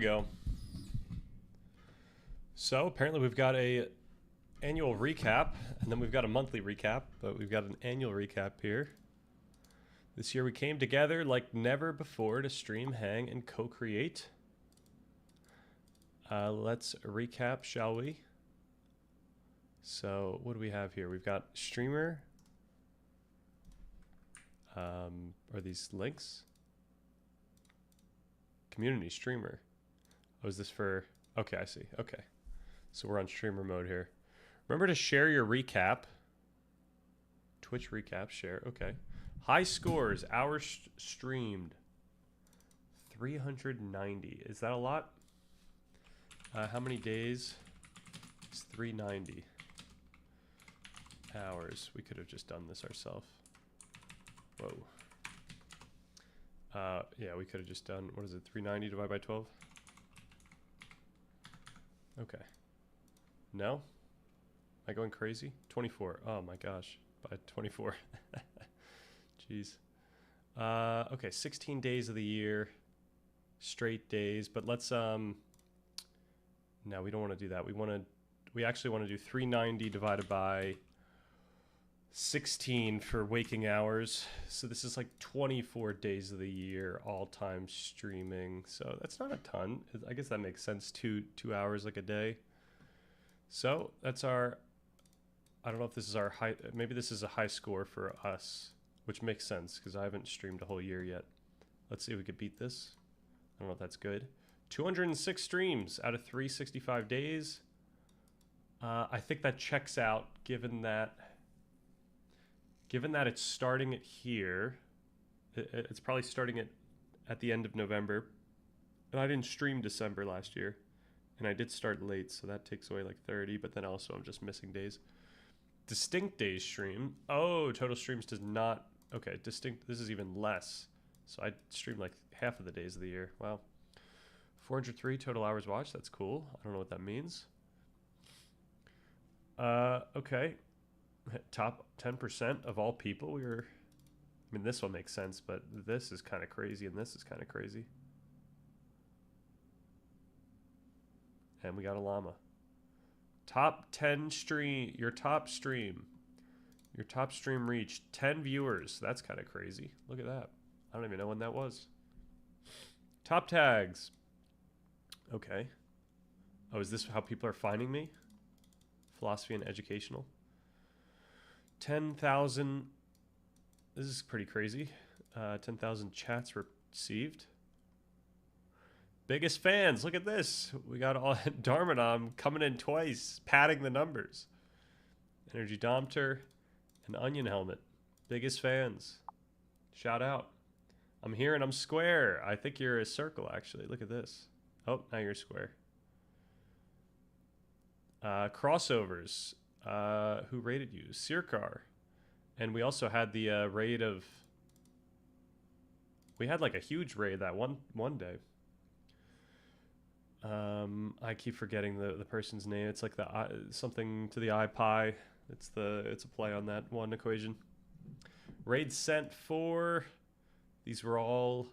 go. So apparently we've got a annual recap, and then we've got a monthly recap, but we've got an annual recap here. This year we came together like never before to stream, hang, and co-create. Let's recap, shall we? So what do we have here? We've got streamer. Are these links? Community streamer. Oh, is this for... Okay, I see. Okay. So we're on streamer mode here. Remember to share your recap. Twitch recap, share. Okay. High scores, hours streamed. 390. Is that a lot? How many days? It's 390 hours. We could have just done this ourselves. Whoa. Yeah, we could have just done, what is it, 390 divided by 12? Okay. No? Am I going crazy? 24. Oh my gosh. By 24. Jeez. Okay, 16 days of the year. Straight days. But let's, no, we don't want to do that. We actually want to do 390 divided by 16 for waking hours. So this is like 24 days of the year, all time streaming. So that's not a ton. I guess that makes sense. Two hours like a day. So that's our, I don't know if this is our high, maybe this is a high score for us, which makes sense because I haven't streamed a whole year yet. Let's see if we could beat this. I don't know if that's good. 206 streams out of 365 days. I think that checks out given that it's starting at here. It's probably starting at the end of November. And I didn't stream December last year. And I did start late, so that takes away like 30, but then also I'm just missing days. Distinct days stream. Oh, total streams does not... Okay, distinct, this is even less. So I streamed like half of the days of the year. Wow. 403 total hours watched. That's cool. I don't know what that means. Okay. Top 10% of all people. I mean, this one makes sense, but this is kind of crazy, and this is kind of crazy. And we got a llama. Top 10 stream. Your top stream. Your top stream reached 10 viewers. That's kind of crazy. Look at that. I don't even know when that was. Top tags. Okay. Oh, is this how people are finding me? Philosophy and educational. 10,000. This is pretty crazy. 10,000 chats received. Biggest fans. Look at this. We got all Darmanom coming in twice, padding the numbers. Energy Dompter and Onion Helmet. Biggest fans. Shout out. I'm here and I'm square. I think you're a circle, actually. Look at this. Oh, now you're square. Crossovers. Who raided you? Sirkar. And we also had the raid of... We had like a huge raid that one day. I keep forgetting the person's name. It's like something to the iPie. It's a play on that one equation. Raid sent for... These were all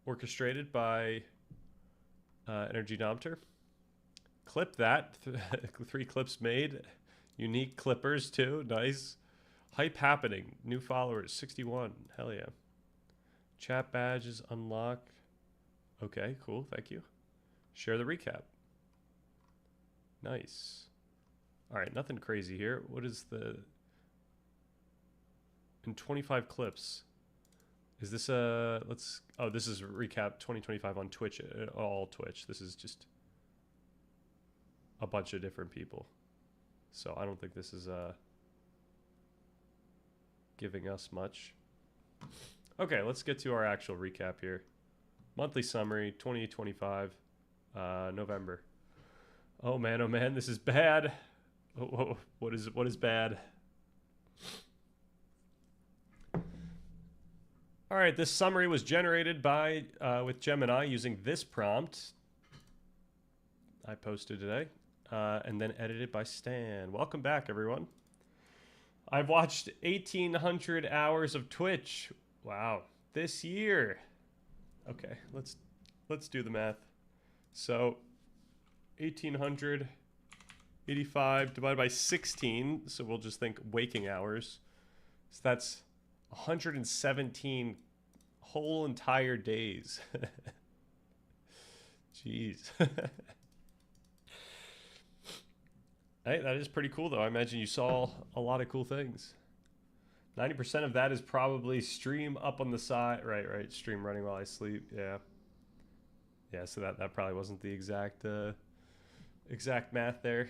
orchestrated by Energy Dompter. Clip that. 3 clips made. Unique clippers too. Nice. Hype happening. New followers. 61. Hell yeah. Chat badges unlocked. Okay, cool. Thank you. Share the recap. Nice. All right, nothing crazy here. What is the... In 25 clips. Is this a... Let's... Oh, this is recap 2025 on Twitch. All Twitch. This is just a bunch of different people. So I don't think this is giving us much. Okay, let's get to our actual recap here. Monthly summary, 2025, November. Oh man, this is bad. Oh, what is bad? All right, this summary was generated by with Gemini using this prompt I posted today, and then edited by Stan. Welcome back, everyone. I've watched 1,800 hours of Twitch. Wow, this year. Okay, let's do the math. So 1885 divided by 16. So we'll just think waking hours. So that's 117 whole entire days. Jeez. Hey, that is pretty cool, though. I imagine you saw a lot of cool things. 90% of that is probably stream up on the side. Right. Stream running while I sleep. Yeah. Yeah, so that probably wasn't the exact math there.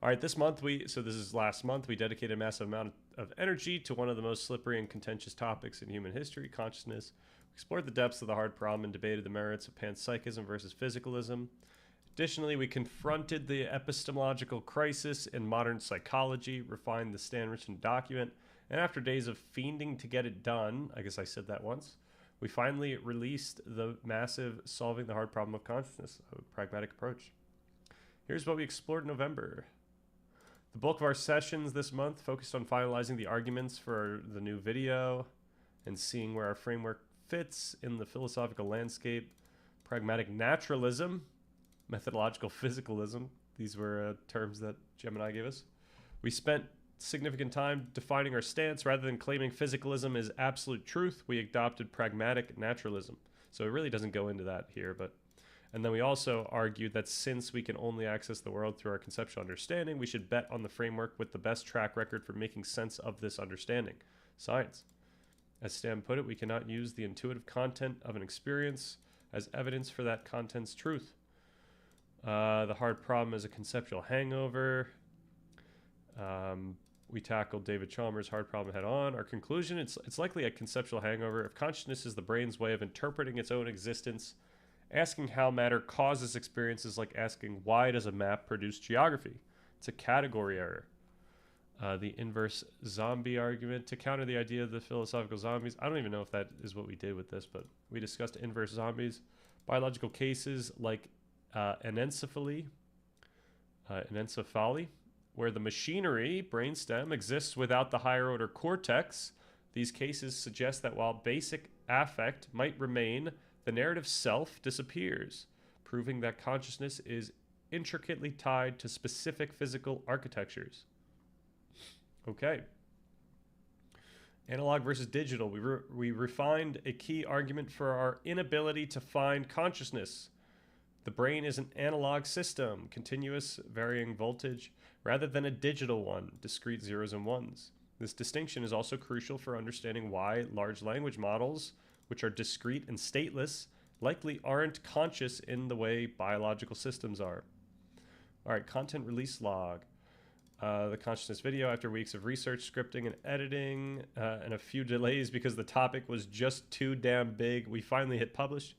All right, this is last month, we dedicated a massive amount of energy to one of the most slippery and contentious topics in human history, consciousness. We explored the depths of the hard problem and debated the merits of panpsychism versus physicalism. Additionally, we confronted the epistemological crisis in modern psychology, refined the Stanrichton document, and after days of fiending to get it done, I guess I said that once, we finally released the massive Solving the Hard Problem of Consciousness, a pragmatic approach. Here's what we explored in November. The bulk of our sessions this month focused on finalizing the arguments for the new video and seeing where our framework fits in the philosophical landscape. Pragmatic naturalism, methodological physicalism, these were terms that Gemini gave us. We spent significant time defining our stance. Rather than claiming physicalism is absolute truth, we adopted pragmatic naturalism. So it really doesn't go into that here, and then we also argued that since we can only access the world through our conceptual understanding, we should bet on the framework with the best track record for making sense of this understanding, science. As Stam put it, we cannot use the intuitive content of an experience as evidence for that content's truth. The hard problem is a conceptual hangover. We tackled David Chalmers' hard problem head on. Our conclusion, it's likely a conceptual hangover. If consciousness is the brain's way of interpreting its own existence, asking how matter causes experiences like asking why does a map produce geography? It's a category error. The inverse zombie argument to counter the idea of the philosophical zombies. I don't even know if that is what we did with this, but we discussed inverse zombies. Biological cases like anencephaly, where the machinery, brainstem, exists without the higher order cortex. These cases suggest that while basic affect might remain, the narrative self disappears, proving that consciousness is intricately tied to specific physical architectures. Okay. Analog versus digital. We refined a key argument for our inability to find consciousness. The brain is an analog system, continuous varying voltage, rather than a digital one, discrete zeros and ones. This distinction is also crucial for understanding why large language models, which are discrete and stateless, likely aren't conscious in the way biological systems are. All right, content release log. The consciousness video, after weeks of research, scripting, and editing, and a few delays because the topic was just too damn big, we finally hit publish.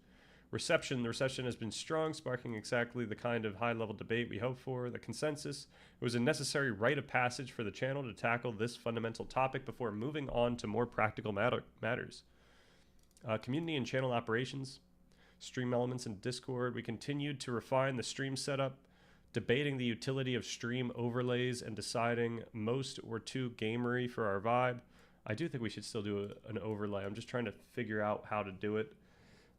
The reception has been strong, sparking exactly the kind of high-level debate we hoped for. The consensus, it was a necessary rite of passage for the channel to tackle this fundamental topic before moving on to more practical matters. Community and channel operations, stream elements in Discord. We continued to refine the stream setup, debating the utility of stream overlays and deciding most were too gamery for our vibe. I do think we should still do an overlay. I'm just trying to figure out how to do it.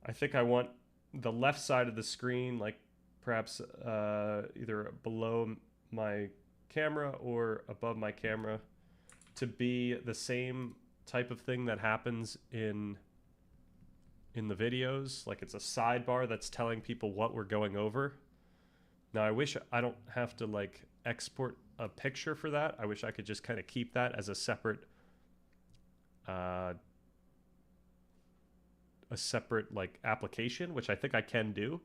I think I want the left side of the screen, like perhaps either below my camera or above my camera, to be the same type of thing that happens in the videos. Like it's a sidebar that's telling people what we're going over. Now I wish I don't have to like export a picture for that. I wish I could just kind of keep that as a separate like application, which I think I can do.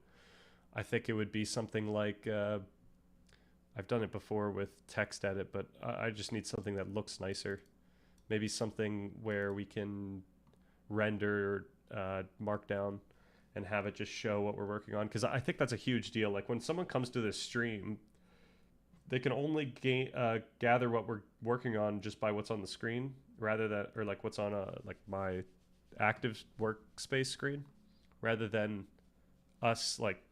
I think it would be something like I've done it before with text edit, but I just need something that looks nicer. Maybe something where we can render markdown and have it just show what we're working on, because I think that's a huge deal. Like when someone comes to this stream, they can only gather what we're working on just by what's on the screen, rather than, or like what's on like my active workspace screen, rather than us like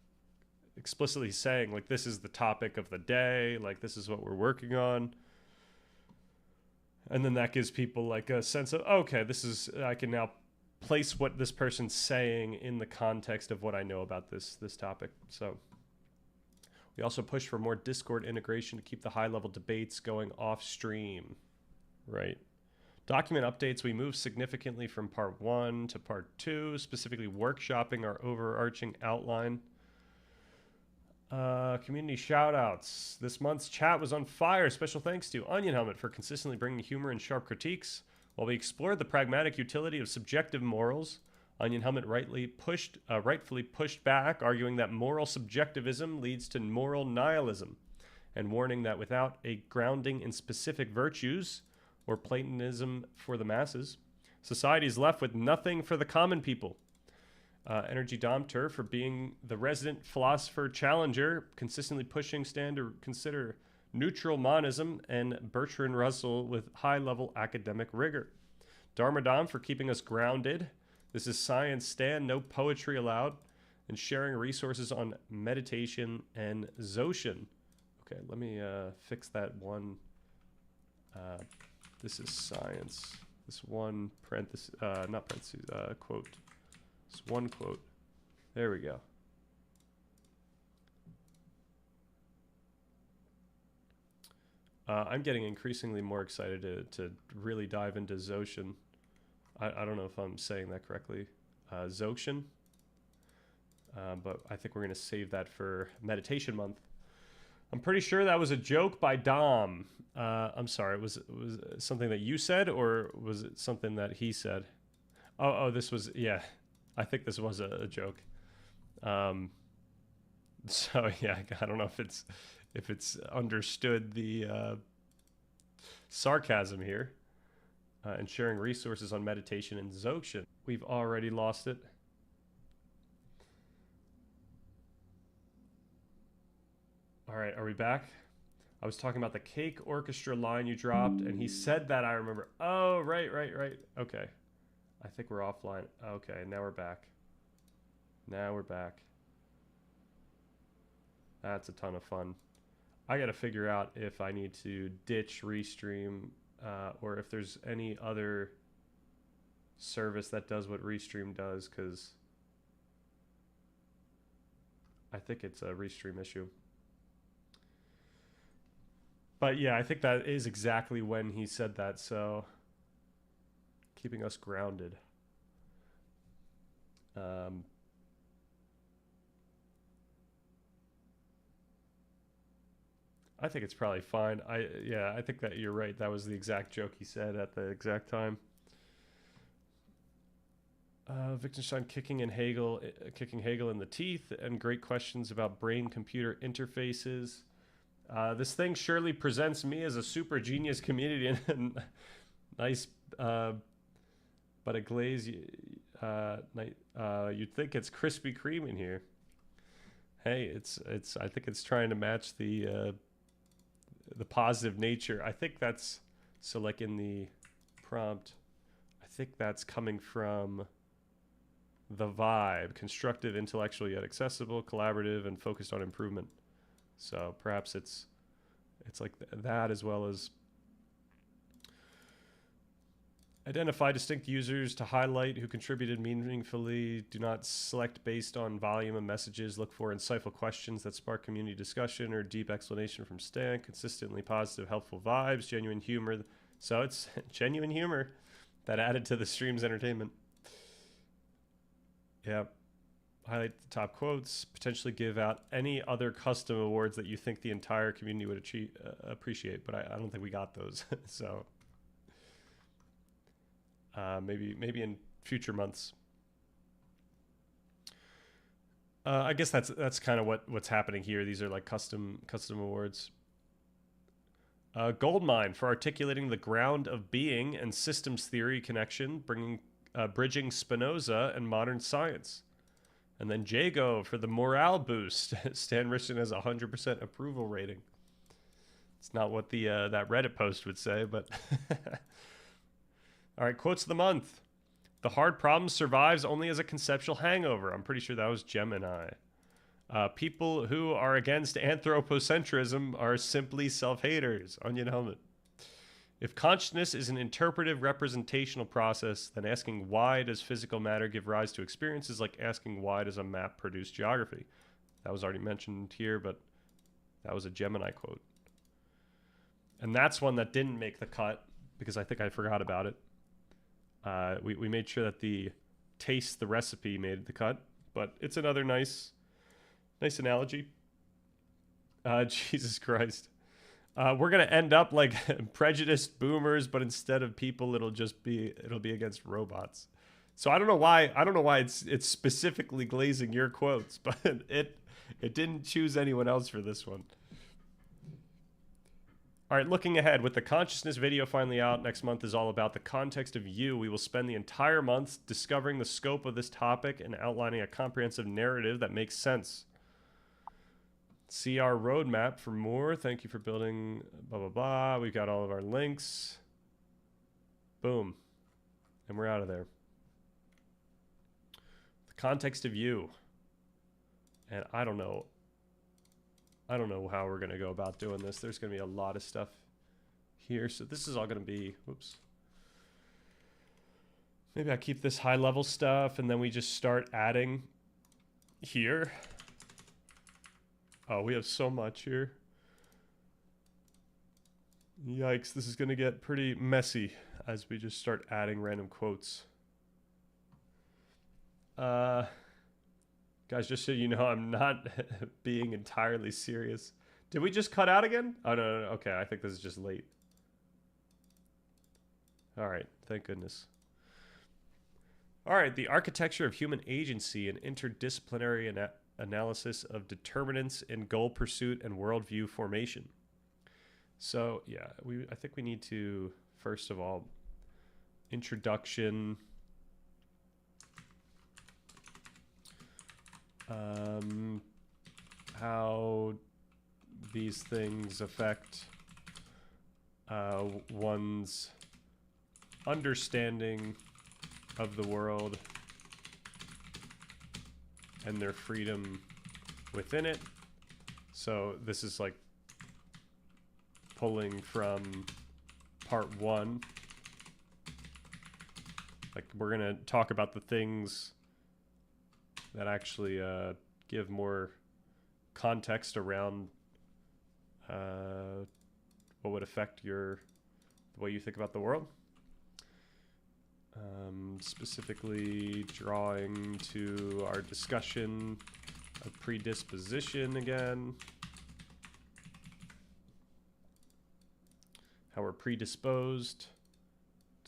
explicitly saying like this is the topic of the day, like this is what we're working on. And then that gives people like a sense of, okay, this is, I can now place what this person's saying in the context of what I know about this topic. So we also push for more Discord integration to keep the high-level debates going off-stream. Right. Document updates. We move significantly from part 1 to part 2, specifically workshopping our overarching outline. Community shout-outs. This month's chat was on fire. Special thanks to Onion Helmet for consistently bringing humor and sharp critiques. While we explored the pragmatic utility of subjective morals, Onion Helmet rightfully pushed back, arguing that moral subjectivism leads to moral nihilism, and warning that without a grounding in specific virtues, or Platonism for the masses, society is left with nothing for the common people. Energy Dompter for being the resident philosopher challenger, consistently pushing Stan to consider neutral monism, and Bertrand Russell with high-level academic rigor. Dharmadam for keeping us grounded. This is Science Stan, no poetry allowed, and sharing resources on meditation and Dzogchen. Okay, let me fix that one. This is science. This one parenthesis, not parentheses, quote. This one quote. There we go. I'm getting increasingly more excited to really dive into Dzogchen. I don't know if I'm saying that correctly. Dzogchen. But I think we're going to save that for Meditation Month. I'm pretty sure that was a joke by Dom. I'm sorry, was it something that you said, or was it something that he said? Oh, this was, yeah. I think this was a joke. So yeah, I don't know if it's understood the sarcasm here. And sharing resources on meditation and Dzogchen. We've already lost it. All right, are we back? I was talking about the Cake Orchestra line you dropped, and he said that, I remember. Oh, right. Okay. I think we're offline. Okay, now we're back. That's a ton of fun. I got to figure out if I need to ditch Restream or if there's any other service that does what Restream does, because I think it's a Restream issue. But yeah, I think that is exactly when he said that, so keeping us grounded. I think it's probably fine. I think that you're right. That was the exact joke he said at the exact time. Wittgenstein kicking Hegel in the teeth, and great questions about brain-computer interfaces. This thing surely presents me as a super genius comedian. Nice, but a glaze. You'd think it's Krispy Kreme in here. Hey, it's. I think it's trying to match the positive nature. I think that's so. Like in the prompt, I think that's coming from the vibe: constructive, intellectual yet accessible, collaborative, and focused on improvement. So perhaps it's like that, as well as identify distinct users to highlight who contributed meaningfully. Do not select based on volume of messages. Look for insightful questions that spark community discussion or deep explanation from Stan. Consistently positive, helpful vibes, genuine humor. So it's genuine humor that added to the stream's entertainment. Yeah. Highlight the top quotes. Potentially give out any other custom awards that you think the entire community would appreciate. But I don't think we got those. So maybe in future months. I guess that's kind of what's happening here. These are like custom awards. Goldmine for articulating the ground of being and systems theory connection, bridging Spinoza and modern science. And then Jago for the morale boost. Stan Richardson has 100% approval rating. It's not what the that Reddit post would say, but all right, quotes of the month. The hard problem survives only as a conceptual hangover. I'm pretty sure that was Gemini. People who are against anthropocentrism are simply self-haters. Onion Helmet. If consciousness is an interpretive representational process, then asking why does physical matter give rise to experience is like asking why does a map produce geography. That was already mentioned here, but that was a Gemini quote. And that's one that didn't make the cut because I think I forgot about it. We made sure that the taste the recipe made the cut, but it's another nice analogy. Jesus Christ. We're gonna end up like prejudiced boomers, but instead of people, it'll be against robots. So I don't know why it's specifically glazing your quotes, but it didn't choose anyone else for this one. All right, looking ahead, with the consciousness video finally out next month is all about the context of you. We will spend the entire month discovering the scope of this topic and outlining a comprehensive narrative that makes sense. See our roadmap for more. Thank you for building blah, blah, blah. We've got all of our links. Boom. And we're out of there. The context of you. And I don't know how we're going to go about doing this. There's going to be a lot of stuff here. So this is all going to be, whoops. Maybe I keep this high level stuff and then we just start adding here. Oh, we have so much here. Yikes, this is going to get pretty messy as we just start adding random quotes. Guys, just so you know, I'm not being entirely serious. Did we just cut out again? Oh, no. Okay, I think this is just late. All right, thank goodness. All right, the architecture of human agency and interdisciplinary analysis of determinants in goal pursuit and worldview formation. So, yeah, I think we need to, first of all, introduction... how these things affect one's understanding of the world and their freedom within it. So this is like pulling from part 1. Like we're gonna talk about the things that actually give more context around what would affect the way you think about the world. Specifically drawing to our discussion of predisposition again. How we're predisposed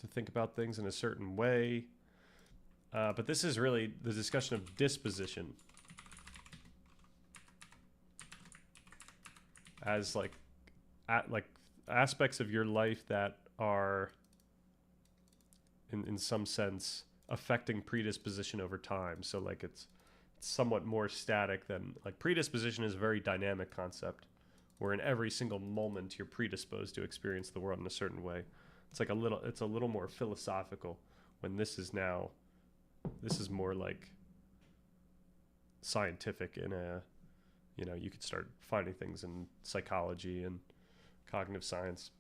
to think about things in a certain way. But this is really the discussion of disposition as like aspects of your life that are in some sense affecting predisposition over time. So like it's somewhat more static than like predisposition is a very dynamic concept where in every single moment you're predisposed to experience the world in a certain way. It's like it's a little more philosophical when this is more like scientific in a, you could start finding things in psychology and cognitive science.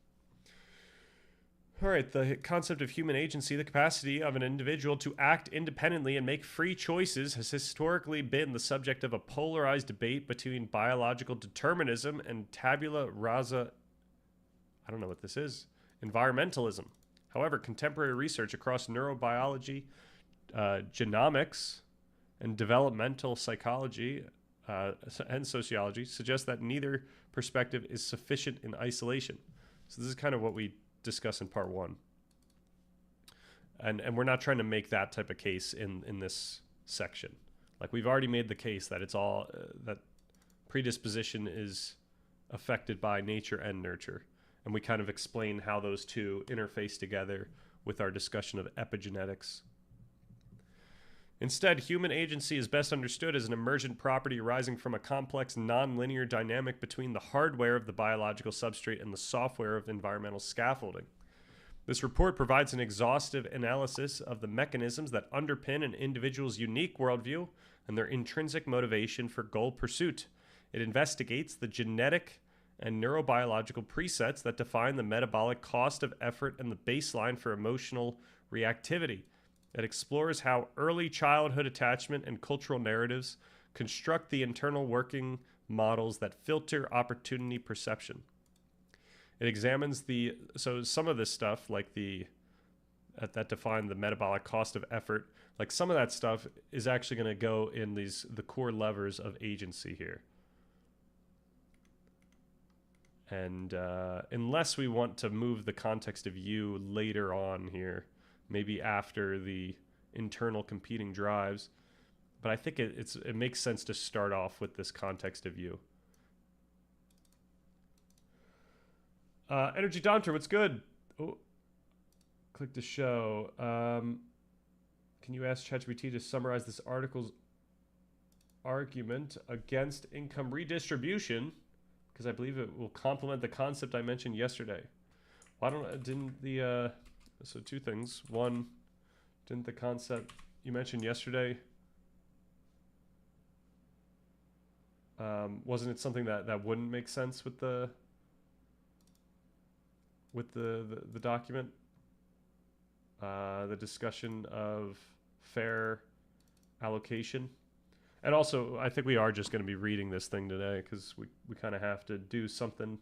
All right, the concept of human agency, the capacity of an individual to act independently and make free choices, has historically been the subject of a polarized debate between biological determinism and tabula rasa, I don't know what this is, environmentalism. However, contemporary research across neurobiology, genomics, and developmental psychology and sociology suggests that neither perspective is sufficient in isolation. So this is kind of what we discuss in part 1. And we're not trying to make that type of case in this section. Like we've already made the case that it's all that predisposition is affected by nature and nurture. And we kind of explain how those two interface together with our discussion of epigenetics. Instead, human agency is best understood as an emergent property arising from a complex, nonlinear dynamic between the hardware of the biological substrate and the software of environmental scaffolding. This report provides an exhaustive analysis of the mechanisms that underpin an individual's unique worldview and their intrinsic motivation for goal pursuit. It investigates the genetic and neurobiological presets that define the metabolic cost of effort and the baseline for emotional reactivity. It explores how early childhood attachment and cultural narratives construct the internal working models that filter opportunity perception. It examines so some of this stuff, like that define the metabolic cost of effort, like some of that stuff is actually going to go in the core levers of agency here. And unless we want to move the context of you later on here, maybe after the internal competing drives, but I think it makes sense to start off with this context of you. Energy Dompter, what's good? Oh, click to show. Can you ask ChatGPT to summarize this article's argument against income redistribution? Because I believe it will complement the concept I mentioned yesterday. So two things. One, didn't the concept you mentioned yesterday, wasn't it something that wouldn't make sense with the document? The discussion of fair allocation. And also, I think we are just going to be reading this thing today because we kind of have to do something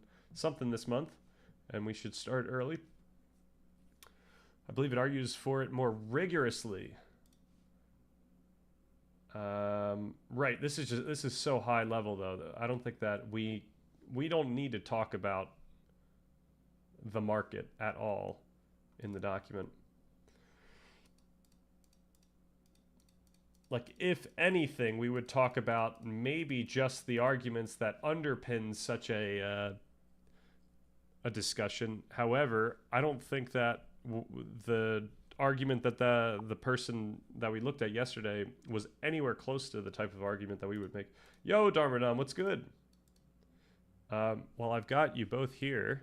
this month, and we should start early. I believe it argues for it more rigorously. Right. This is so high level though. I don't think that we don't need to talk about the market at all in the document. Like, if anything, we would talk about maybe just the arguments that underpin such a discussion. However, I don't think that the argument that the person that we looked at yesterday was anywhere close to the type of argument that we would make. Yo, Darmadam, what's good? Well, I've got you both here.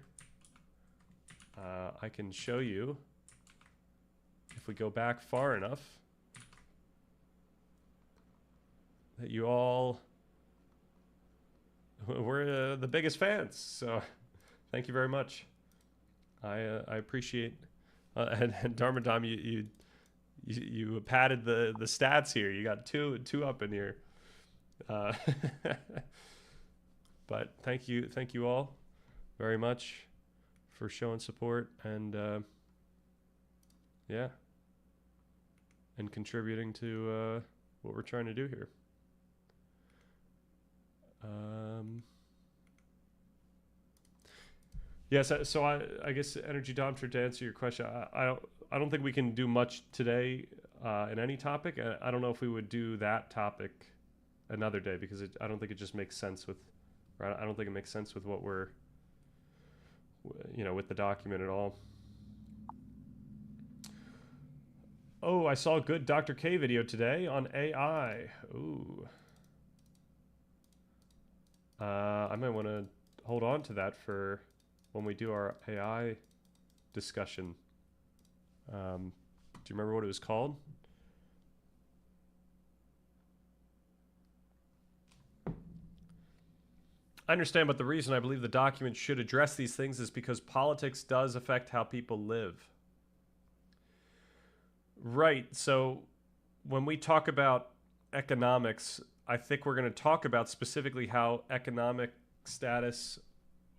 I can show you, if we go back far enough, that you all were the biggest fans. So thank you very much. I appreciate and Darmadam, you padded the stats here. You got two up in here. But thank you all very much for showing support and yeah, and contributing to what we're trying to do here. Yes, so I guess Energy Dompter, to answer your question, I don't think we can do much today in any topic. I don't know if we would do that topic another day because I don't think it just makes sense with, or I don't think it makes sense with what we're, with the document at all. Oh, I saw a good Dr. K video today on AI. Ooh. I might want to hold on to that for when we do our AI discussion. Do you remember what it was called? I understand, but the reason I believe the document should address these things is because politics does affect how people live. Right, so when we talk about economics, I think we're going to talk about specifically how economic status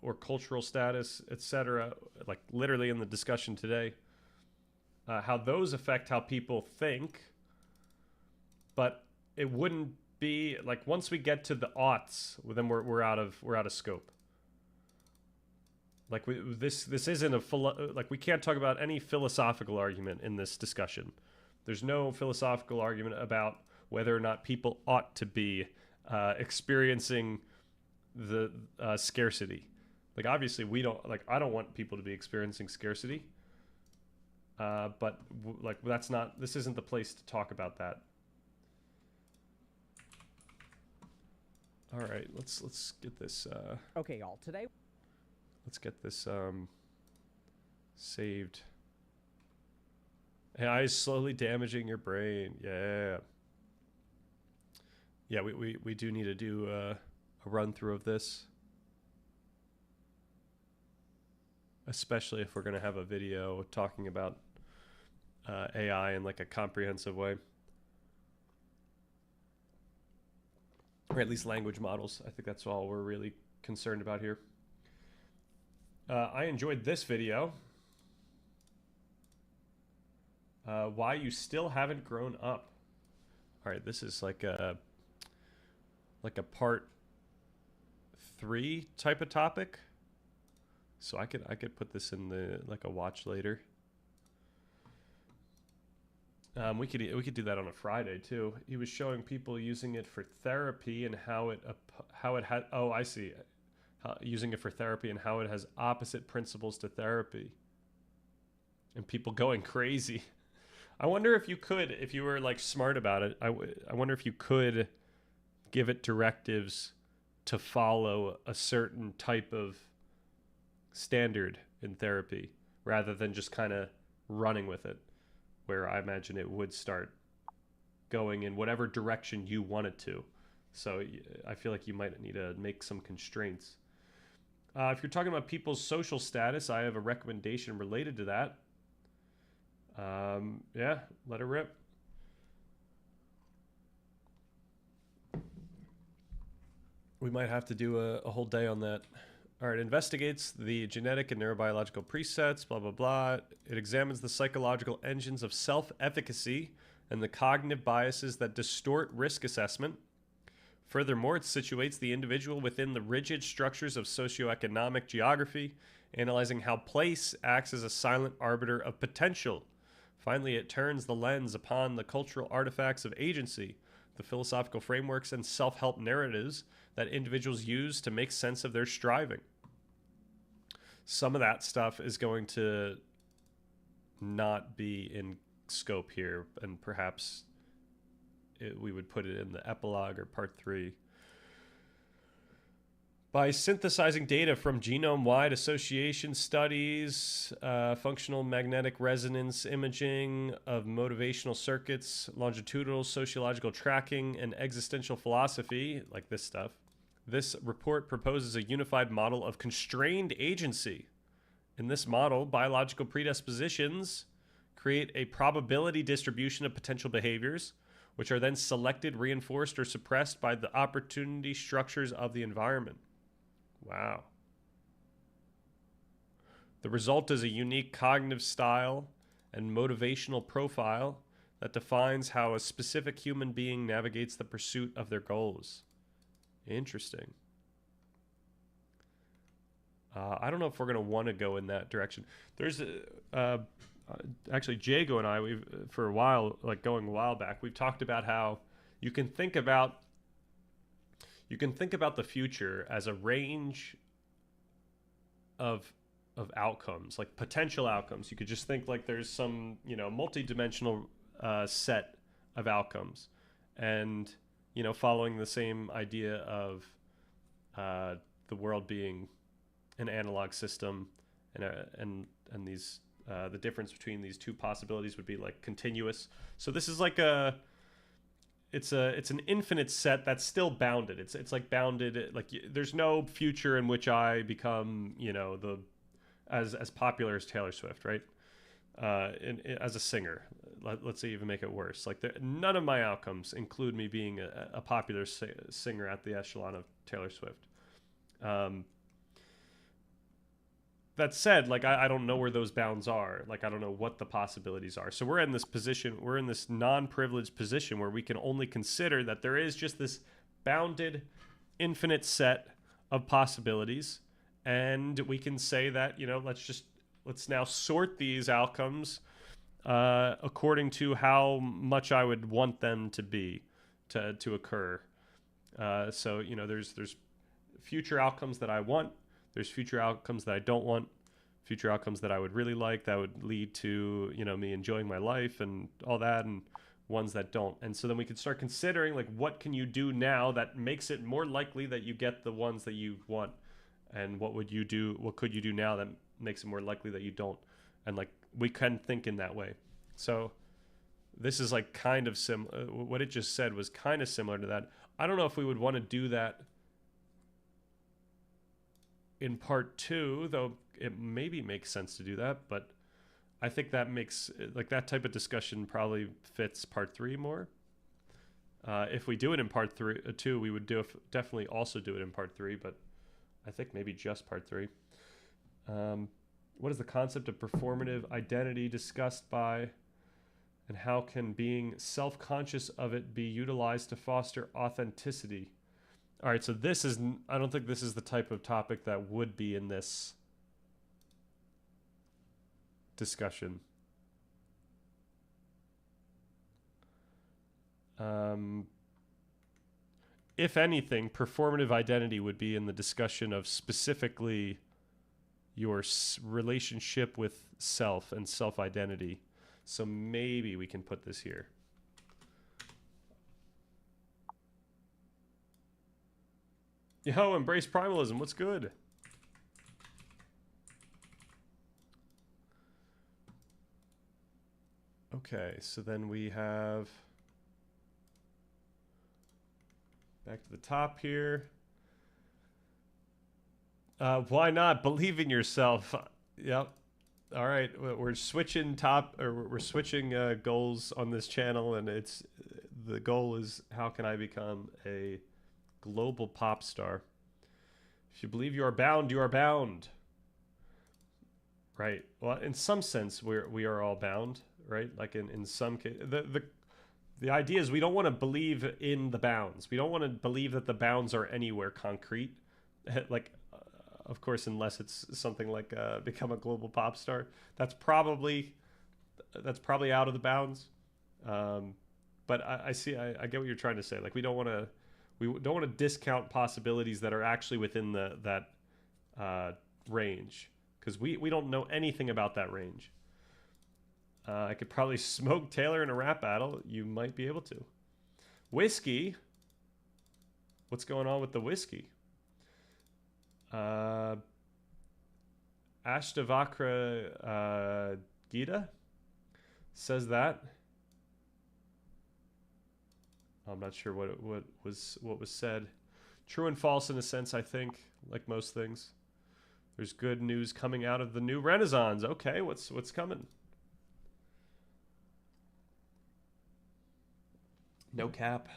or cultural status, etc., like literally in the discussion today, how those affect how people think. But it wouldn't be like once we get to the aughts, then we're out of scope. Like this isn't like we can't talk about any philosophical argument in this discussion. There's no philosophical argument about whether or not people ought to be experiencing the scarcity. Like obviously we don't, like I don't want people to be experiencing scarcity. But like this isn't the place to talk about that. All right, let's get this. Okay, y'all. Today. Let's get this saved. AI is slowly damaging your brain. Yeah. Yeah, we do need to do a run through of this. especially if we're going to have a video talking about AI in like a comprehensive way, or at least language models. I think that's all we're really concerned about here. I enjoyed this video. Why you still haven't grown up. All right, this is like a part 3 type of topic. So I could put this in the like a watch later. We could do that on a Friday too. He was showing people using it for therapy and how it had. Oh, I see. Using it for therapy and how it has opposite principles to therapy. And people going crazy. I wonder if you could, if you were like smart about it. I wonder if you could give it directives to follow a certain type of standard in therapy rather than just kind of running with it, where I imagine it would start going in whatever direction you want it to. So I feel like you might need to make some constraints. If you're talking about people's social status, I have a recommendation related to that. Yeah, let it rip. We might have to do a whole day on that. All right, investigates the genetic and neurobiological presets, blah, blah, blah. It examines the psychological engines of self-efficacy and the cognitive biases that distort risk assessment. Furthermore, it situates the individual within the rigid structures of socioeconomic geography, analyzing how place acts as a silent arbiter of potential. Finally, it turns the lens upon the cultural artifacts of agency, the philosophical frameworks and self-help narratives that individuals use to make sense of their striving. Some of that stuff is going to not be in scope here, and perhaps we would put it in the epilogue or part 3. By synthesizing data from genome-wide association studies, functional magnetic resonance imaging of motivational circuits, longitudinal sociological tracking, and existential philosophy, like this stuff, this report proposes a unified model of constrained agency. In this model, biological predispositions create a probability distribution of potential behaviors, which are then selected, reinforced, or suppressed by the opportunity structures of the environment. Wow. The result is a unique cognitive style and motivational profile that defines how a specific human being navigates the pursuit of their goals. Interesting. I don't know if we're going to want to go in that direction. There's actually Jago and I, we've for a while, like going a while back, we've talked about how you can think about the future as a range of outcomes, like potential outcomes. You could just think like there's some, multi-dimensional set of outcomes, and following the same idea of the world being an analog system, and these the difference between these two possibilities would be like continuous. So this is like it's an infinite set that's still bounded. It's like bounded. Like there's no future in which I become as popular as Taylor Swift, right? As a singer, let's say even make it worse. Like none of my outcomes include me being a popular singer at the echelon of Taylor Swift. That said, like I don't know where those bounds are. Like I don't know what the possibilities are. So we're in this position, we're in this non-privileged position where we can only consider that there is just this bounded, infinite set of possibilities, and we can say that let's now sort these outcomes according to how much I would want them to be to occur. So there's future outcomes that I want. There's future outcomes that I don't want, future outcomes that I would really like that would lead to, me enjoying my life and all that, and ones that don't. And so then we can start considering, like, what can you do now that makes it more likely that you get the ones that you want? And what could you do now that makes it more likely that you don't? And, like, we can think in that way. So this is, like, kind of similar. What it just said was kind of similar to that. I don't know if we would want to do that in part 2, though it maybe makes sense to do that, but I think that makes, like, that type of discussion probably fits part 3 more. If we do it in part 2, we would definitely also do it in part 3, but I think maybe just part 3. What is the concept of performative identity discussed by, and how can being self-conscious of it be utilized to foster authenticity? All right, so this is, I don't think this is the type of topic that would be in this discussion. If anything, performative identity would be in the discussion of specifically your relationship with self and self-identity. So maybe we can put this here. Yo, embrace primalism. What's good? Okay, so then we have, back to the top here. Why not? Believe in yourself. Yep. All right, we're switching we're switching goals on this channel, and the goal is, how can I become a global pop star? If you believe you are bound, you are bound. Right. Well, in some sense, we are all bound, right? Like in some case, the idea is we don't want to believe in the bounds. We don't want to believe that the bounds are anywhere concrete. Like, of course, unless it's something like become a global pop star. That's probably out of the bounds. But I get what you're trying to say. Like, we don't want to discount possibilities that are actually within that range, because we don't know anything about that range. I could probably smoke Taylor in a rap battle. You might be able to. Whiskey. What's going on with the whiskey? Ashtavakra Gita says that. I'm not sure what was said. True and false in a sense, I think, like most things. There's good news coming out of the new Renaissance. Okay, what's coming? No cap.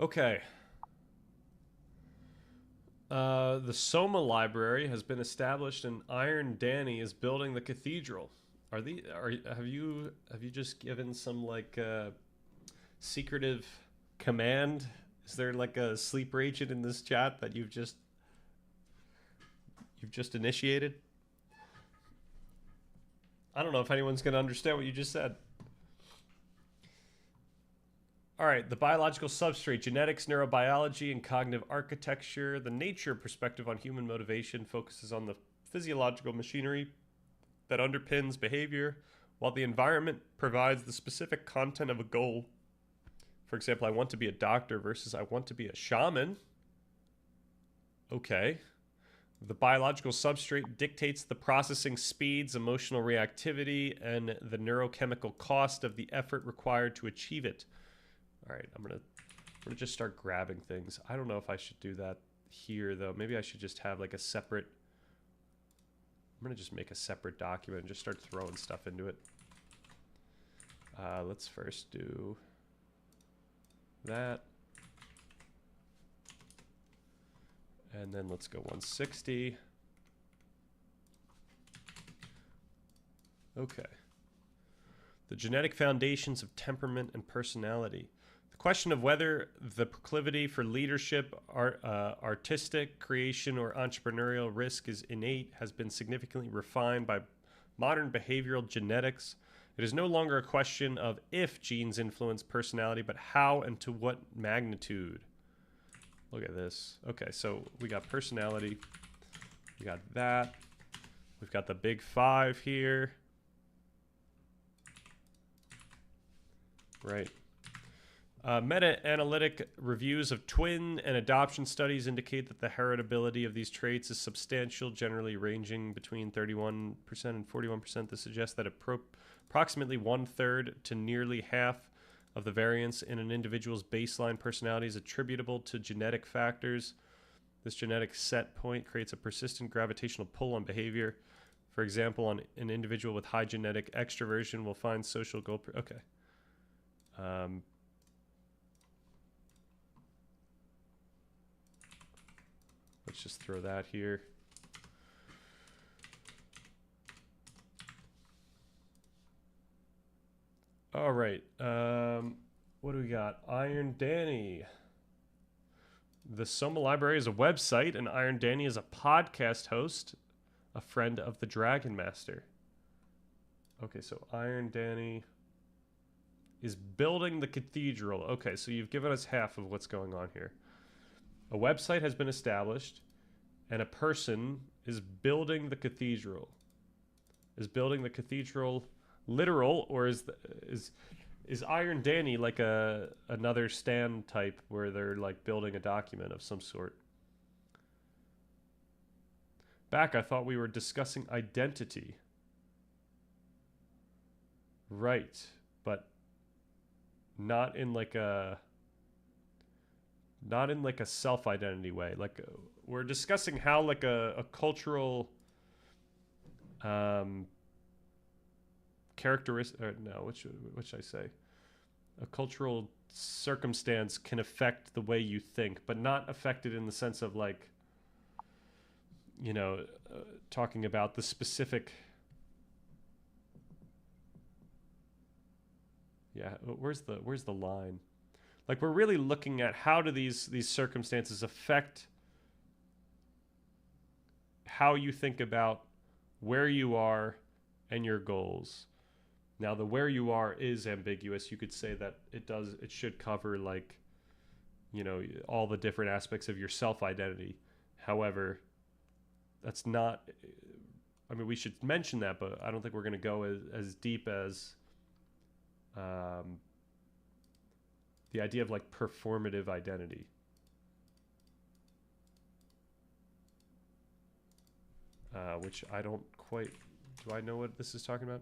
Okay. The Soma Library has been established, and Iron Danny is building the cathedral. Have you just given some like secretive command? Is there like a sleeper agent in this chat that you've just initiated? I don't know if anyone's going to understand what you just said. All right, the biological substrate, genetics, neurobiology, and cognitive architecture. The nature perspective on human motivation focuses on the physiological machinery that underpins behavior, while the environment provides the specific content of a goal. For example, I want to be a doctor versus I want to be a shaman. Okay. The biological substrate dictates the processing speeds, emotional reactivity, and the neurochemical cost of the effort required to achieve it. All right, I'm gonna just start grabbing things. I don't know if I should do that here, though. Maybe I should just have like a separate... I'm gonna just make a separate document and just start throwing stuff into it. Let's first do that. And then let's go 160. Okay. The genetic foundations of temperament and personality. Question of whether the proclivity for leadership, artistic creation, or entrepreneurial risk is innate has been significantly refined by modern behavioral genetics. It is no longer a question of if genes influence personality, but how and to what magnitude. Look at this. Okay, so we got personality. We got that. We've got the big 5 here. Right. Meta-analytic reviews of twin and adoption studies indicate that the heritability of these traits is substantial, generally ranging between 31% and 41%. This suggests that approximately one-third to nearly half of the variance in an individual's baseline personality is attributable to genetic factors. This genetic set point creates a persistent gravitational pull on behavior. For example, an individual with high genetic extroversion will find social goal. Okay. Let's just throw that here. All right. What do we got? Iron Danny. The Soma Library is a website, and Iron Danny is a podcast host, a friend of the Dragon Master. Okay, so Iron Danny is building the cathedral. Okay, so you've given us half of what's going on here. A website has been established, and a person is building the cathedral. Is building the cathedral literal, or is Iron Danny like another stand type where they're like building a document of some sort? Back, I thought we were discussing identity. Right, but not in like a self-identity way. Like we're discussing how like a cultural characteristic, or no, which should I say? A cultural circumstance can affect the way you think, but not affect it in the sense of like, you know, talking about the specific. Yeah, where's the line? Like we're really looking at how do these circumstances affect how you think about where you are and your goals. Now the where you are is ambiguous. You could say that it should cover like, you know, all the different aspects of your self-identity. However, that's not, I mean, we should mention that, but I don't think we're going to go as deep as the idea of like performative identity. Which I don't quite, do I know what this is talking about?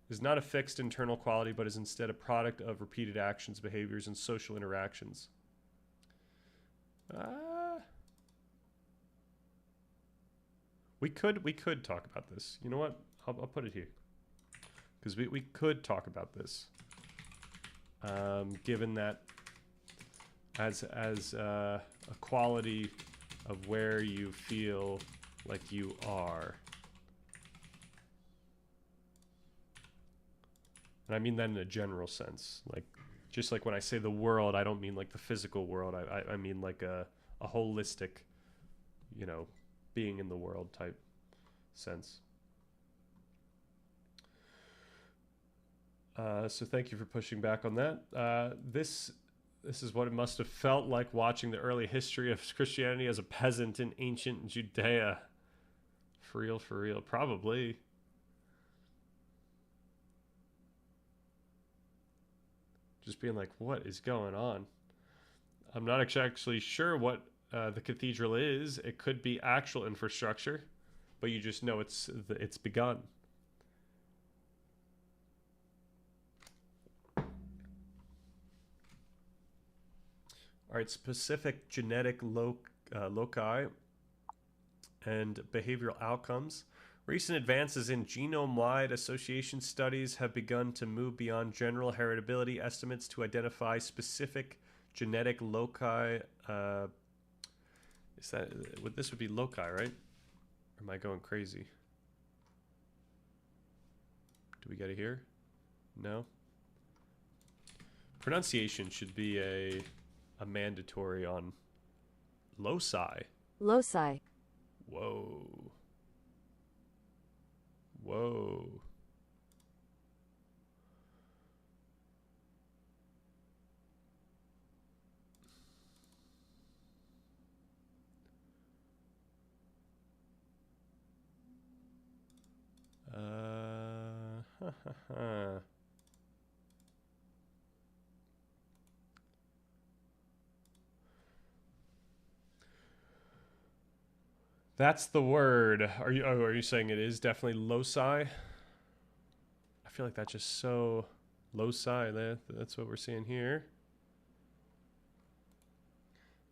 Is not a fixed internal quality, but is instead a product of repeated actions, behaviors, and social interactions. We could talk about this. You know what? I'll put it here. Because we could talk about this. Given that as a quality of where you feel like you are. And I mean that in a general sense. Like, just like when I say the world, I don't mean like the physical world. I mean like a holistic, you know, being in the world type sense. So thank you for pushing back on that. This is what it must have felt like watching the early history of Christianity as a peasant in ancient Judea. For real, probably. Just being like, what is going on? I'm not actually sure what the cathedral is. It could be actual infrastructure, but you just know it's begun. All right, specific genetic loci and behavioral outcomes. Recent advances in genome-wide association studies have begun to move beyond general heritability estimates to identify specific genetic loci. This would be loci, right? Or am I going crazy? Do we get it here? No. Pronunciation should be a mandatory on loci. Loci. Whoa. Whoa. That's the word. Are you saying it is definitely loci? I feel like that's just so loci. That's what we're seeing here.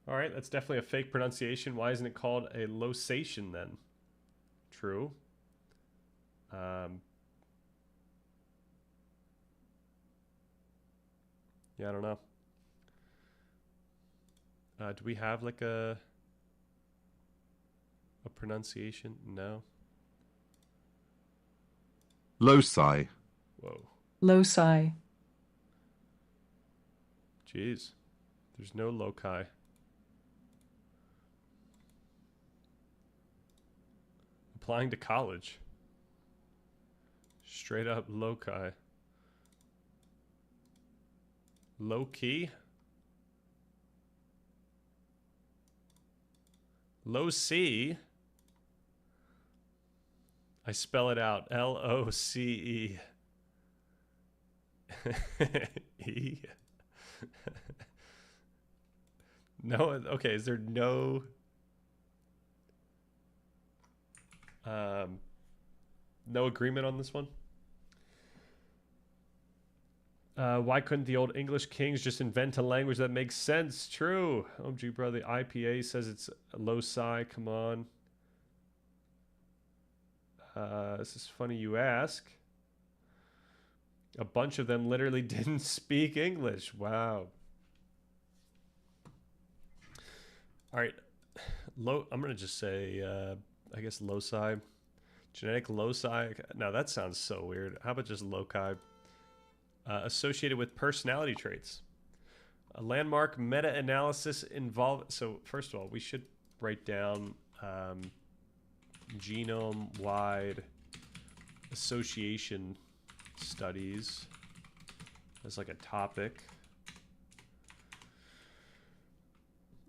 All right, that's definitely a fake pronunciation. Why isn't it called a losation then? True. Yeah, I don't know. Do we have like a pronunciation? No. Loci. Whoa. Loci. Jeez. There's no loci. Applying to college. Straight up loci. Low key? Low C? I spell it out. L-O-C-E. E? No, okay, is there no no agreement on this one? Why couldn't the old English kings just invent a language that makes sense? True. OMG, bro, the IPA says it's loci. Come on. This is funny you ask. A bunch of them literally didn't speak English. Wow. All right. I'm going to just say, I guess loci. Genetic loci. Now that sounds so weird. How about just loci? Associated with personality traits. A landmark meta-analysis involved. So first of all, we should write down genome-wide association studies as like a topic.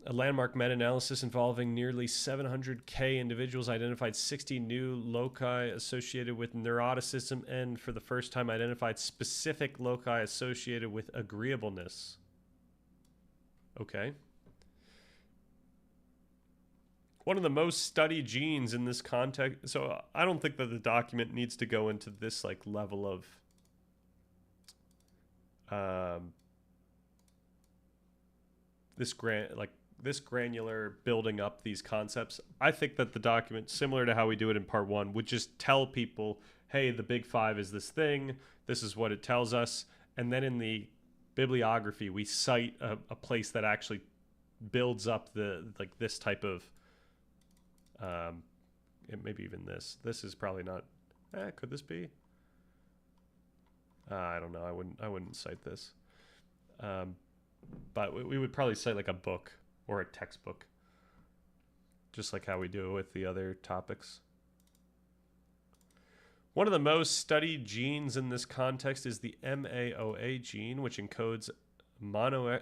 A landmark meta-analysis involving nearly 700K individuals identified 60 new loci associated with neuroticism and for the first time identified specific loci associated with agreeableness. Okay. One of the most studied genes in this context. So I don't think that the document needs to go into this like level of this granular building up these concepts. I think that the document, similar to how we do it in part one, would just tell people, hey, the big five is this thing. This is what it tells us. And then in the bibliography, we cite a place that actually builds up the like this type of maybe even this. This is probably not. Could this be? I don't know. I wouldn't cite this. But we would probably cite like a book or a textbook, just like how we do it with the other topics. One of the most studied genes in this context is the MAOA gene, which encodes monoamine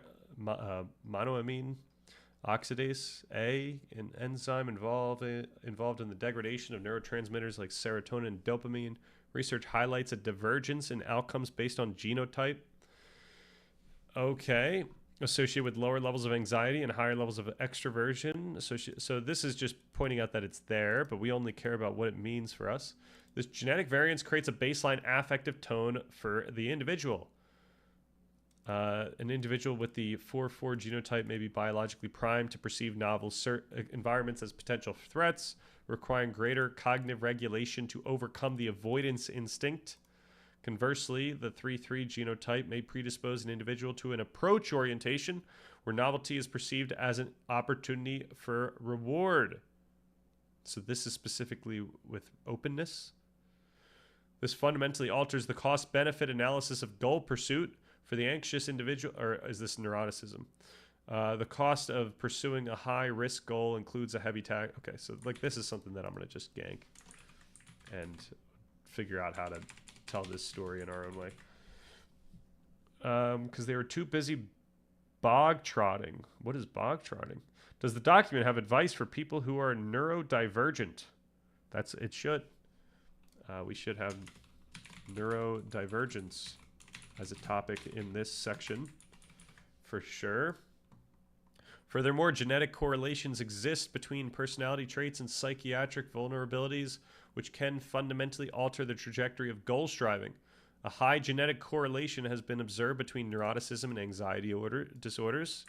oxidase A, an enzyme involved in the degradation of neurotransmitters like serotonin and dopamine. Research highlights a divergence in outcomes based on genotype. Okay. Associated with lower levels of anxiety and higher levels of extroversion. So this is just pointing out that it's there, but we only care about what it means for us. This genetic variance creates a baseline affective tone for the individual. An individual with the 4/4 genotype may be biologically primed to perceive novel environments as potential threats, requiring greater cognitive regulation to overcome the avoidance instinct. Conversely, the 3/3 genotype may predispose an individual to an approach orientation where novelty is perceived as an opportunity for reward. So this is specifically with openness. This fundamentally alters the cost-benefit analysis of goal pursuit for the anxious individual, or is this neuroticism? The cost of pursuing a high-risk goal includes a heavy tax. Okay, so like this is something that I'm going to just gank and figure out how to tell this story in our own way. Because they were too busy bog trotting. What is bog trotting? Does the document have advice for people who are neurodivergent? It should. We should have neurodivergence as a topic in this section for sure. Furthermore, genetic correlations exist between personality traits and psychiatric vulnerabilities, which can fundamentally alter the trajectory of goal striving. A high genetic correlation has been observed between neuroticism and anxiety disorders.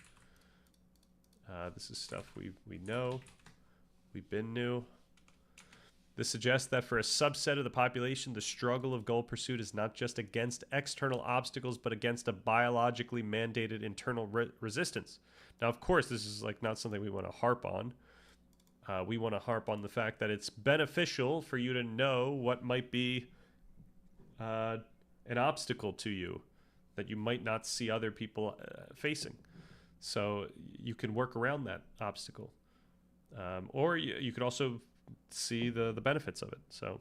This is stuff we know. We've been new. This suggests that for a subset of the population, the struggle of goal pursuit is not just against external obstacles, but against a biologically mandated internal resistance. Now, of course, this is like not something we want to harp on. We want to harp on the fact that it's beneficial for you to know what might be an obstacle to you that you might not see other people facing. So you can work around that obstacle. Or you could also see the benefits of it. So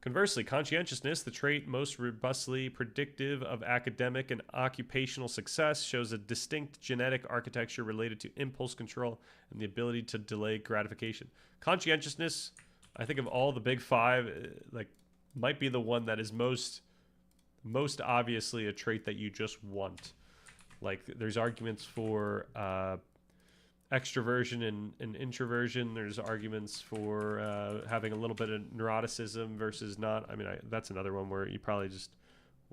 conversely, conscientiousness, the trait most robustly predictive of academic and occupational success, shows a distinct genetic architecture related to impulse control and the ability to delay gratification. Conscientiousness, I think of all the big five, like might be the one that is most obviously a trait that you just want. Like there's arguments for extroversion and introversion. There's arguments for having a little bit of neuroticism versus not. I mean, that's another one where you probably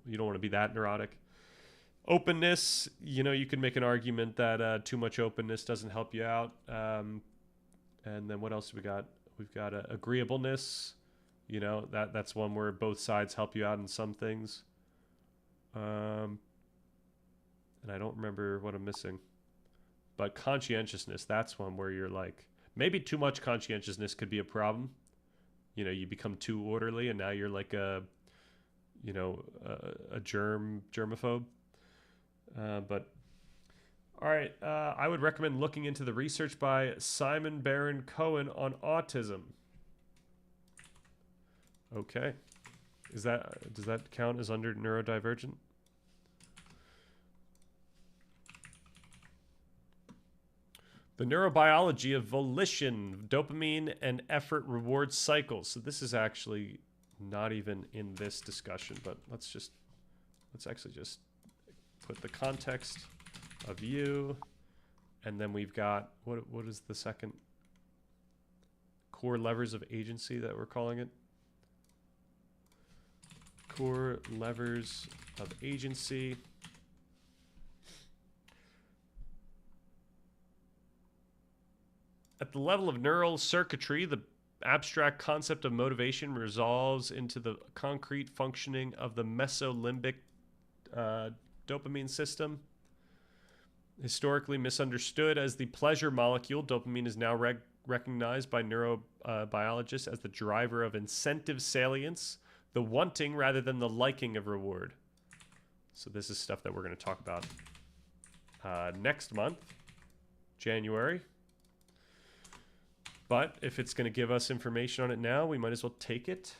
you don't want to be that neurotic. Openness, you can make an argument that too much openness doesn't help you out. And then what else have we got? We've got agreeableness. That's one where both sides help you out in some things. And I don't remember what I'm missing. But conscientiousness, that's one where you're like, maybe too much conscientiousness could be a problem. You become too orderly and now you're like a germaphobe. But all right, I would recommend looking into the research by Simon Baron Cohen on autism. Okay. Does that count as under neurodivergent? The neurobiology of volition, dopamine, and effort reward cycles. So this is actually not even in this discussion, but let's actually just put the context of you, and then we've got what is the second core levers of agency that we're calling it? Core levers of agency. At the level of neural circuitry, the abstract concept of motivation resolves into the concrete functioning of the mesolimbic dopamine system. Historically misunderstood as the pleasure molecule, dopamine is now recognized by neurobiologists as the driver of incentive salience, the wanting rather than the liking of reward. So this is stuff that we're going to talk about next month, January. But if it's going to give us information on it now, we might as well take it.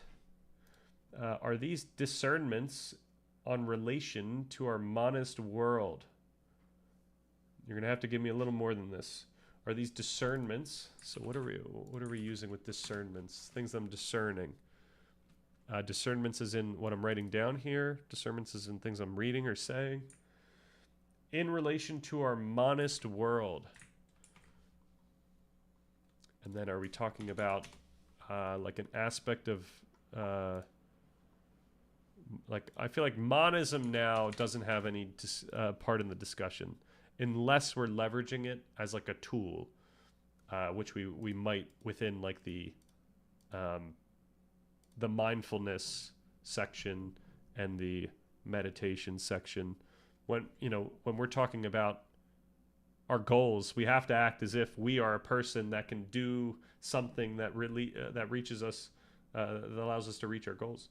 Are these discernments on relation to our monist world? You're going to have to give me a little more than this. Are these discernments? So what are we using with discernments? Things I'm discerning. Discernments is in what I'm writing down here. Discernments is in things I'm reading or saying. In relation to our monist world. And then are we talking about like an aspect of like I feel like monism now doesn't have any part in the discussion unless we're leveraging it as like a tool, which we might within like the mindfulness section and the meditation section. When we're talking about our goals, we have to act as if we are a person that can do something that really that reaches us, that allows us to reach our goals.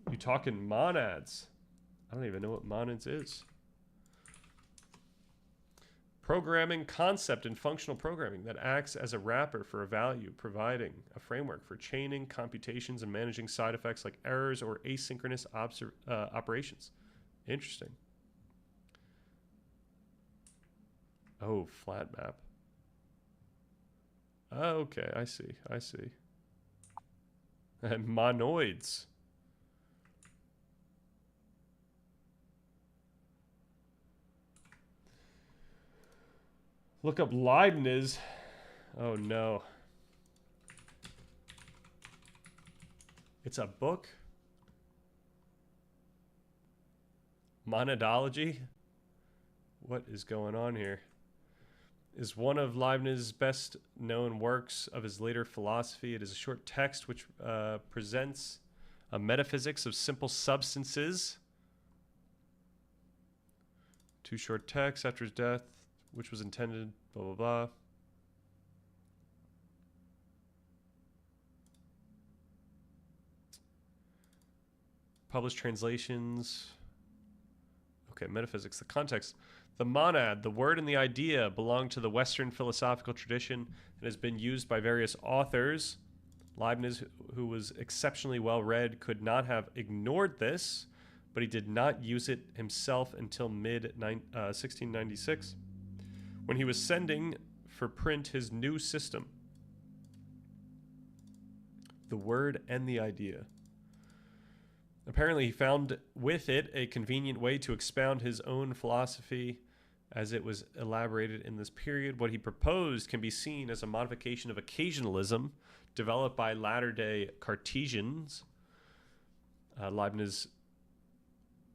You talking monads? I don't even know what monads is. Programming concept and functional programming that acts as a wrapper for a value, providing a framework for chaining computations and managing side effects like errors or asynchronous operations. Interesting. Oh, flat map. Okay, I see. And monoids. Look up Leibniz. Oh no. It's a book? Monadology? What is going on here? Is one of Leibniz's best known works of his later philosophy. It is a short text which presents a metaphysics of simple substances. Two short texts after his death, which was intended, blah, blah, blah. Published translations. Okay, metaphysics. The context. The monad, the word and the idea, belong to the Western philosophical tradition and has been used by various authors. Leibniz, who was exceptionally well read, could not have ignored this, but he did not use it himself until mid-1696, when he was sending for print his new system. The word and the idea. Apparently, he found with it a convenient way to expound his own philosophy as it was elaborated in this period. What he proposed can be seen as a modification of occasionalism developed by latter-day Cartesians. Leibniz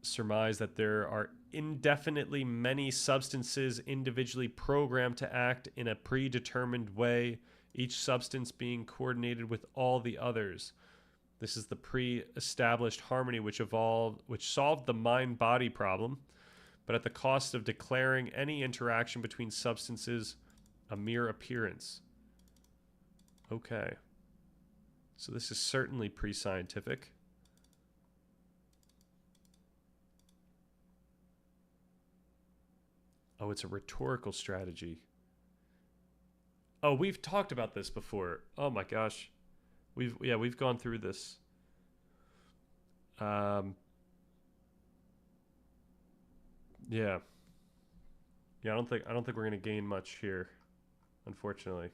surmised that there are indefinitely many substances individually programmed to act in a predetermined way, each substance being coordinated with all the others. This is the pre-established harmony which solved the mind-body problem, but at the cost of declaring any interaction between substances a mere appearance. Okay. So this is certainly pre-scientific. Oh, it's a rhetorical strategy. Oh, we've talked about this before. Oh my gosh. We've gone through this. Yeah. Yeah, I don't think we're going to gain much here, unfortunately.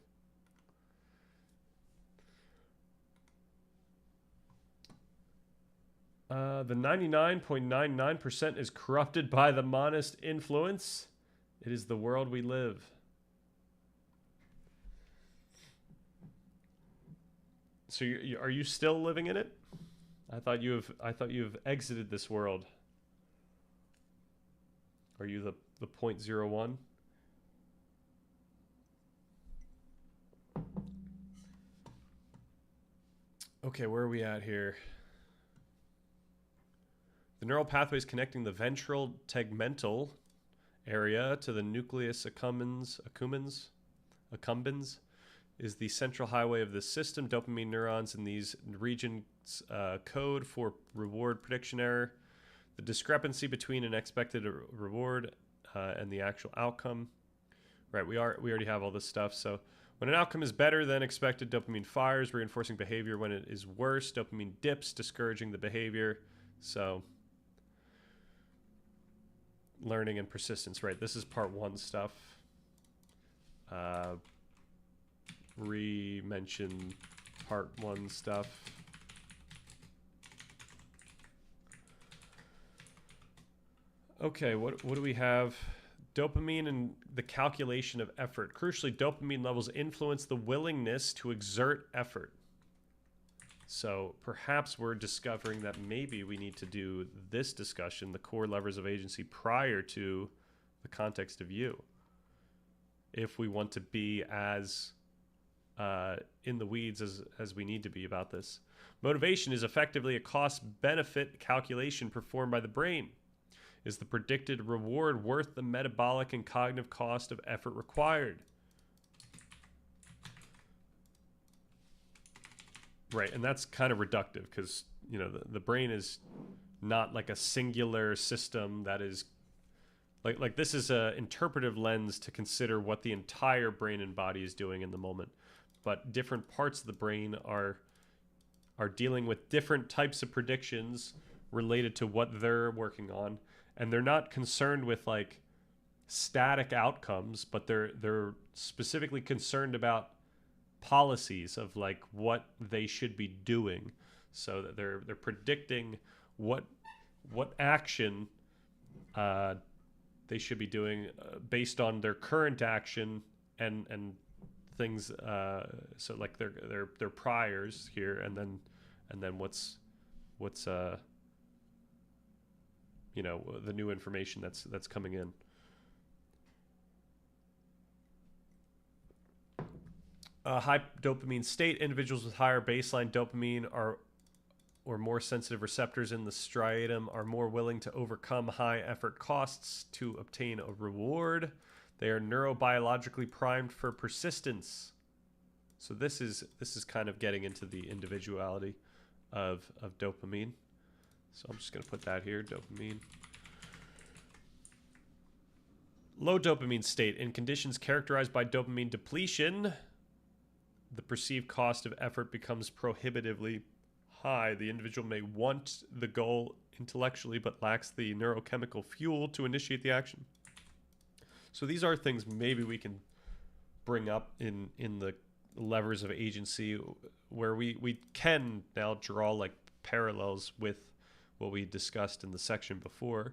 The 99.99% is corrupted by the monist influence. It is the world we live. So are you still living in it? I thought you have exited this world. Are you the 0.01? Okay, where are we at here? The neural pathways connecting the ventral tegmental area to the nucleus accumbens is the central highway of the system. Dopamine neurons in these regions code for reward prediction error. The discrepancy between an expected reward and the actual outcome. Right, we already have all this stuff. So when an outcome is better than expected, dopamine fires, reinforcing behavior. When it is worse, dopamine dips, discouraging the behavior. So learning and persistence. Right, this is part 1 stuff. Re-mention part 1 stuff. Okay, what do we have? Dopamine and the calculation of effort. Crucially, dopamine levels influence the willingness to exert effort. So perhaps we're discovering that maybe we need to do this discussion, the core levers of agency, prior to the context of you, if we want to be as in the weeds as we need to be about this. Motivation is effectively a cost-benefit calculation performed by the brain. Is the predicted reward worth the metabolic and cognitive cost of effort required? Right, and that's kind of reductive because, you know, the brain is not like a singular system that is like this is a interpretive lens to consider what the entire brain and body is doing in the moment. But different parts of the brain are dealing with different types of predictions related to what they're working on. And they're not concerned with like static outcomes, but they're specifically concerned about policies of like what they should be doing. So that they're predicting what action they should be doing based on their current action and things. So like their priors here, and then what's you know, the new information that's coming in. High dopamine state. Individuals with higher baseline dopamine or more sensitive receptors in the striatum are more willing to overcome high effort costs to obtain a reward. They are neurobiologically primed for persistence. So this is kind of getting into the individuality of dopamine. So I'm just going to put that here, dopamine. Low dopamine state. In conditions characterized by dopamine depletion, the perceived cost of effort becomes prohibitively high. The individual may want the goal intellectually but lacks the neurochemical fuel to initiate the action. So these are things maybe we can bring up in the levers of agency, where we can now draw like parallels with what we discussed in the section before.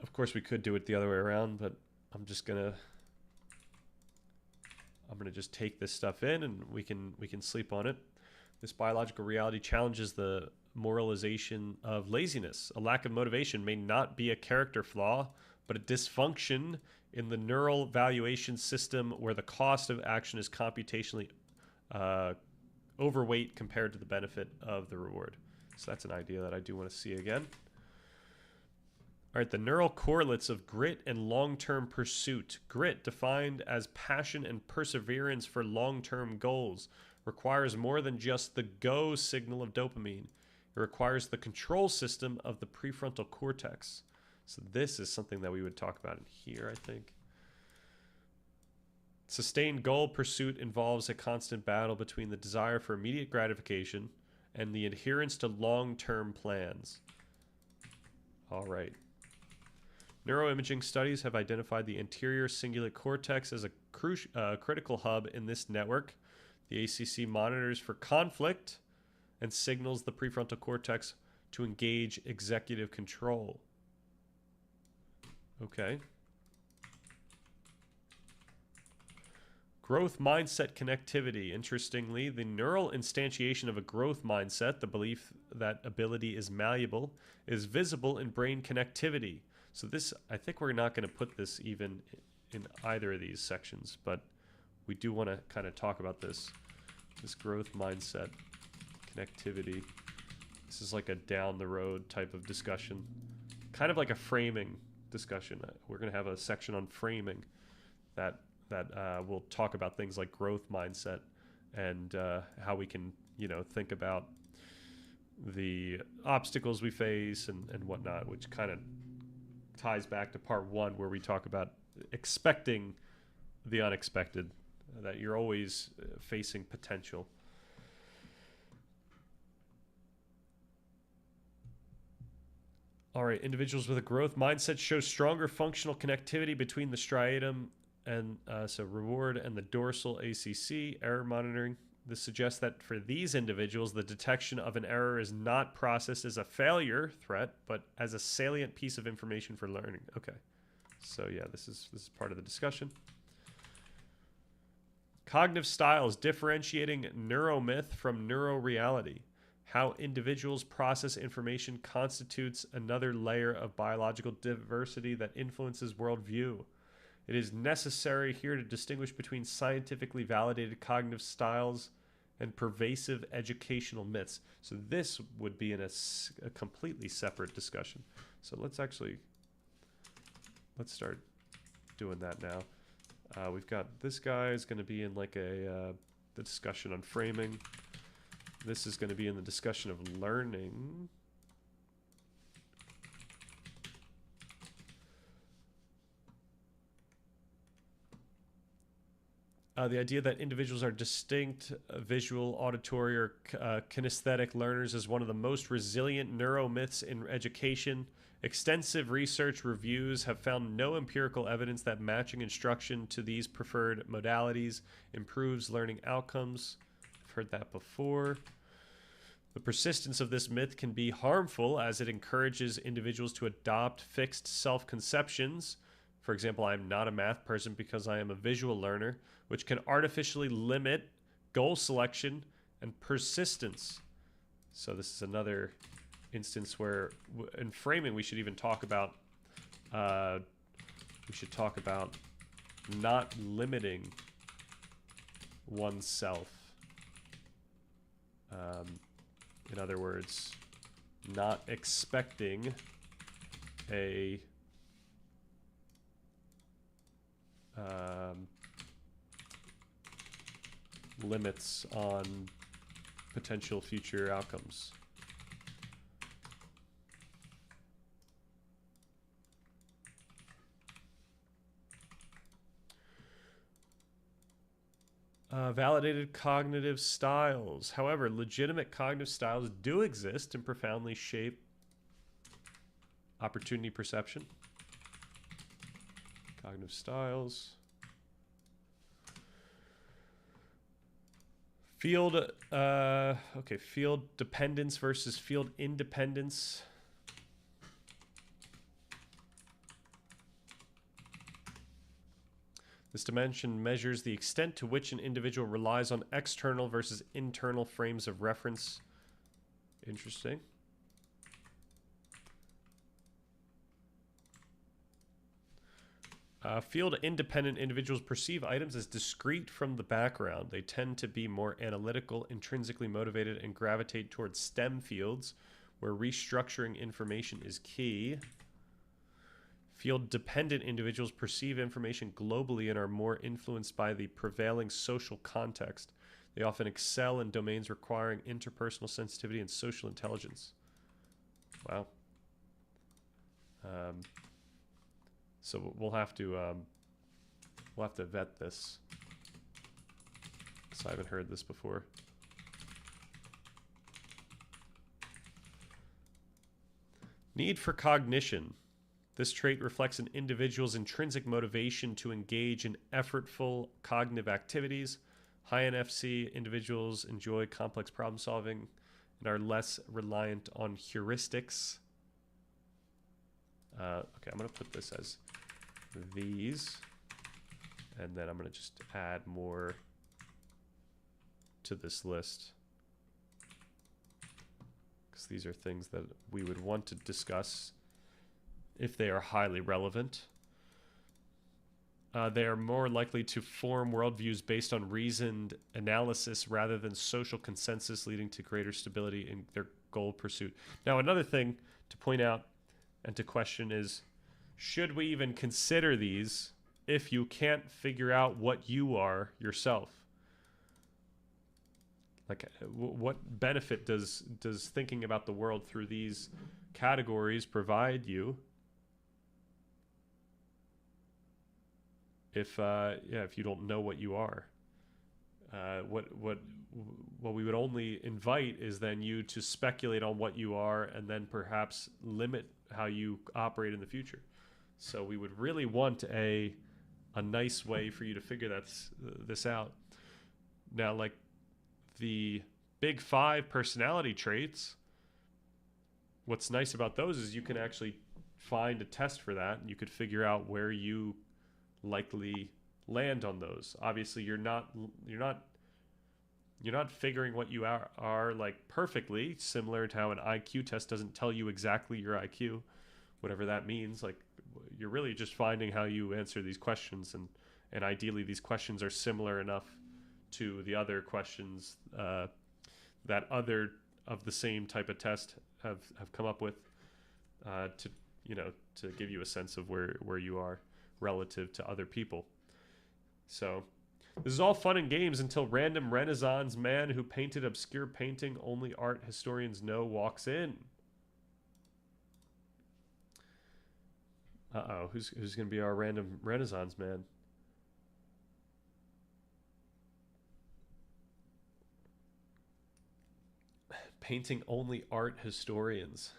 Of course, we could do it the other way around, but I'm gonna just take this stuff in, and we can sleep on it. This biological reality challenges the moralization of laziness. A lack of motivation may not be a character flaw, but a dysfunction in the neural valuation system where the cost of action is computationally overweight compared to the benefit of the reward. So that's an idea that I do want to see again. All right, the neural correlates of grit and long-term pursuit. Grit, defined as passion and perseverance for long-term goals, requires more than just the go signal of dopamine. It requires the control system of the prefrontal cortex. So this is something that we would talk about in here, I think. Sustained goal pursuit involves a constant battle between the desire for immediate gratification and the adherence to long-term plans. All right. Neuroimaging studies have identified the anterior cingulate cortex as a critical hub in this network. The ACC monitors for conflict and signals the prefrontal cortex to engage executive control. Okay. Growth mindset connectivity. Interestingly, the neural instantiation of a growth mindset, the belief that ability is malleable, is visible in brain connectivity. So this, I think we're not going to put this even in either of these sections, but we do want to kind of talk about this growth mindset connectivity. This is like a down the road type of discussion, kind of like a framing discussion. We're going to have a section on framing that will talk about things like growth mindset and how we can, you know, think about the obstacles we face and whatnot, which kind of ties back to part one, where we talk about expecting the unexpected, that you're always facing potential. All right, individuals with a growth mindset show stronger functional connectivity between the striatum and so reward and the dorsal ACC, error monitoring. This suggests that for these individuals, the detection of an error is not processed as a failure threat, but as a salient piece of information for learning. Okay, so yeah, this is part of the discussion. Cognitive styles, differentiating neuromyth from neuroreality. How individuals process information constitutes another layer of biological diversity that influences worldview. It is necessary here to distinguish between scientifically validated cognitive styles and pervasive educational myths. So this would be in a completely separate discussion. So let's start doing that now. We've got this guy is going to be in like the discussion on framing. This is going to be in the discussion of learning. The idea that individuals are distinct visual, auditory, or kinesthetic learners is one of the most resilient neuromyths in education. Extensive research reviews have found no empirical evidence that matching instruction to these preferred modalities improves learning outcomes. I've heard that before. The persistence of this myth can be harmful as it encourages individuals to adopt fixed self-conceptions. For example, I am not a math person because I am a visual learner, which can artificially limit goal selection and persistence. So this is another instance where, in framing, we should even talk about, not limiting oneself. In other words, not expecting a limits on potential future outcomes. Validated cognitive styles. However, legitimate cognitive styles do exist and profoundly shape opportunity perception. Cognitive styles. Field, okay, field dependence versus field independence. This dimension measures the extent to which an individual relies on external versus internal frames of reference. Interesting. Field-independent individuals perceive items as discrete from the background. They tend to be more analytical, intrinsically motivated, and gravitate towards STEM fields, where restructuring information is key. Field-dependent individuals perceive information globally and are more influenced by the prevailing social context. They often excel in domains requiring interpersonal sensitivity and social intelligence. Wow. So we'll have to vet this. So I haven't heard this before. Need for cognition. This trait reflects an individual's intrinsic motivation to engage in effortful cognitive activities. High NFC individuals enjoy complex problem solving and are less reliant on heuristics. Okay, I'm going to put this as these, and then I'm going to just add more to this list, because these are things that we would want to discuss if they are highly relevant. They are more likely to form worldviews based on reasoned analysis rather than social consensus, leading to greater stability in their goal pursuit. Now, another thing to point out and to question is, should we even consider these if you can't figure out what you are yourself? Like, what benefit does thinking about the world through these categories provide you if you don't know what you are? What we would only invite is then you to speculate on what you are and then perhaps limit how you operate in the future. So we would really want a nice way for you to figure this out. Now, like the big 5 personality traits, what's nice about those is you can actually find a test for that, and you could figure out where you likely land on those. Obviously, you're not figuring what you are like perfectly, similar to how an IQ test doesn't tell you exactly your IQ, whatever that means. Like, you're really just finding how you answer these questions, and ideally these questions are similar enough to the other questions that other of the same type of test have come up with to give you a sense of where you are relative to other people. So this is all fun and games until random Renaissance man who painted obscure painting only art historians know walks in. Uh-oh, who's going to be our random Renaissance man? Painting only art historians.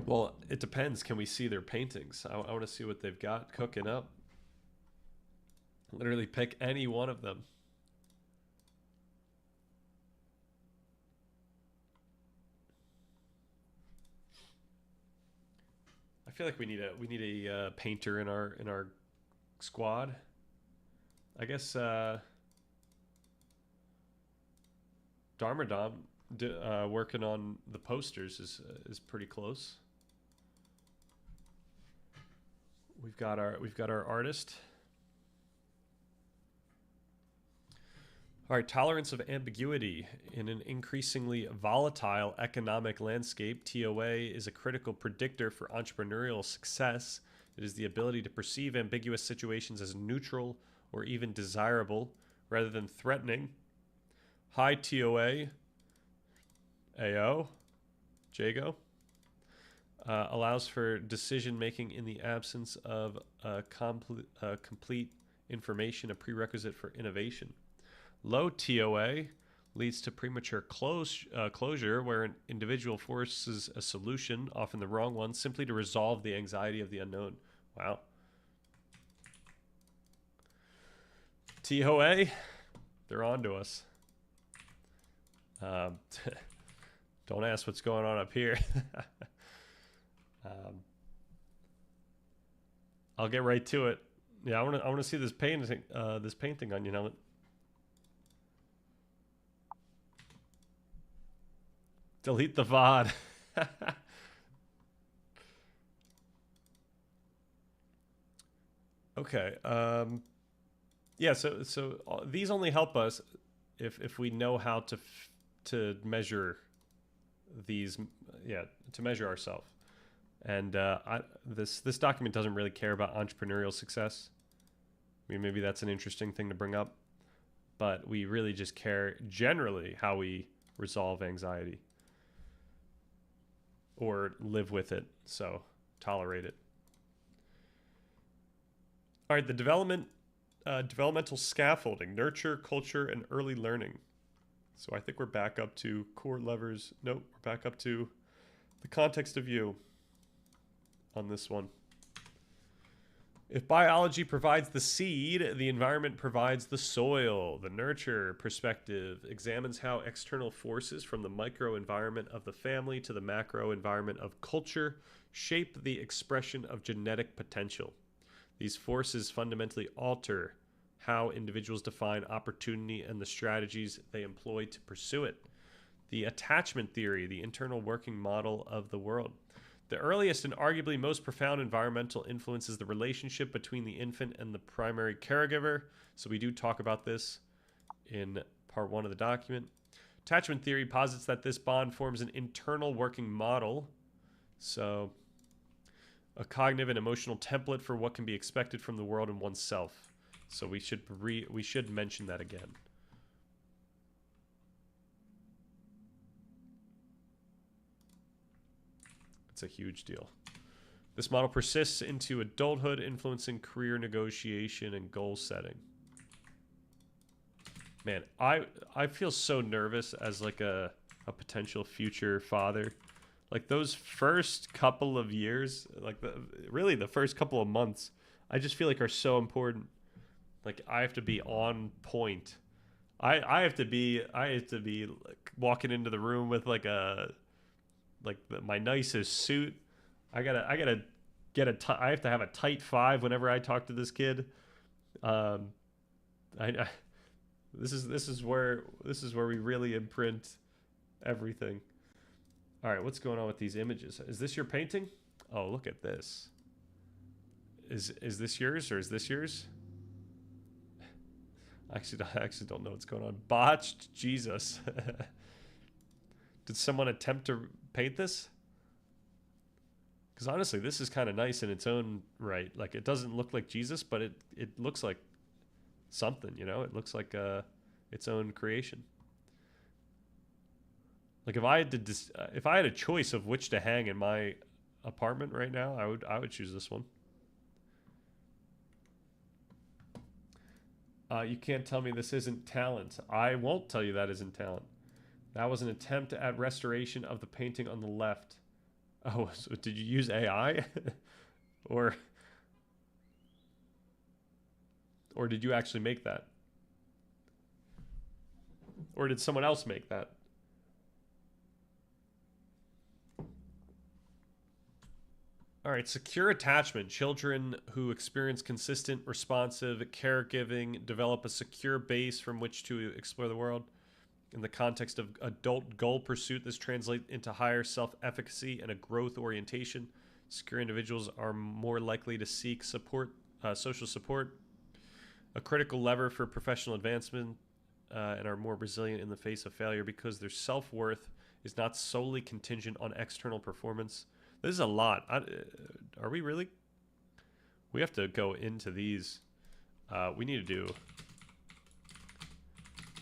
Well, it depends. Can we see their paintings? I want to see what they've got cooking up. Literally pick any one of them. I feel like we need a painter in our squad. I guess Darmadam working on the posters is pretty close. We've got our artist. All right, tolerance of ambiguity. In an increasingly volatile economic landscape, TOA is a critical predictor for entrepreneurial success. It is the ability to perceive ambiguous situations as neutral or even desirable rather than threatening. High TOA, AO, Jago, allows for decision making in the absence of complete information, a prerequisite for innovation. Low TOA leads to premature closure, where an individual forces a solution, often the wrong one, simply to resolve the anxiety of the unknown. Wow. TOA, they're on to us. Don't ask what's going on up here. I'll get right to it. Yeah, I want to see this painting on you now. Delete the VOD. Okay. Yeah. So these only help us if we know how to measure these. Yeah, to measure ourselves. And this document doesn't really care about entrepreneurial success. I mean, maybe that's an interesting thing to bring up, but we really just care generally how we resolve anxiety or live with it, so tolerate it. All right, the developmental scaffolding, nurture, culture, and early learning. So I think we're back up to core levers. Nope, we're back up to the context of you on this one. If biology provides the seed, the environment provides the soil. The nurture perspective examines how external forces, from the micro environment of the family to the macro environment of culture, shape the expression of genetic potential. These forces fundamentally alter how individuals define opportunity and the strategies they employ to pursue it. The attachment theory, the internal working model of the world. The earliest and arguably most profound environmental influence is the relationship between the infant and the primary caregiver. So we do talk about this in part 1 of the document. Attachment theory posits that this bond forms an internal working model. So a cognitive and emotional template for what can be expected from the world and oneself. So we should mention that again. It's a huge deal. This model persists into adulthood, influencing career negotiation and goal setting. Man, I feel so nervous as like a potential future father. Like those first couple of years, like really the first couple of months, I just feel like are so important. Like I have to be on point. I have to be like walking into the room with like my nicest suit. I have to have a tight 5 whenever I talk to this kid. This is where we really imprint everything. All right, what's going on with these images? Is this your painting? Oh, look at this. Is this yours or is this yours? I actually don't know what's going on. Botched Jesus. Did someone attempt to paint this? Because honestly, this is kind of nice in its own right. Like it doesn't look like Jesus, but it looks like something, you know? It looks like its own creation. Like if I had a choice of which to hang in my apartment right now, I would choose this one. You can't tell me this isn't talent. I won't tell you that isn't talent. That was an attempt at restoration of the painting on the left. Oh, so did you use AI? or Or did you actually make that? Or did someone else make that? All right, secure attachment. Children who experience consistent, responsive caregiving develop a secure base from which to explore the world. In the context of adult goal pursuit, this translates into higher self-efficacy and a growth orientation. Secure individuals are more likely to seek support, social support, a critical lever for professional advancement, and are more resilient in the face of failure because their self-worth is not solely contingent on external performance. This is a lot. Are we really? We have to go into these. We need to do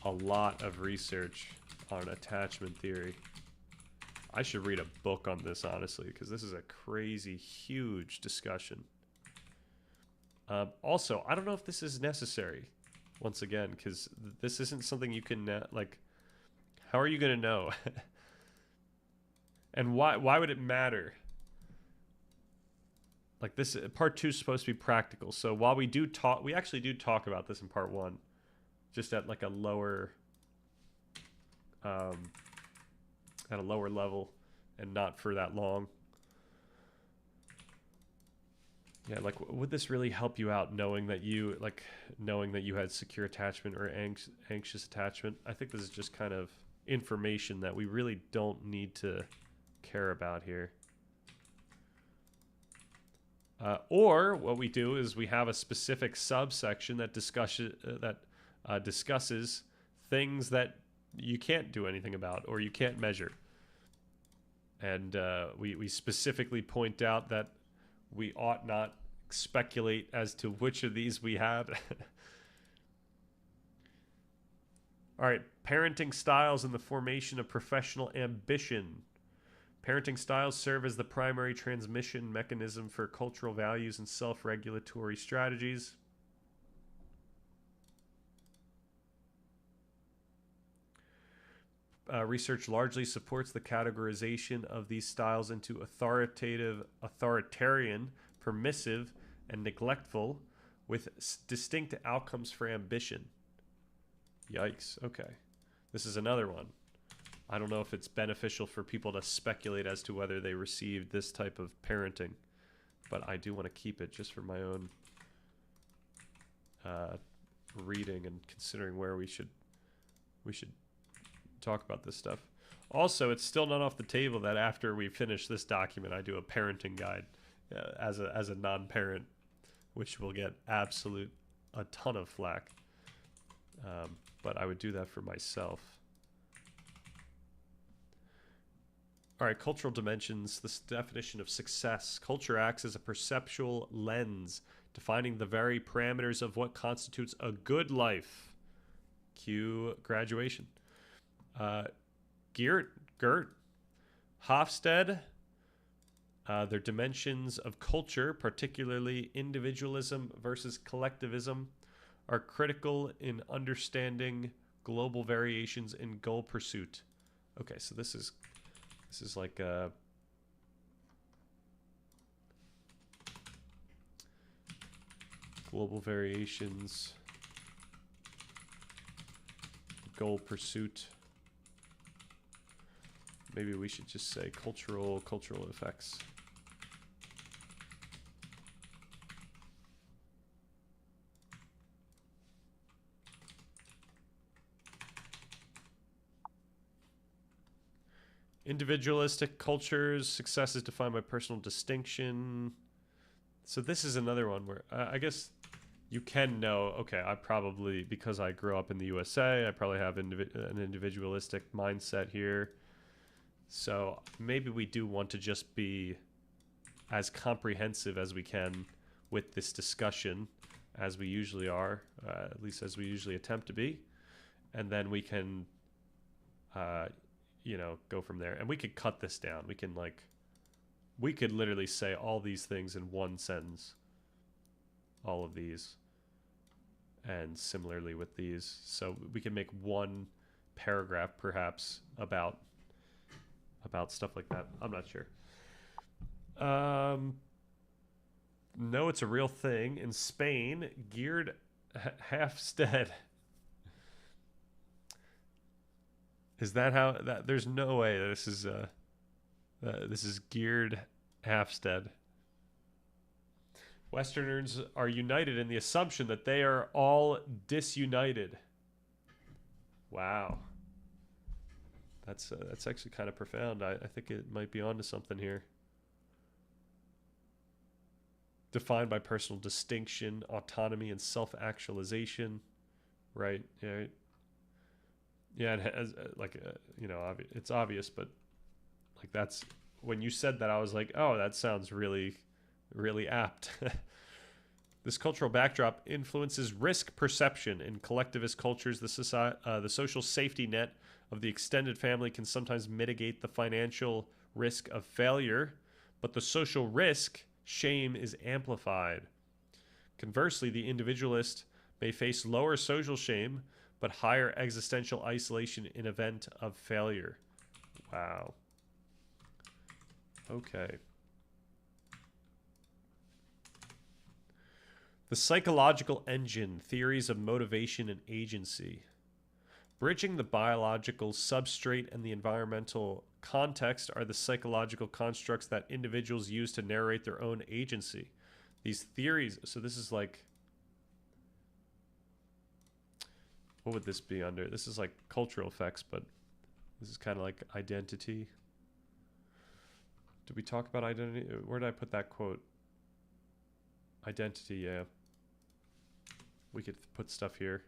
a lot of research on attachment theory. I should read a book on this, honestly, because this is a crazy, huge discussion. Also, I don't know if this is necessary, once again, because this isn't something you can, like, how are you going to know? And why would it matter? Like, this, part 2 is supposed to be practical, so while we do talk, we actually do talk about this in part 1, just at, like, a lower, at a lower level, and not for that long. Yeah, like, would this really help you out knowing that you, like, knowing that you had secure attachment or anxious attachment? I think this is just kind of information that we really don't need to care about here. Or what we do is we have a specific subsection that discusses things that you can't do anything about or you can't measure. And we specifically point out that we ought not speculate as to which of these we have. All right, parenting styles and the formation of professional ambition. Parenting styles serve as the primary transmission mechanism for cultural values and self-regulatory strategies. Research largely supports the categorization of these styles into authoritarian, permissive, and neglectful, with distinct outcomes for ambition. Yikes. Okay. This is another one. I don't know if it's beneficial for people to speculate as to whether they received this type of parenting, but I do want to keep it just for my own reading and considering where we should talk about this stuff. Also, it's still not off the table that after we finish this document, I do a parenting guide as a non-parent, which will get a ton of flack. But I would do that for myself. All right, cultural dimensions, this definition of success. Culture acts as a perceptual lens, defining the very parameters of what constitutes a good life. Cue graduation. Gert, Hofstede, their dimensions of culture, particularly individualism versus collectivism, are critical in understanding global variations in goal pursuit. Okay, so this is like global variations, goal pursuit. Maybe we should just say cultural effects. Individualistic cultures, success is defined by personal distinction. So this is another one where I guess you can know, okay, I probably, because I grew up in the USA, I probably have an individualistic mindset here. So maybe we do want to just be as comprehensive as we can with this discussion as we usually are, at least as we usually attempt to be. And then we can, you know, go from there. And we could cut this down. We can, like, we could literally say all these things in one sentence. All of these. And similarly with these. So we can make one paragraph perhaps about stuff like that. I'm not sure. No, it's a real thing. In Spain, Gerd Halfstead. Is that how that? There's no way this is geared Halfstead. Westerners are united in the assumption that they are all disunited. Wow. That's actually kind of profound. I think it might be onto something here. Defined by personal distinction, autonomy, and self-actualization. Right. Yeah. Yeah. And has it's obvious, but like that's when you said that, I was like, oh, that sounds really, really apt. This cultural backdrop influences risk perception in collectivist cultures. The social safety net of the extended family can sometimes mitigate the financial risk of failure, but the social risk, shame, is amplified. Conversely, the individualist may face lower social shame, but higher existential isolation in event of failure. Wow. Okay. The psychological engine, theories of motivation and agency. Bridging the biological substrate and the environmental context are the psychological constructs that individuals use to narrate their own agency. These theories, so this is like, what would this be under? This is like cultural effects, but this is kind of like identity. Did we talk about identity? Where did I put that quote? Identity, yeah. We could put stuff here.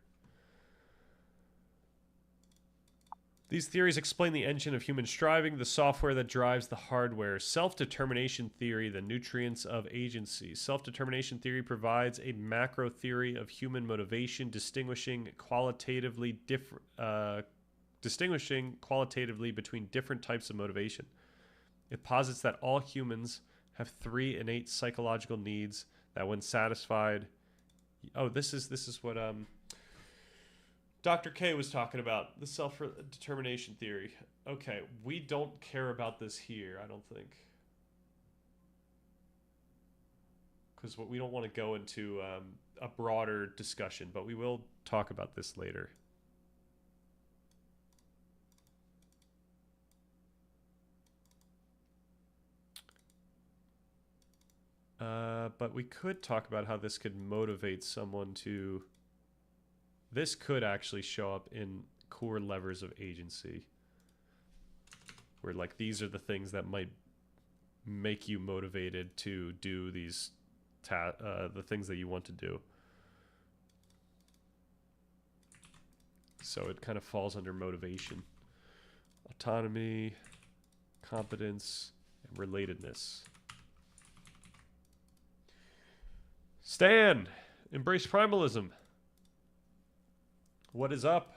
These theories explain the engine of human striving, the software that drives the hardware. Self-determination theory, the nutrients of agency. Self-determination theory provides a macro theory of human motivation, distinguishing qualitatively between different types of motivation. It posits that all humans have 3 innate psychological needs that, when satisfied, this is what Dr. K was talking about, the self-determination theory. Okay, we don't care about this here, I don't think, because we don't want to go into a broader discussion, but we will talk about this later. But we could talk about how this could motivate someone to... This could actually show up in core levers of agency, where like these are the things that might make you motivated to do these the things that you want to do. So it kind of falls under motivation, autonomy, competence, and relatedness. Stan, embrace primalism. What is up?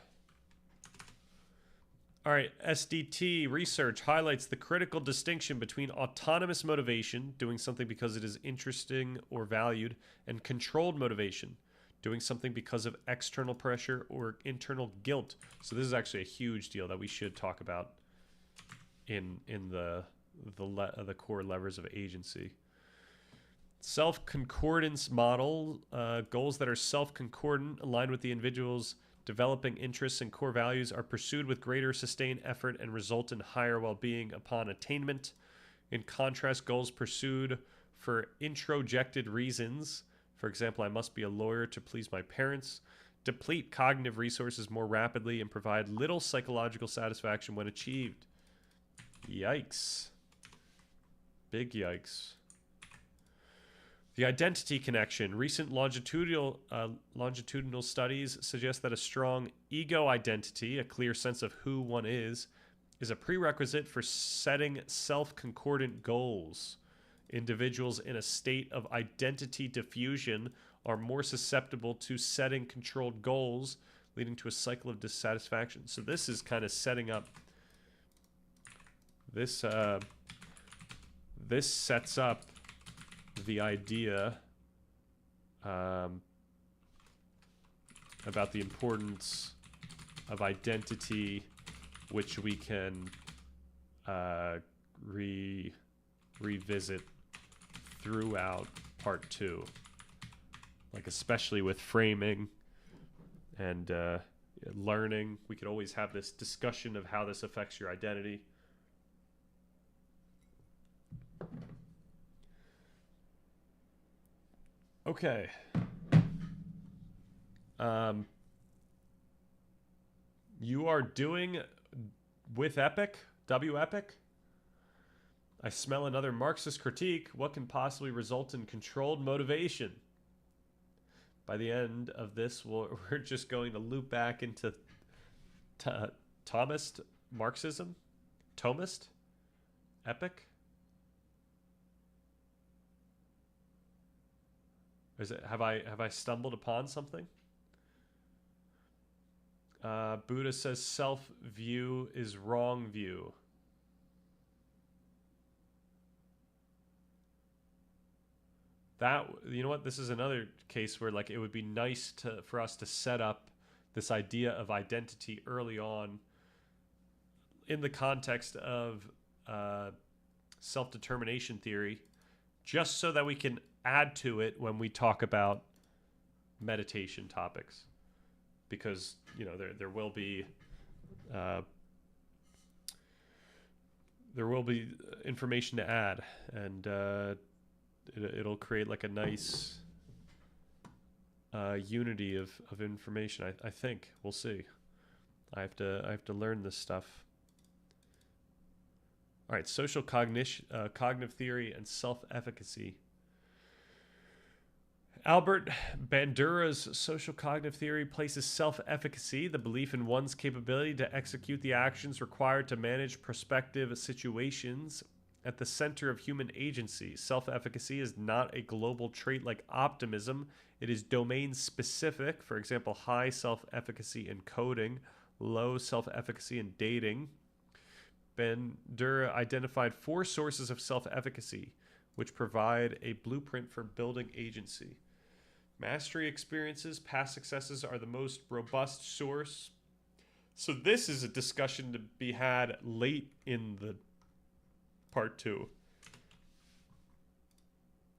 All right, SDT research highlights the critical distinction between autonomous motivation, doing something because it is interesting or valued, and controlled motivation, doing something because of external pressure or internal guilt. So this is actually a huge deal that we should talk about in the core levers of agency. Self-concordance model, goals that are self-concordant, aligned with the individual's developing interests and core values, are pursued with greater sustained effort and result in higher well-being upon attainment. In contrast, goals pursued for introjected reasons, for example, I must be a lawyer to please my parents, deplete cognitive resources more rapidly and provide little psychological satisfaction when achieved. Yikes. Big yikes. The identity connection. Recent longitudinal studies suggest that a strong ego identity, a clear sense of who one is a prerequisite for setting self-concordant goals. Individuals in a state of identity diffusion are more susceptible to setting controlled goals, leading to a cycle of dissatisfaction. So this is kind of setting up this. This sets up the idea about the importance of identity, which we can revisit throughout part 2, like especially with framing and learning. We could always have this discussion of how this affects your identity. Okay. You are doing with Epic, W Epic. I smell another Marxist critique. What can possibly result in controlled motivation? By the end of this, we're just going to loop back into Thomist Marxism? Thomist? Epic? Is it, have I stumbled upon something? Buddha says self-view is wrong view. That, you know what, this is another case where like it would be nice for us to set up this idea of identity early on in the context of self-determination theory, just so that we can add to it when we talk about meditation topics, because you know there will be information to add, and it'll create like a nice unity of information. I think we'll see. I have to learn this stuff. All right, social cognition, cognitive theory, and self-efficacy. Albert Bandura's social cognitive theory places self-efficacy, the belief in one's capability to execute the actions required to manage prospective situations, at the center of human agency. Self-efficacy is not a global trait like optimism. It is domain-specific. For example, high self-efficacy in coding, low self-efficacy in dating. Bandura identified 4 sources of self-efficacy, which provide a blueprint for building agency. Mastery experiences, past successes are the most robust source. So this is a discussion to be had late in the part 2.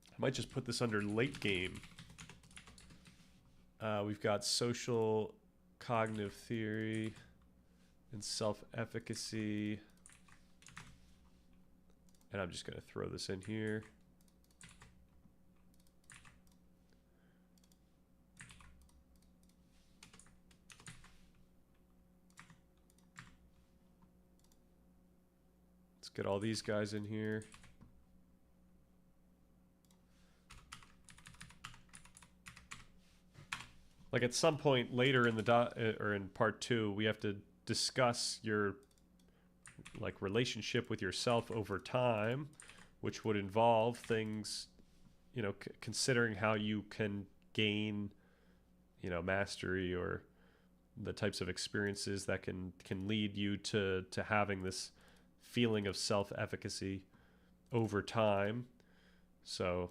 I might just put this under late game. We've got social cognitive theory and self-efficacy. And I'm just going to throw this in here. Let's get all these guys in here. Like at some point later in the or in part 2, we have to discuss your like relationship with yourself over time, which would involve things, you know, considering how you can gain, you know, mastery, or the types of experiences that can lead you to having this feeling of self-efficacy over time. So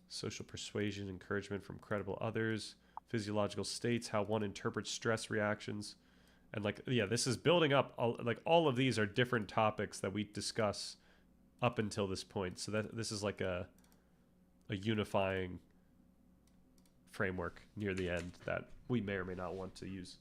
social persuasion, encouragement from credible others, physiological states, how one interprets stress reactions. And like, yeah, this is building up, like all of these are different topics that we discuss up until this point. So that this is like a unifying framework near the end that we may or may not want to use.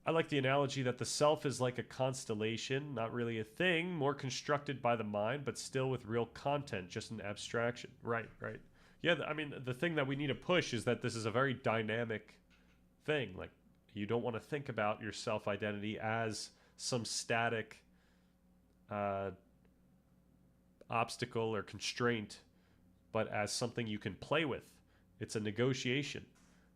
I like the analogy that the self is like a constellation, not really a thing, more constructed by the mind, but still with real content, just an abstraction. Right, right. Yeah, I mean, the thing that we need to push is that this is a very dynamic thing. Like, you don't want to think about your self-identity as some static obstacle or constraint, but as something you can play with. It's a negotiation.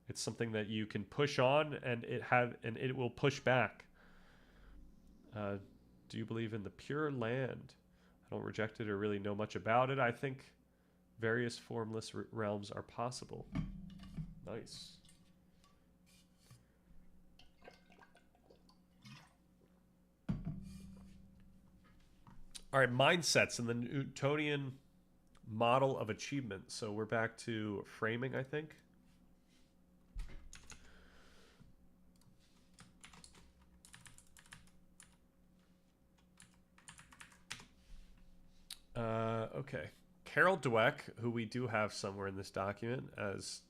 It's something that you can push on, and it will push back. Do you believe in the Pure Land? I don't reject it or really know much about it. I think various formless realms are possible. Nice. All right, mindsets and the Newtonian model of achievement. So we're back to framing, I think. Okay. Carol Dweck, who we do have somewhere in this document as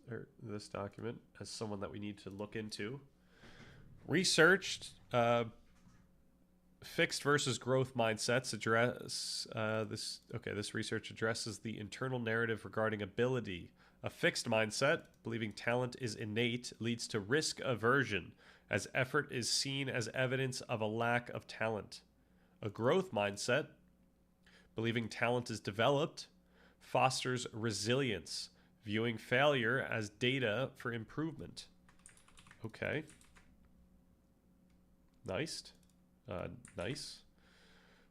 someone that we need to look into, researched fixed versus growth mindsets. This research addresses the internal narrative regarding ability. A fixed mindset, believing talent is innate, leads to risk aversion, as effort is seen as evidence of a lack of talent. A growth mindset, believing talent is developed, fosters resilience, viewing failure as data for improvement. Okay. Nice. Nice.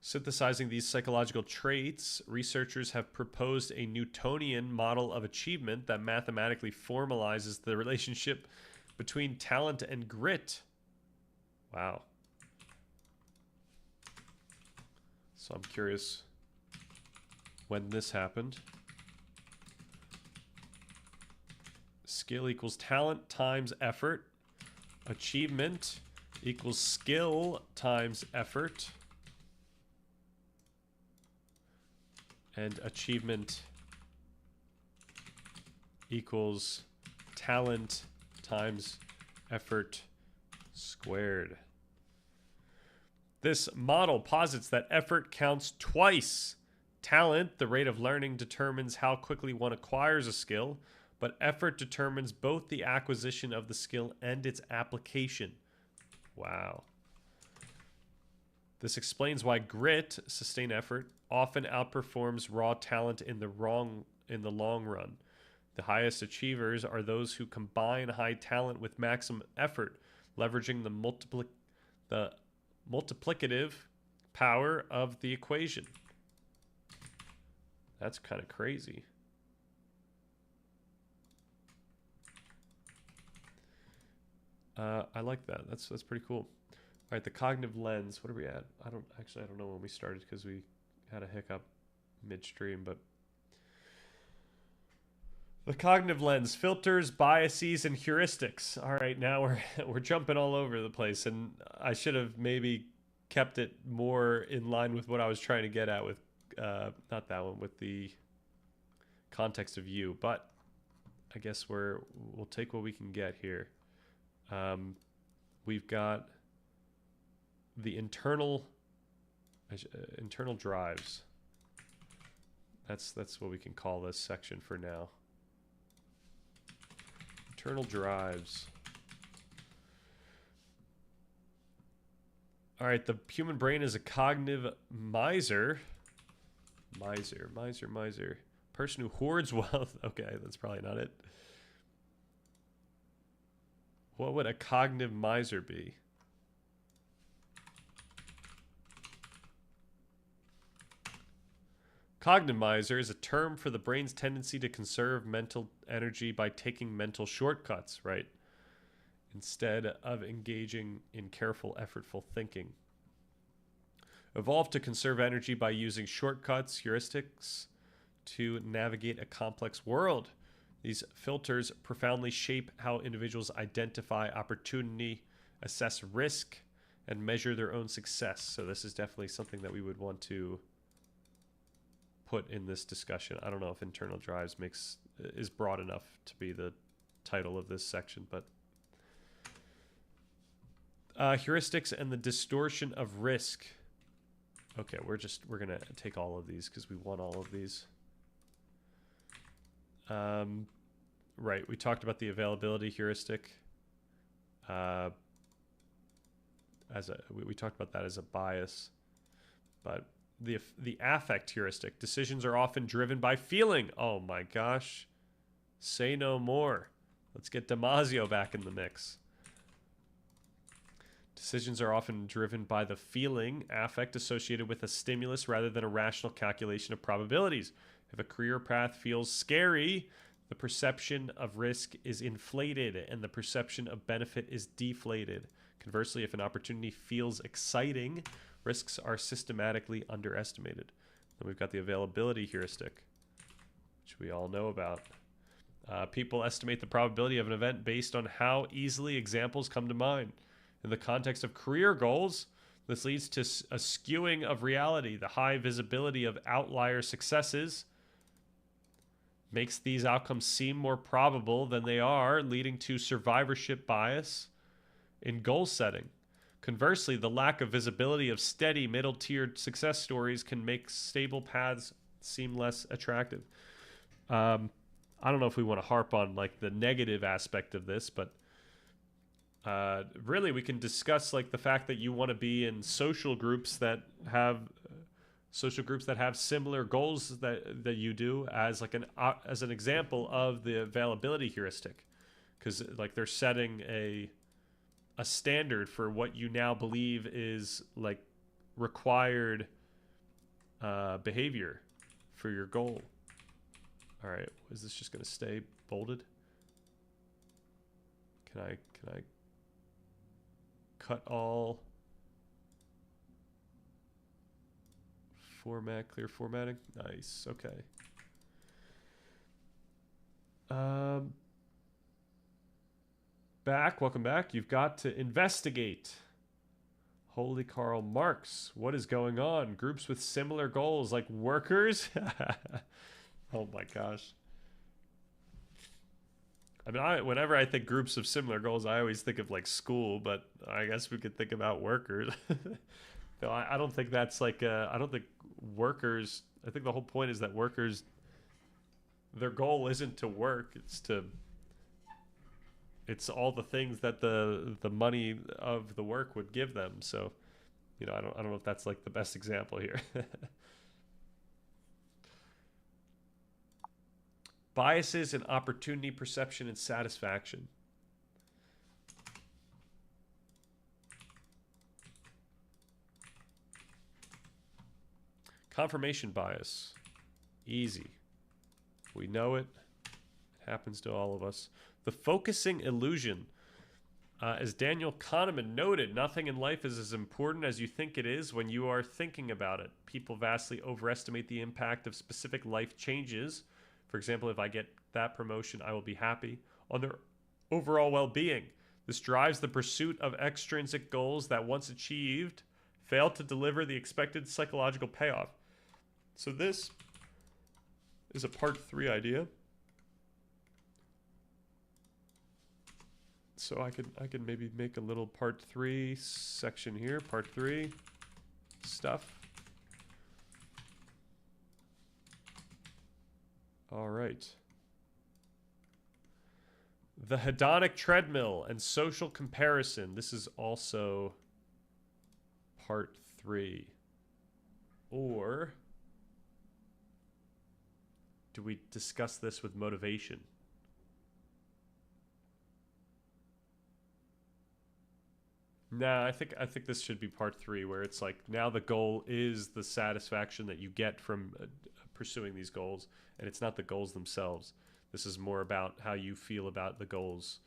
Synthesizing these psychological traits, researchers have proposed a Newtonian model of achievement that mathematically formalizes the relationship between talent and grit. Wow. So I'm curious when this happened. Skill equals talent times effort. Achievement equals skill times effort. And achievement equals talent times effort squared. This model posits that effort counts twice. Talent, the rate of learning, determines how quickly one acquires a skill, but effort determines both the acquisition of the skill and its application. Wow. This explains why grit, sustained effort, often outperforms raw talent in the long run. The highest achievers are those who combine high talent with maximum effort, leveraging the multiplicative power of the equation. That's kind of crazy. I like that. That's pretty cool. All right, the cognitive lens. What are we at? I don't know when we started because we had a hiccup midstream, but the cognitive lens: filters, biases, and heuristics. All right, now we're jumping all over the place, and I should have maybe kept it more in line with what I was trying to get at with not that one, with the context of you, but I guess we'll take what we can get here. We've got the internal drives. That's what we can call this section for now. Internal drives. All right, the human brain is a cognitive miser. Miser. Person who hoards wealth. Okay, that's probably not it. What would a cognitive miser be? Cognitive miser is a term for the brain's tendency to conserve mental energy by taking mental shortcuts, right? Instead of engaging in careful, effortful thinking. Evolved to conserve energy by using shortcuts, heuristics, to navigate a complex world. These filters profoundly shape how individuals identify opportunity, assess risk, and measure their own success. So this is definitely something that we would want to put in this discussion. I don't know if internal drives is broad enough to be the title of this section, but heuristics and the distortion of risk. Okay, we're gonna take all of these because we want all of these. Right, we talked about the availability heuristic. We talked about that as a bias, but the affect heuristic. Decisions are often driven by feeling. Oh my gosh, say no more. Let's get Damasio back in the mix. Decisions are often driven by the feeling, affect associated with a stimulus rather than a rational calculation of probabilities. If a career path feels scary, the perception of risk is inflated and the perception of benefit is deflated. Conversely, if an opportunity feels exciting, risks are systematically underestimated. Then we've got the availability heuristic, which we all know about. People estimate the probability of an event based on how easily examples come to mind. In the context of career goals, this leads to a skewing of reality. The high visibility of outlier successes makes these outcomes seem more probable than they are, leading to survivorship bias in goal setting. Conversely, the lack of visibility of steady middle-tiered success stories can make stable paths seem less attractive. I don't know if we want to harp on like the negative aspect of this, but really we can discuss like the fact that you want to be in social groups that have similar goals that you do as like an example of the availability heuristic, because like they're setting a standard for what you now believe is like required behavior for your goal. All right, is this just going to stay bolded? Can I cut all format, clear formatting? Nice. Okay. Welcome back. You've got to investigate. Holy Karl Marx. What is going on? Groups with similar goals like workers? Oh my gosh. I mean, whenever I think groups of similar goals, I always think of like school, but I guess we could think about workers. No, I don't think that's like, I don't think workers, I think the whole point is that workers, their goal isn't to work, it's all the things that the money of the work would give them. So, you know, I don't know if that's like the best example here. Biases in opportunity perception and satisfaction. Confirmation bias. Easy. We know it. It happens to all of us. The focusing illusion. As Daniel Kahneman noted, nothing in life is as important as you think it is when you are thinking about it. People vastly overestimate the impact of specific life changes. For example, if I get that promotion, I will be happy, on their overall well-being. This drives the pursuit of extrinsic goals that, once achieved, fail to deliver the expected psychological payoff. So this is a part 3 idea. So I could maybe make a little part 3 section here, part 3 stuff. All right. The hedonic treadmill and social comparison. This is also part 3. Or do we discuss this with motivation? Nah, I think this should be part 3, where it's like now the goal is the satisfaction that you get from pursuing these goals, and it's not the goals themselves. This is more about how you feel about the goals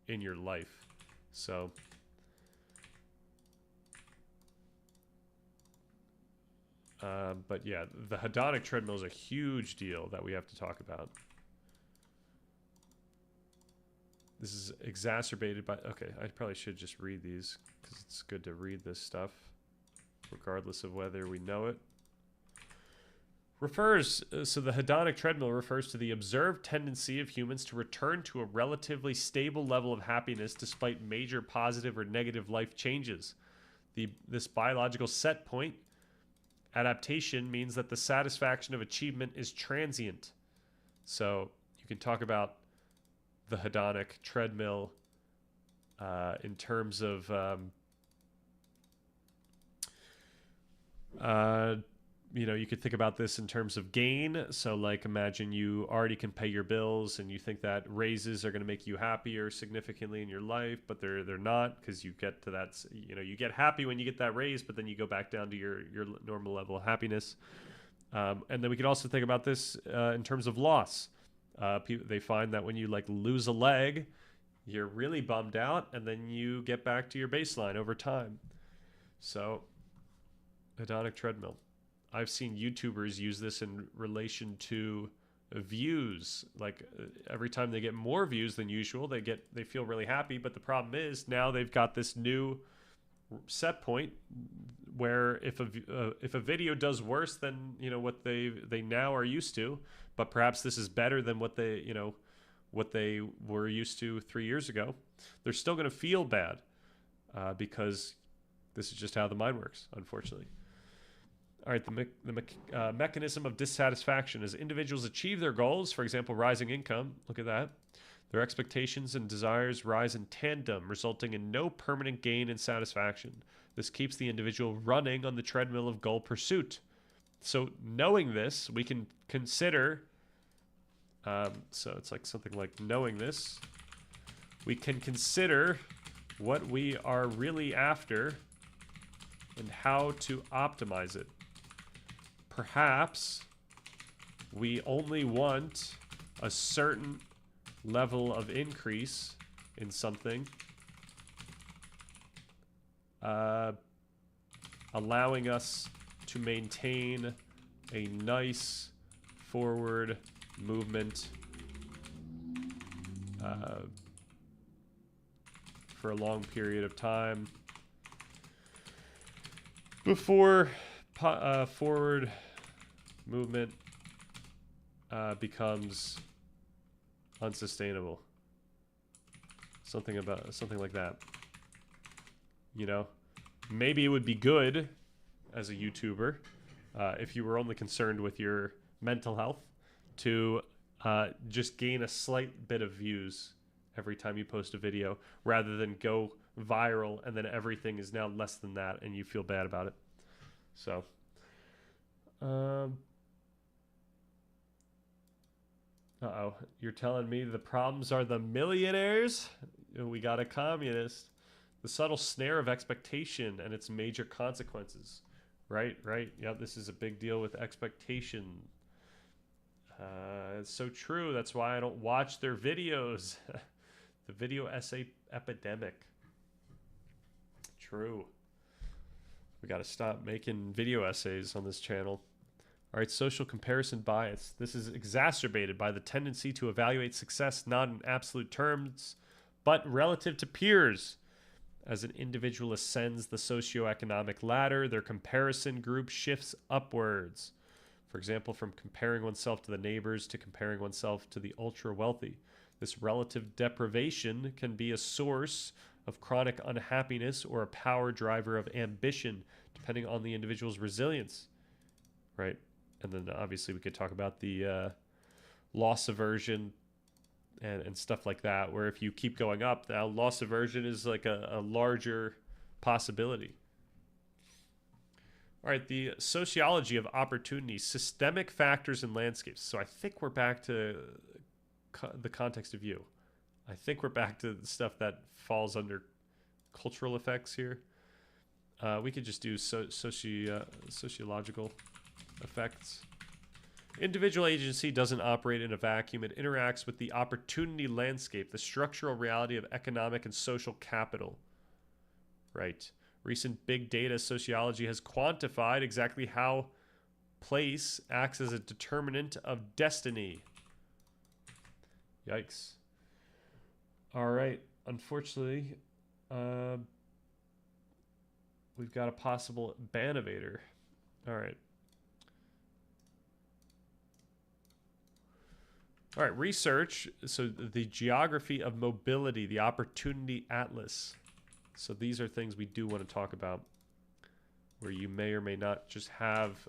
in your life. So but yeah, the hedonic treadmill is a huge deal that we have to talk about. This is exacerbated by... Okay, I probably should just read these, because it's good to read this stuff, regardless of whether we know it. So the hedonic treadmill refers to the observed tendency of humans to return to a relatively stable level of happiness despite major positive or negative life changes. This biological set point adaptation means that the satisfaction of achievement is transient. So you can talk about the hedonic treadmill in terms of you know, you could think about this in terms of gain. So like imagine you already can pay your bills and you think that raises are going to make you happier significantly in your life, but they're not, because you get to that, you know, you get happy when you get that raise, but then you go back down to your normal level of happiness. And then we could also think about this in terms of loss. They find that when you like lose a leg, you're really bummed out, and then you get back to your baseline over time. So hedonic treadmill. I've seen YouTubers use this in relation to views. Like every time they get more views than usual, they feel really happy. But the problem is now they've got this new set point where if a video does worse than what they now are used to, but perhaps this is better than what they were used to 3 years ago, they're still going to feel bad because this is just how the mind works, unfortunately. All right, the mechanism of dissatisfaction. As individuals achieve their goals, for example, rising income, look at that, their expectations and desires rise in tandem, resulting in no permanent gain in satisfaction. This keeps the individual running on the treadmill of goal pursuit. So knowing this, we can consider, so it's like something like knowing this, we can consider what we are really after and how to optimize it. Perhaps we only want a certain level of increase in something, allowing us to maintain a nice forward movement for a long period of time before forward movement becomes unsustainable. Something like that. Maybe it would be good as a YouTuber if you were only concerned with your mental health to just gain a slight bit of views every time you post a video, rather than go viral and then everything is now less than that and you feel bad about it. So uh-oh, you're telling me the problems are the millionaires? We got a communist. The subtle snare of expectation and its major consequences. Right. Yeah, this is a big deal with expectation. It's so true. That's why I don't watch their videos. The video essay epidemic. True. We got to stop making video essays on this channel. All right, social comparison bias. This is exacerbated by the tendency to evaluate success not in absolute terms, but relative to peers. As an individual ascends the socioeconomic ladder, their comparison group shifts upwards. For example, from comparing oneself to the neighbors to comparing oneself to the ultra-wealthy. This relative deprivation can be a source of chronic unhappiness or a power driver of ambition, depending on the individual's resilience. Right? And then obviously we could talk about the loss aversion and stuff like that, where if you keep going up, now loss aversion is like a larger possibility. All right, the sociology of opportunity, systemic factors and landscapes. So I think we're back to the context of view. I think we're back to the stuff that falls under cultural effects here. We could just do sociological effects. Individual agency doesn't operate in a vacuum. It interacts with the opportunity landscape, the structural reality of economic and social capital. Right. Recent big data sociology has quantified exactly how place acts as a determinant of destiny. Yikes. All right. Unfortunately, we've got a possible ban evader. All right. All right, research. So the geography of mobility, the opportunity atlas. So these are things we do want to talk about, where you may or may not just have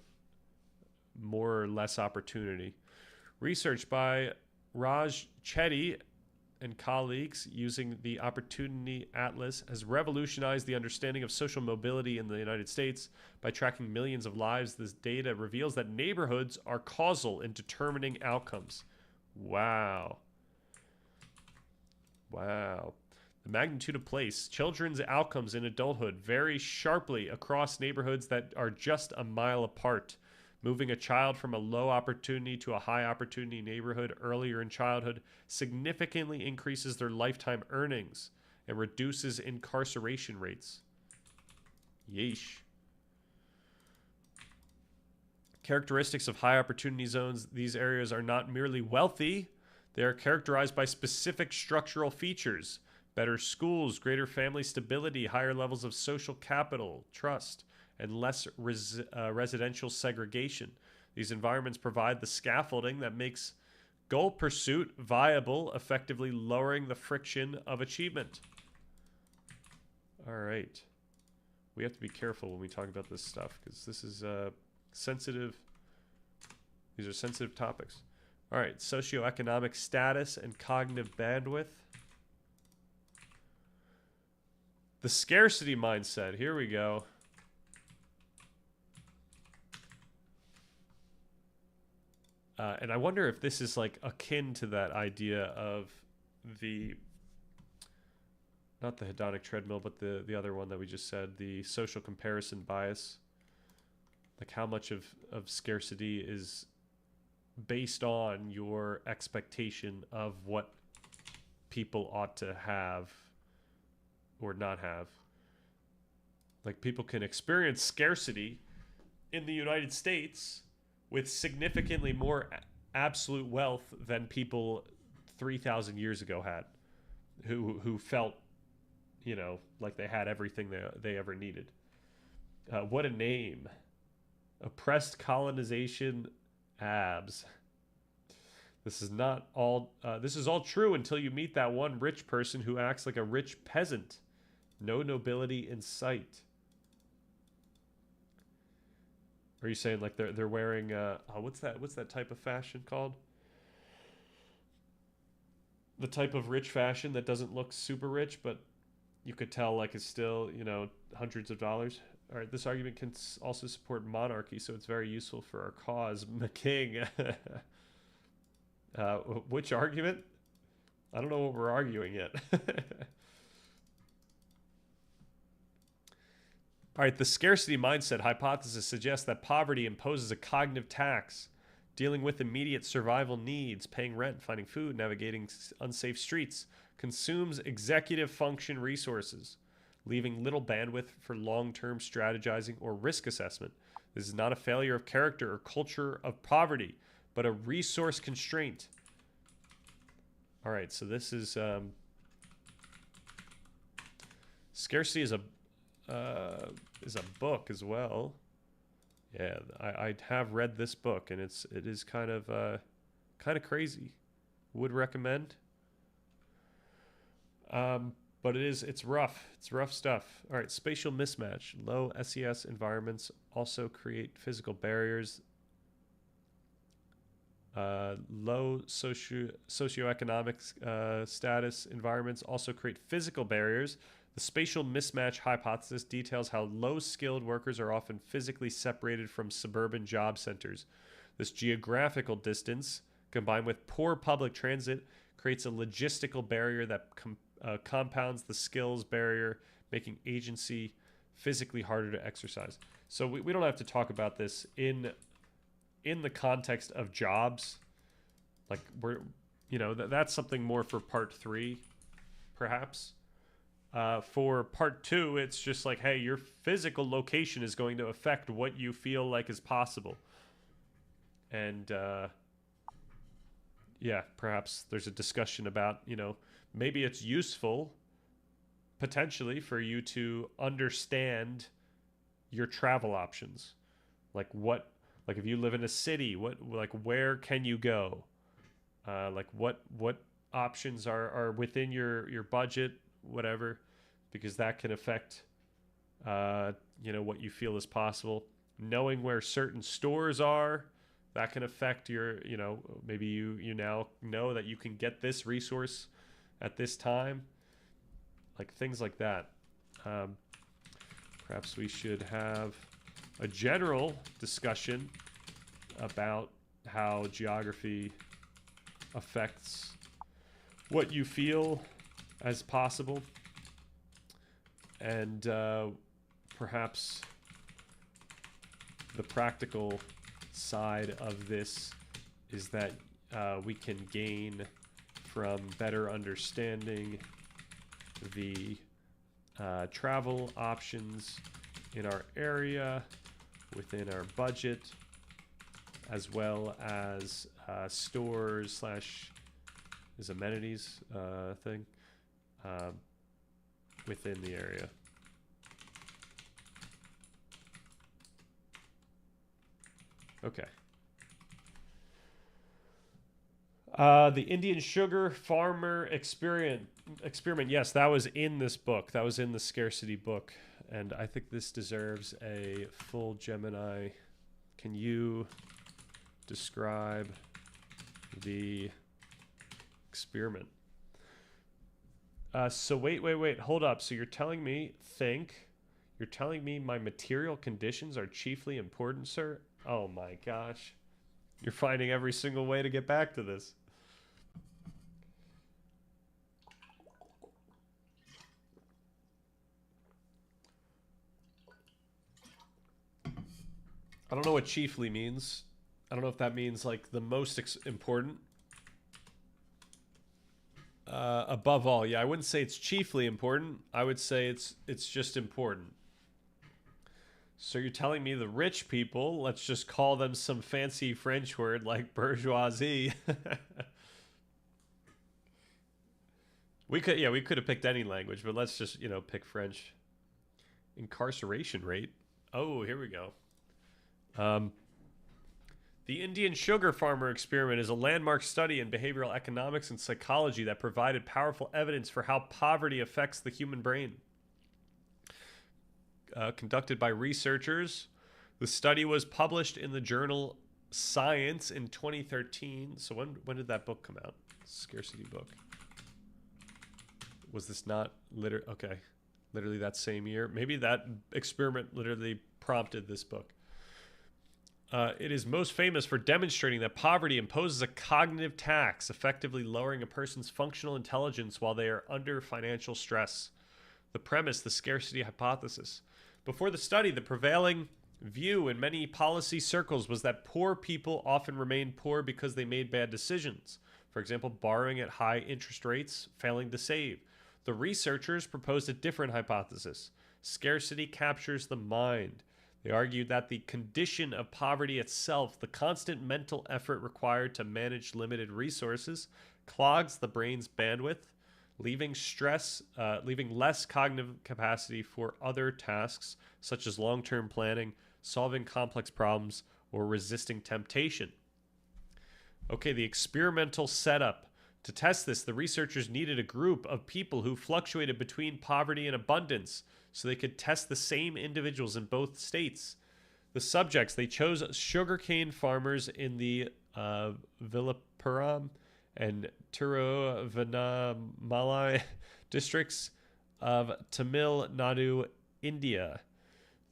more or less opportunity. Research by Raj Chetty and colleagues using the Opportunity Atlas has revolutionized the understanding of social mobility in the United States. By tracking millions of lives, this data reveals that neighborhoods are causal in determining outcomes. Wow. The magnitude of place. Children's outcomes in adulthood vary sharply across neighborhoods that are just a mile apart. Moving a child from a low opportunity to a high opportunity neighborhood earlier in childhood significantly increases their lifetime earnings and reduces incarceration rates. Yeesh. Characteristics of high opportunity zones. These areas are not merely wealthy. They are characterized by specific structural features. better schools, greater family stability, higher levels of social capital, trust, and less residential segregation. These environments provide the scaffolding that makes goal pursuit viable, effectively lowering the friction of achievement. All right. We have to be careful when we talk about this stuff because this is sensitive. These are sensitive topics. All right, socioeconomic status and cognitive bandwidth. The scarcity mindset. Here we go. And I wonder if this is like akin to that idea of the, not the hedonic treadmill, but the other one that we just said, the social comparison bias. Like how much of scarcity is based on your expectation of what people ought to have or not have. Like people can experience scarcity in the United States with significantly more absolute wealth than people 3,000 years ago had, who felt, you know, like they had everything they ever needed. What a name. Oppressed colonization abs. This is not all. This is all true until you meet that one rich person who acts like a rich peasant. No nobility in sight. Are you saying like they're wearing what's that type of fashion called? The type of rich fashion that doesn't look super rich, but you could tell like it's still, you know, hundreds of dollars. All right, this argument can also support monarchy, so it's very useful for our cause. McKing. Which argument? I don't know what we're arguing yet. All right, the scarcity mindset hypothesis suggests that poverty imposes a cognitive tax. Dealing with immediate survival needs, paying rent, finding food, navigating unsafe streets, consumes executive function resources, leaving little bandwidth for long-term strategizing or risk assessment. This is not a failure of character or culture of poverty, but a resource constraint. All right, so this is scarcity is a book as well. Yeah, I have read this book, and it is kind of crazy. Would recommend. But it's rough. It's rough stuff. All right, spatial mismatch. Low SES environments also create physical barriers. Low socioeconomic status environments also create physical barriers. The spatial mismatch hypothesis details how low-skilled workers are often physically separated from suburban job centers. This geographical distance, combined with poor public transit, creates a logistical barrier that compounds the skills barrier, making agency physically harder to exercise. So we don't have to talk about this in the context of jobs. Like that's something more for part 3, perhaps. For part 2, it's just like, hey, your physical location is going to affect what you feel like is possible. And yeah, perhaps there's a discussion about, maybe it's useful potentially for you to understand your travel options. Like if you live in a city, where can you go? What options are within your budget, whatever, because that can affect what you feel is possible. Knowing where certain stores are, that can affect your, maybe you now know that you can get this resource at this time, like things like that. Perhaps we should have a general discussion about how geography affects what you feel as possible, and perhaps the practical side of this is that we can gain from better understanding the travel options in our area within our budget, as well as stores / is amenities thing. within the area. Okay. The Indian sugar farmer experiment. Yes, that was in this book. That was in the scarcity book. And I think this deserves a full Gemini. Can you describe the experiment? So wait. Hold up. So you're telling me, you're telling me my material conditions are chiefly important, sir? Oh my gosh. You're finding every single way to get back to this. I don't know what chiefly means. I don't know if that means like the most important. Above all, yeah, I wouldn't say it's chiefly important. I would say it's just important. So you're telling me the rich people, let's just call them some fancy French word like bourgeoisie. we could have picked any language, but let's just, pick French. Incarceration rate. Oh, here we go. The Indian sugar farmer experiment is a landmark study in behavioral economics and psychology that provided powerful evidence for how poverty affects the human brain. Conducted by researchers, the study was published in the journal Science in 2013. So when did that book come out? Scarcity book. Was this not literally that same year? Maybe that experiment literally prompted this book. It is most famous for demonstrating that poverty imposes a cognitive tax, effectively lowering a person's functional intelligence while they are under financial stress. The premise, the scarcity hypothesis. Before the study, the prevailing view in many policy circles was that poor people often remained poor because they made bad decisions. For example, borrowing at high interest rates, failing to save. The researchers proposed a different hypothesis. Scarcity captures the mind. They argued that the condition of poverty itself, the constant mental effort required to manage limited resources, clogs the brain's bandwidth, leaving less cognitive capacity for other tasks such as long-term planning, solving complex problems, or resisting temptation. Okay, the experimental setup. To test this, the researchers needed a group of people who fluctuated between poverty and abundance so they could test the same individuals in both states. The subjects, they chose sugarcane farmers in the Villupuram and Tiruvannamalai districts of Tamil Nadu, India.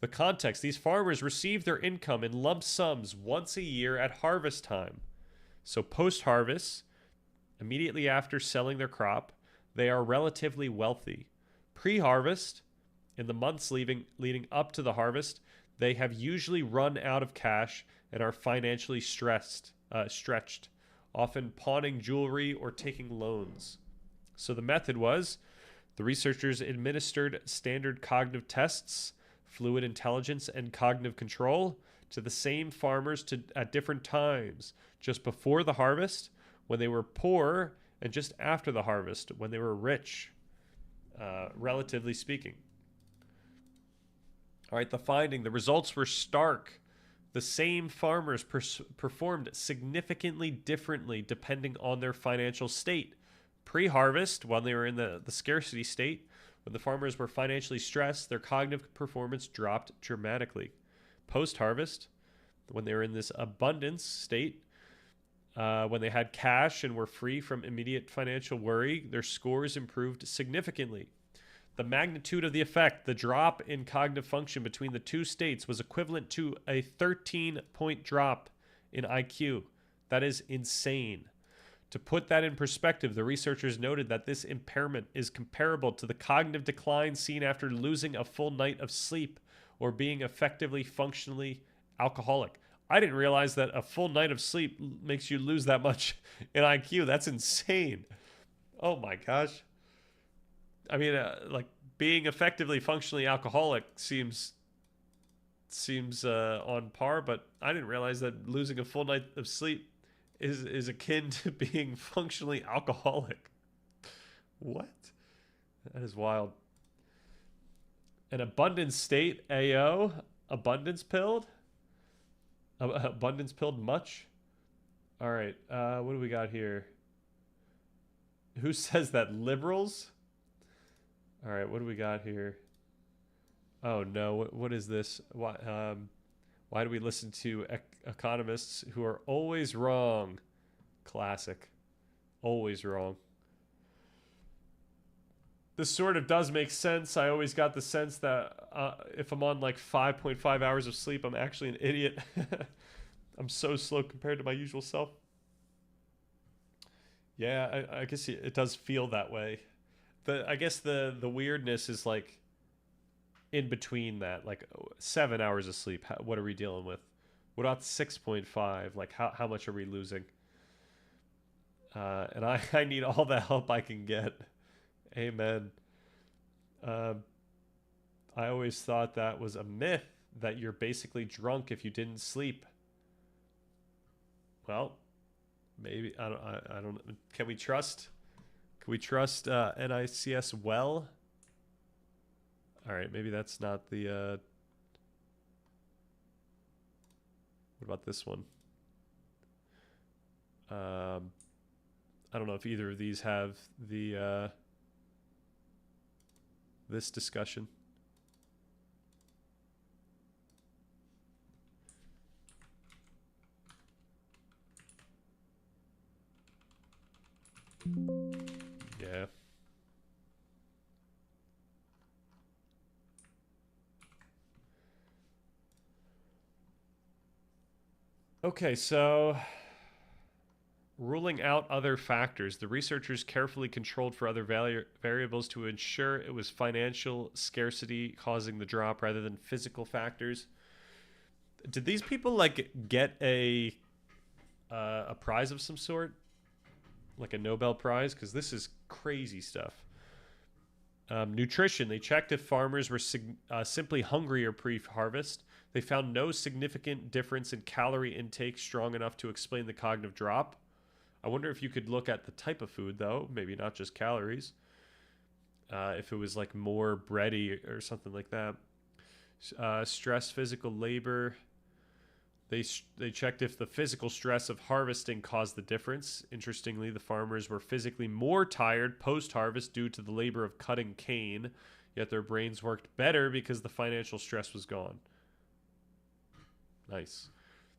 The context, these farmers received their income in lump sums once a year at harvest time. So post-harvest, immediately after selling their crop, they are relatively wealthy. Pre-harvest, in the months leading up to the harvest, they have usually run out of cash and are financially stretched, often pawning jewelry or taking loans. So the method was, the researchers administered standard cognitive tests, fluid intelligence, and cognitive control to the same farmers at different times, just before the harvest, when they were poor, and just after the harvest, when they were rich, relatively speaking. All right, the finding, the results were stark. The same farmers performed significantly differently depending on their financial state. Pre-harvest, when they were in the scarcity state, when the farmers were financially stressed, their cognitive performance dropped dramatically. Post-harvest, when they were in this abundance state, when they had cash and were free from immediate financial worry, their scores improved significantly. The magnitude of the effect, the drop in cognitive function between the two states, was equivalent to a 13-point drop in IQ. That is insane. To put that in perspective, the researchers noted that this impairment is comparable to the cognitive decline seen after losing a full night of sleep or being effectively functionally alcoholic. I didn't realize that a full night of sleep makes you lose that much in IQ. That's insane. Oh my gosh. I mean, like being effectively functionally alcoholic seems on par, but I didn't realize that losing a full night of sleep is akin to being functionally alcoholic. What? That is wild. An abundant state, AO. Abundance pilled? Abundance pilled much? All right. What do we got here? Who says that? Liberals? All right. What do we got here? Oh no. What is this? Why do we listen to economists who are always wrong? Classic. Always wrong. This sort of does make sense. I always got the sense that if I'm on like 5.5 hours of sleep, I'm actually an idiot. I'm so slow compared to my usual self. Yeah, I guess it does feel that way. I guess the weirdness is like in between that, like 7 hours of sleep. What are we dealing with? What about 6.5? Like how much are we losing? And I need all the help I can get. Amen. I always thought that was a myth, that you're basically drunk if you didn't sleep. Well, maybe I don't. Can we trust? Can we trust NICS well? All right, maybe that's not the. What about this one? I don't know if either of these have the this discussion. Yeah. Okay, so ruling out other factors. The researchers carefully controlled for other variables to ensure it was financial scarcity causing the drop rather than physical factors. Did these people like get a prize of some sort? Like a Nobel Prize? Because this is crazy stuff. Nutrition. They checked if farmers were simply hungrier pre-harvest. They found no significant difference in calorie intake strong enough to explain the cognitive drop. I wonder if you could look at the type of food, though. Maybe not just calories. If it was like more bready or something like that. Stress, physical labor. They checked if the physical stress of harvesting caused the difference. Interestingly, the farmers were physically more tired post-harvest due to the labor of cutting cane, yet their brains worked better because the financial stress was gone. Nice.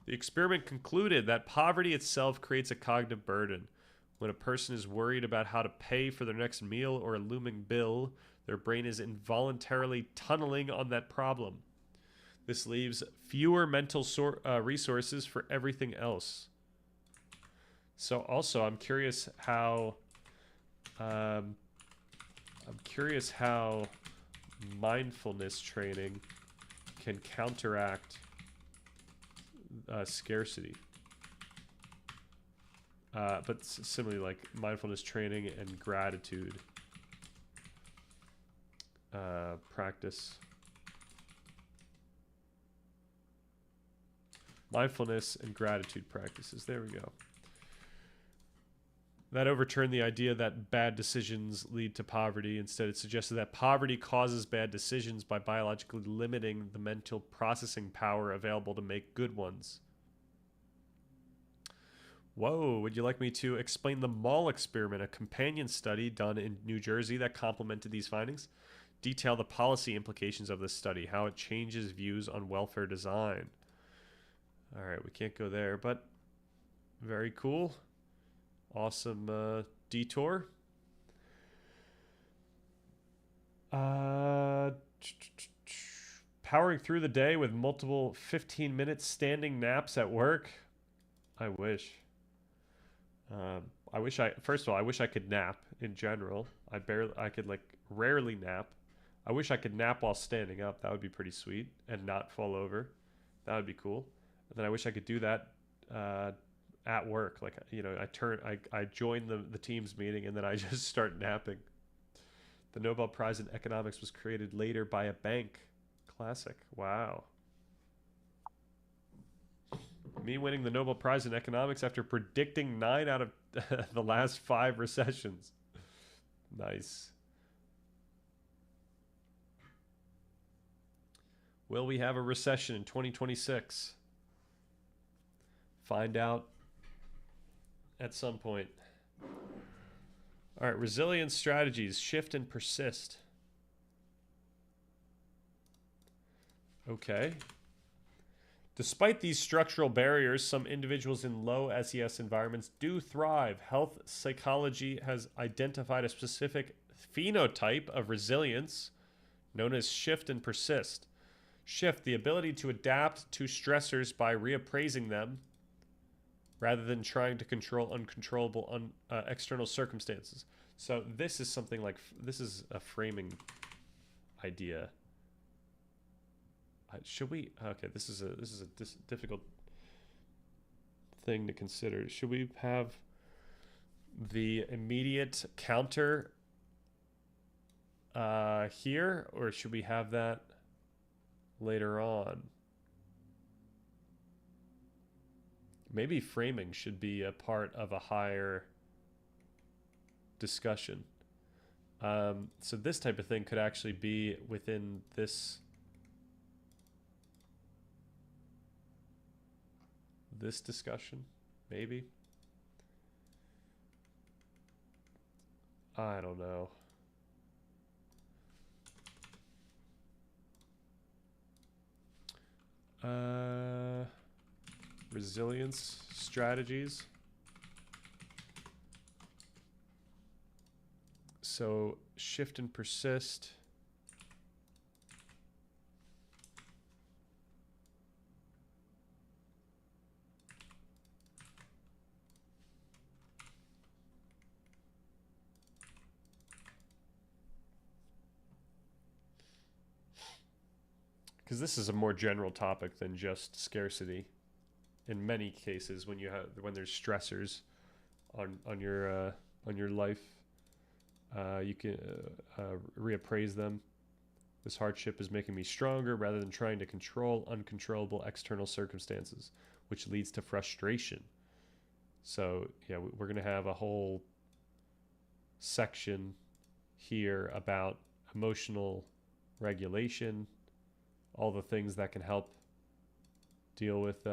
The experiment concluded that poverty itself creates a cognitive burden. When a person is worried about how to pay for their next meal or a looming bill, their brain is involuntarily tunneling on that problem. This leaves fewer mental resources for everything else. So also, I'm curious how mindfulness training can counteract scarcity. But similarly, like mindfulness training and gratitude practice. Mindfulness and gratitude practices. There we go. That overturned the idea that bad decisions lead to poverty. Instead, it suggested that poverty causes bad decisions by biologically limiting the mental processing power available to make good ones. Whoa, would you like me to explain the mall experiment, a companion study done in New Jersey that complemented these findings? Detail the policy implications of this study, how it changes views on welfare design. All right, we can't go there, but very cool. Awesome detour. Powering through the day with multiple 15-minute standing naps at work. I wish. First of all, I wish I could nap in general. I could like rarely nap. I wish I could nap while standing up. That would be pretty sweet and not fall over. That would be cool. And then I wish I could do that at work. Like, you know, I join the Teams meeting and then I just start napping. The Nobel Prize in Economics was created later by a bank. Classic. Wow. Me winning the Nobel Prize in Economics after predicting 9 out of the last 5 recessions. Nice. Will we have a recession in 2026? Find out at some point. All right, resilience strategies, shift and persist. Okay. Despite these structural barriers, some individuals in low SES environments do thrive. Health psychology has identified a specific phenotype of resilience known as shift and persist. Shift, the ability to adapt to stressors by reappraising them rather than trying to control uncontrollable external circumstances. So this is something like, this is a framing idea. Should we? Okay, this is a difficult thing to consider. Should we have the immediate counter here, or should we have that later on? Maybe framing should be a part of a higher discussion. So this type of thing could actually be within this discussion, maybe. I don't know. Resilience strategies. So shift and persist. Because this is a more general topic than just scarcity. In many cases, when there's stressors on your life, you can reappraise them. This hardship is making me stronger rather than trying to control uncontrollable external circumstances, which leads to frustration. So yeah, we're gonna have a whole section here about emotional regulation, all the things that can help deal with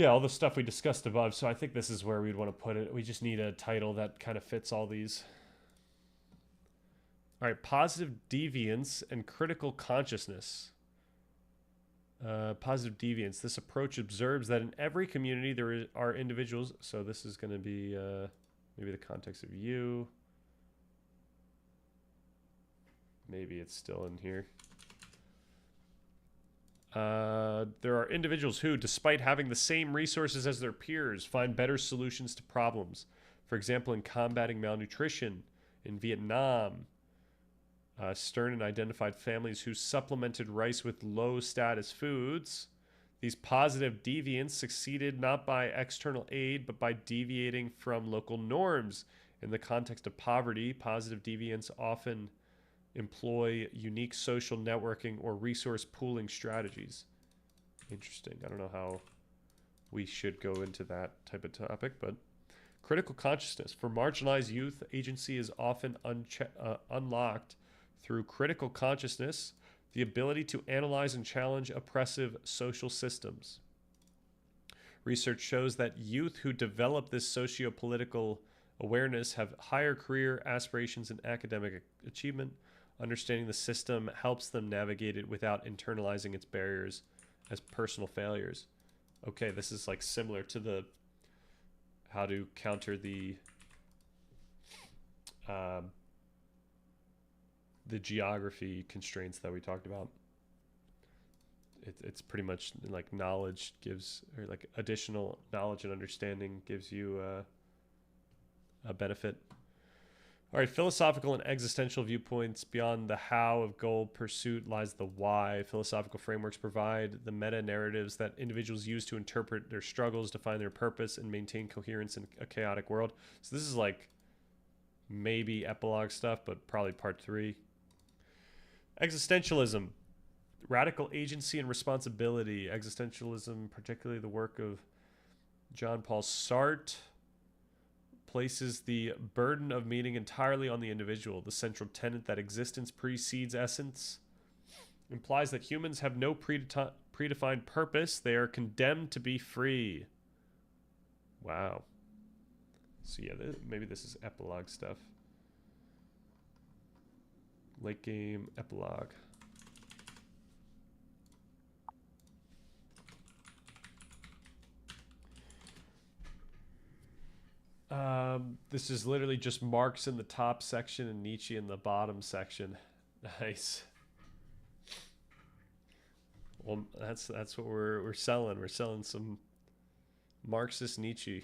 all the stuff we discussed above. So I think this is where we'd want to put it. We just need a title that kind of fits all these. All right, positive deviance and critical consciousness. Positive deviance. This approach observes that in every community there are individuals. So this is going to be maybe the context of you. Maybe it's still in here. There are individuals who, despite having the same resources as their peers, find better solutions to problems. For example, in combating malnutrition in Vietnam, Stern identified families who supplemented rice with low-status foods. These positive deviants succeeded not by external aid, but by deviating from local norms. In the context of poverty, positive deviants often employ unique social networking or resource pooling strategies. Interesting. I don't know how we should go into that type of topic, but critical consciousness. For marginalized youth, agency is often unlocked through critical consciousness, the ability to analyze and challenge oppressive social systems. Research shows that youth who develop this socio-political awareness have higher career aspirations and academic achievement. Understanding the system helps them navigate it without internalizing its barriers as personal failures. Okay, this is like similar to the how to counter the geography constraints that we talked about. It's pretty much like knowledge gives, or like additional knowledge and understanding gives you a benefit. All right, philosophical and existential viewpoints. Beyond the how of goal pursuit lies the why. Philosophical frameworks provide the meta-narratives that individuals use to interpret their struggles, define their purpose, and maintain coherence in a chaotic world. So this is like maybe epilogue stuff, but probably part 3. Existentialism. Radical agency and responsibility. Existentialism, particularly the work of Jean-Paul Sartre, places the burden of meaning entirely on the individual. The central tenet that existence precedes essence implies that humans have no predefined purpose. They are condemned to be free. Wow. So yeah, maybe this is epilogue stuff. Late game epilogue. This is literally just Marx in the top section and Nietzsche in the bottom section. Nice. Well, that's what we're selling. We're selling some Marxist Nietzsche.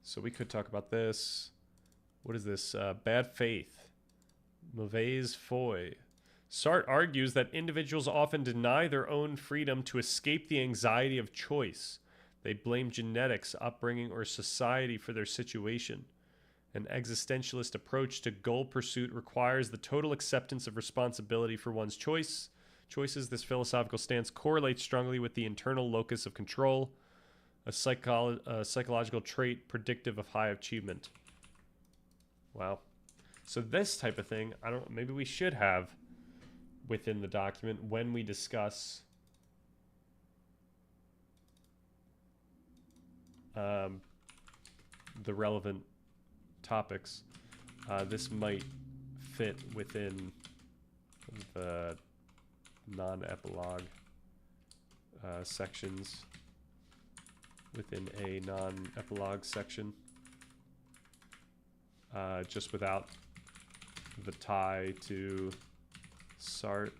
So we could talk about this. What is this? Bad faith. Mauvaise foi. Sartre argues that individuals often deny their own freedom to escape the anxiety of choice. They blame genetics, upbringing, or society for their situation. An existentialist approach to goal pursuit requires the total acceptance of responsibility for one's choices. This philosophical stance correlates strongly with the internal locus of control, a psychological trait predictive of high achievement. Wow. So this type of thing, maybe we should have within the document when we discuss the relevant topics. This might fit within the non-epilogue sections within a non-epilogue section, just without the tie to Sartre.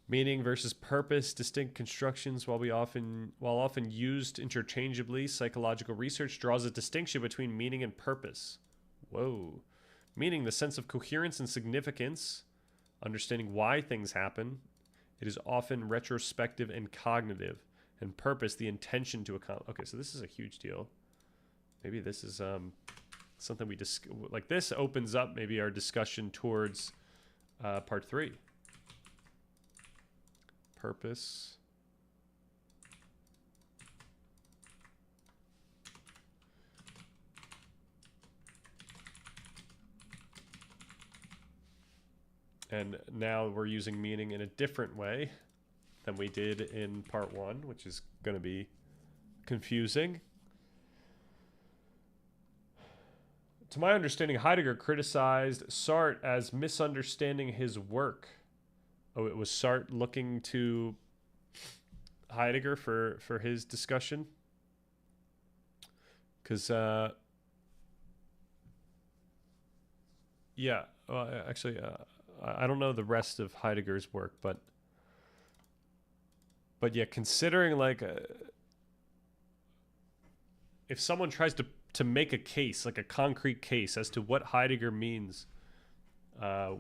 Meaning versus purpose, distinct constructions. While often used interchangeably, psychological research draws a distinction between meaning and purpose. Whoa. Meaning, the sense of coherence and significance, understanding why things happen. It is often retrospective and cognitive. And purpose, the intention to accomplish. Okay, so this is a huge deal. Maybe this is something we like. This opens up maybe our discussion towards part 3. Purpose. And now we're using meaning in a different way than we did in part 1, which is going to be confusing. To my understanding, Heidegger criticized Sartre as misunderstanding his work. Oh, it was Sartre looking to Heidegger for his discussion? Because, yeah, actually, I don't know the rest of Heidegger's work, but yeah, considering like if someone tries to make a case, like a concrete case as to what Heidegger means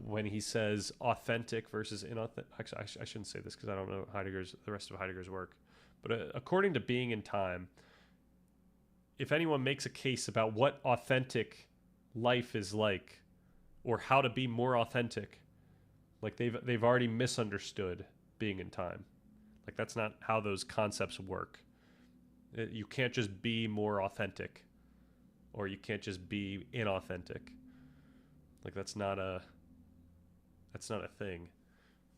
when he says authentic versus inauthentic. Actually, I shouldn't say this because I don't know the rest of Heidegger's work. But according to Being in Time, if anyone makes a case about what authentic life is like, or how to be more authentic, like they've already misunderstood Being in Time. Like that's not how those concepts work. You can't just be more authentic, or you can't just be inauthentic. Like that's not a thing.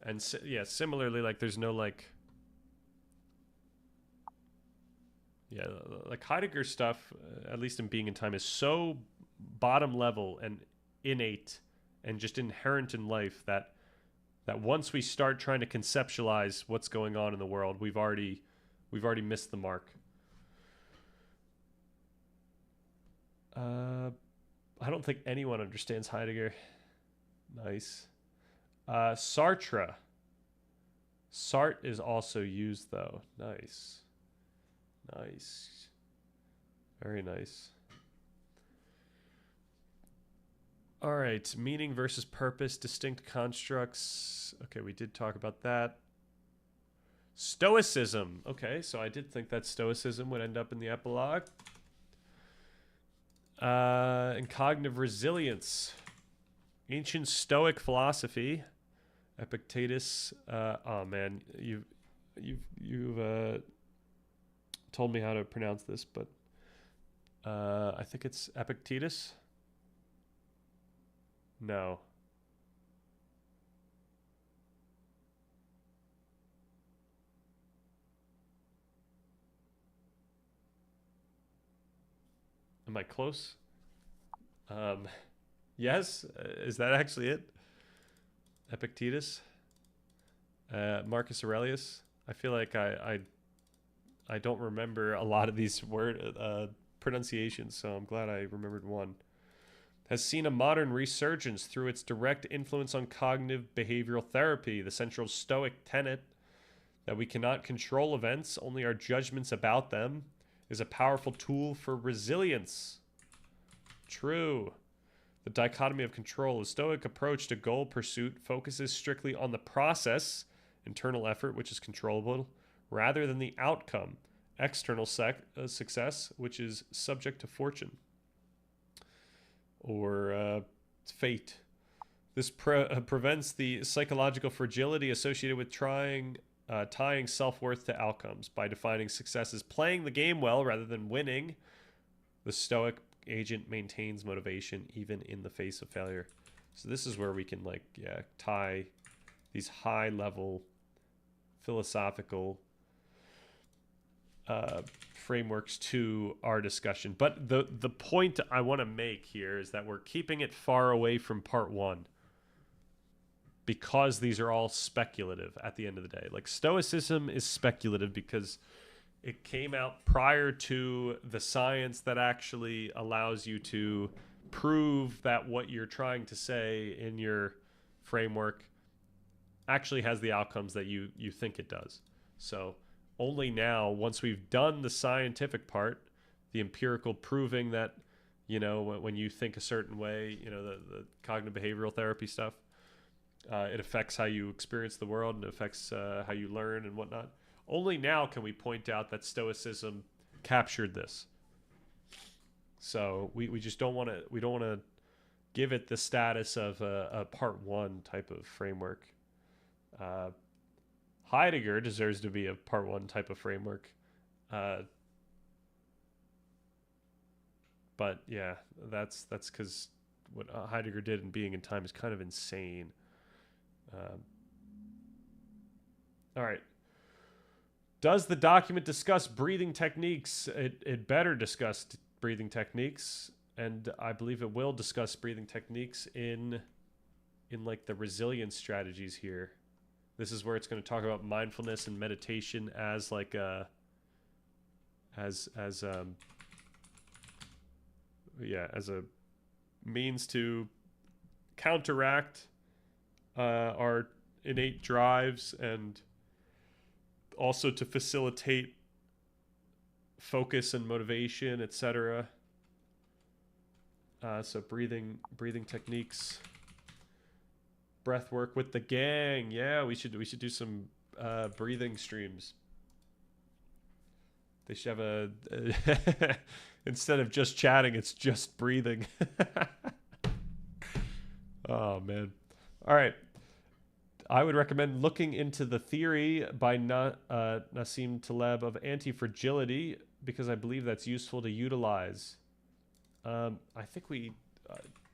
And yeah, similarly, like there's no like, yeah, like Heidegger stuff, at least in Being in Time, is so bottom level and innate and just inherent in life that once we start trying to conceptualize what's going on in the world, we've already missed the mark. I don't think anyone understands Heidegger. Nice. Sartre. Sartre is also used though. Nice. Nice. Very nice. All right. Meaning versus purpose, distinct constructs. Okay, we did talk about that. Stoicism. Okay, so I did think that Stoicism would end up in the epilogue. And cognitive resilience. Ancient Stoic philosophy. Epictetus. Oh man, you've told me how to pronounce this, but I think it's Epictetus. No. Am I close? Yes. Is that actually it? Epictetus. Marcus Aurelius. I feel like I don't remember a lot of these word pronunciations, so I'm glad I remembered one. Has seen a modern resurgence through its direct influence on cognitive behavioral therapy. The central Stoic tenet that we cannot control events, only our judgments about them, is a powerful tool for resilience. True. The dichotomy of control. The Stoic approach to goal pursuit focuses strictly on the process, internal effort, which is controllable, rather than the outcome, external success, which is subject to fortune or fate. This prevents the psychological fragility associated with tying self-worth to outcomes. By defining success as playing the game well rather than winning, the Stoic agent maintains motivation even in the face of failure. So this is where we can tie these high-level philosophical frameworks to our discussion. But the point I want to make here is that we're keeping it far away from part one because these are all speculative at the end of the day. Like Stoicism is speculative because it came out prior to the science that actually allows you to prove that what you're trying to say in your framework actually has the outcomes that you think it does. So only now, once we've done the scientific part, the empirical proving that, when you think a certain way, the cognitive behavioral therapy stuff, it affects how you experience the world and it affects how you learn and whatnot. Only now can we point out that Stoicism captured this. So we just don't want to give it the status of a part one type of framework. Heidegger deserves to be a part one type of framework. But yeah, that's because what Heidegger did in Being and Time is kind of insane. All right. Does the document discuss breathing techniques? It better discuss breathing techniques, and I believe it will discuss breathing techniques in like the resilience strategies here. This is where it's going to talk about mindfulness and meditation as like a as a means to counteract our innate drives and also to facilitate focus and motivation, etc. So breathing techniques, breath work with the gang. Yeah, we should do some breathing streams. They should have a instead of just chatting, it's just breathing. Oh man. All right. I would recommend looking into the theory by Nassim Taleb of anti-fragility because I believe that's useful to utilize. I think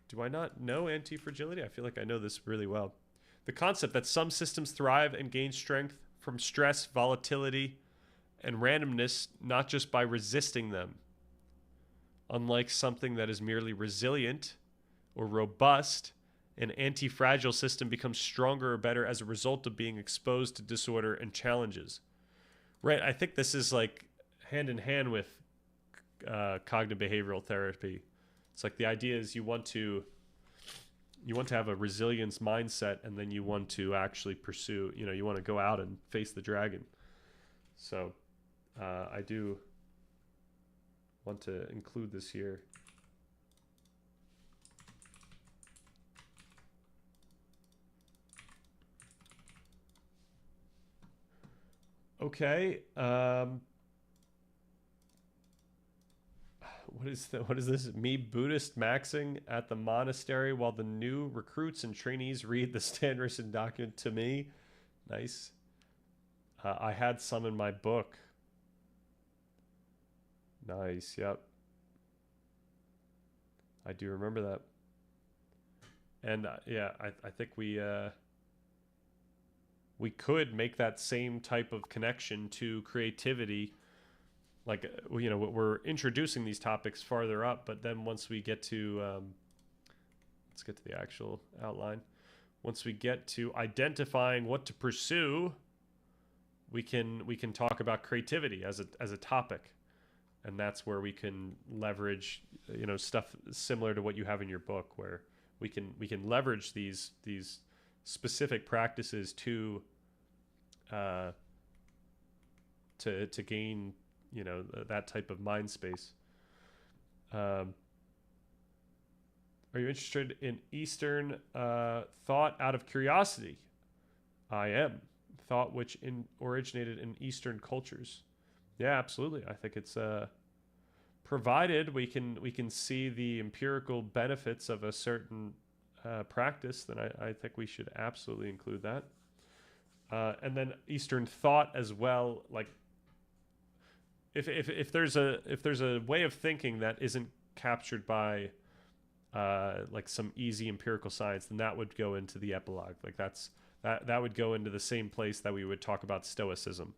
do I not know anti-fragility? I feel like I know this really well. The concept that some systems thrive and gain strength from stress, volatility, and randomness, not just by resisting them. Unlike something that is merely resilient or robust, an anti-fragile system becomes stronger or better as a result of being exposed to disorder and challenges. Right, I think this is like hand in hand with cognitive behavioral therapy. It's like the idea is you want to have a resilience mindset, and then you want to actually pursue, you want to go out and face the dragon. So I do want to include this here. Okay. What What is this? Me Buddhist maxing at the monastery while the new recruits and trainees read the Sanderson document to me. Nice. I had some in my book. Nice. Yep. I do remember that. And yeah, I think we could make that same type of connection to creativity. Like, you know, we're introducing these topics farther up, but then once we get to, let's get to the actual outline. Once we get to identifying what to pursue, we can talk about creativity as a topic, and that's where we can leverage, you know, stuff similar to what you have in your book, where we can leverage these specific practices to gain, you know, that type of mind space. Are you interested in Eastern thought out of curiosity? I am. Thought which originated in Eastern cultures. Yeah, absolutely. I think it's provided we can see the empirical benefits of a certain practice, then I think we should absolutely include that. And then Eastern thought as well. Like, if there's a way of thinking that isn't captured by like some easy empirical science, then that would go into the epilogue. Like that would go into the same place that we would talk about Stoicism.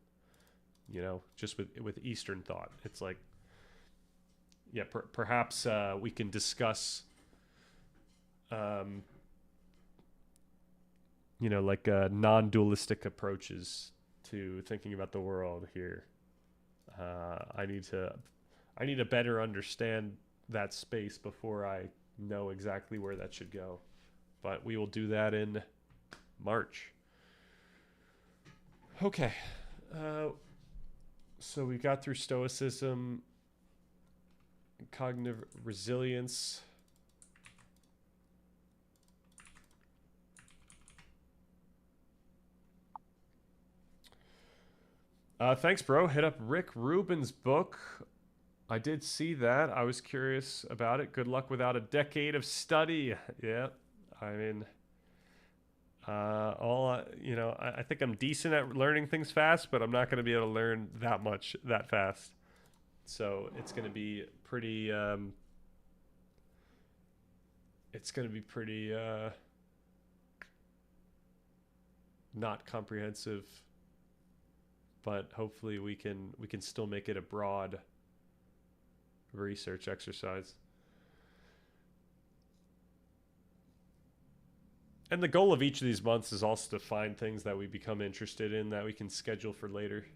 You know, just with Eastern thought, it's like, yeah, perhaps we can discuss, you know, like non-dualistic approaches to thinking about the world here. I need to better understand that space before I know exactly where that should go. But we will do that in March. Okay. So we got through Stoicism, cognitive resilience. Thanks, bro. Hit up Rick Rubin's book. I did see that. I was curious about it. Good luck without a decade of study. Yeah, I mean, you know, I think I'm decent at learning things fast, but I'm not going to be able to learn that much that fast. So it's going to be pretty. It's going to be pretty not comprehensive, but hopefully we can still make it a broad research exercise. And the goal of each of these months is also to find things that we become interested in that we can schedule for later.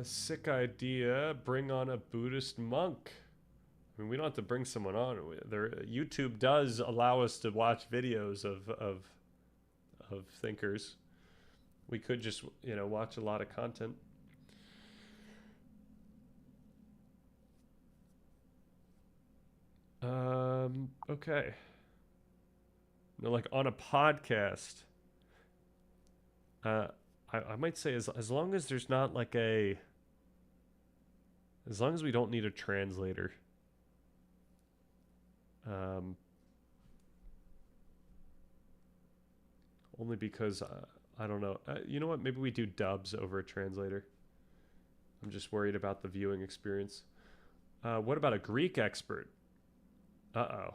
Sick idea. Bring on a Buddhist monk. I mean, we don't have to bring someone on. YouTube does allow us to watch videos of thinkers. We could just, you know, watch a lot of content. Okay. No, like on a podcast. I might say as long as there's not like as long as we don't need a translator. Only because I don't know. You know what? Maybe we do dubs over a translator. I'm just worried about the viewing experience. What about a Greek expert? Uh-oh.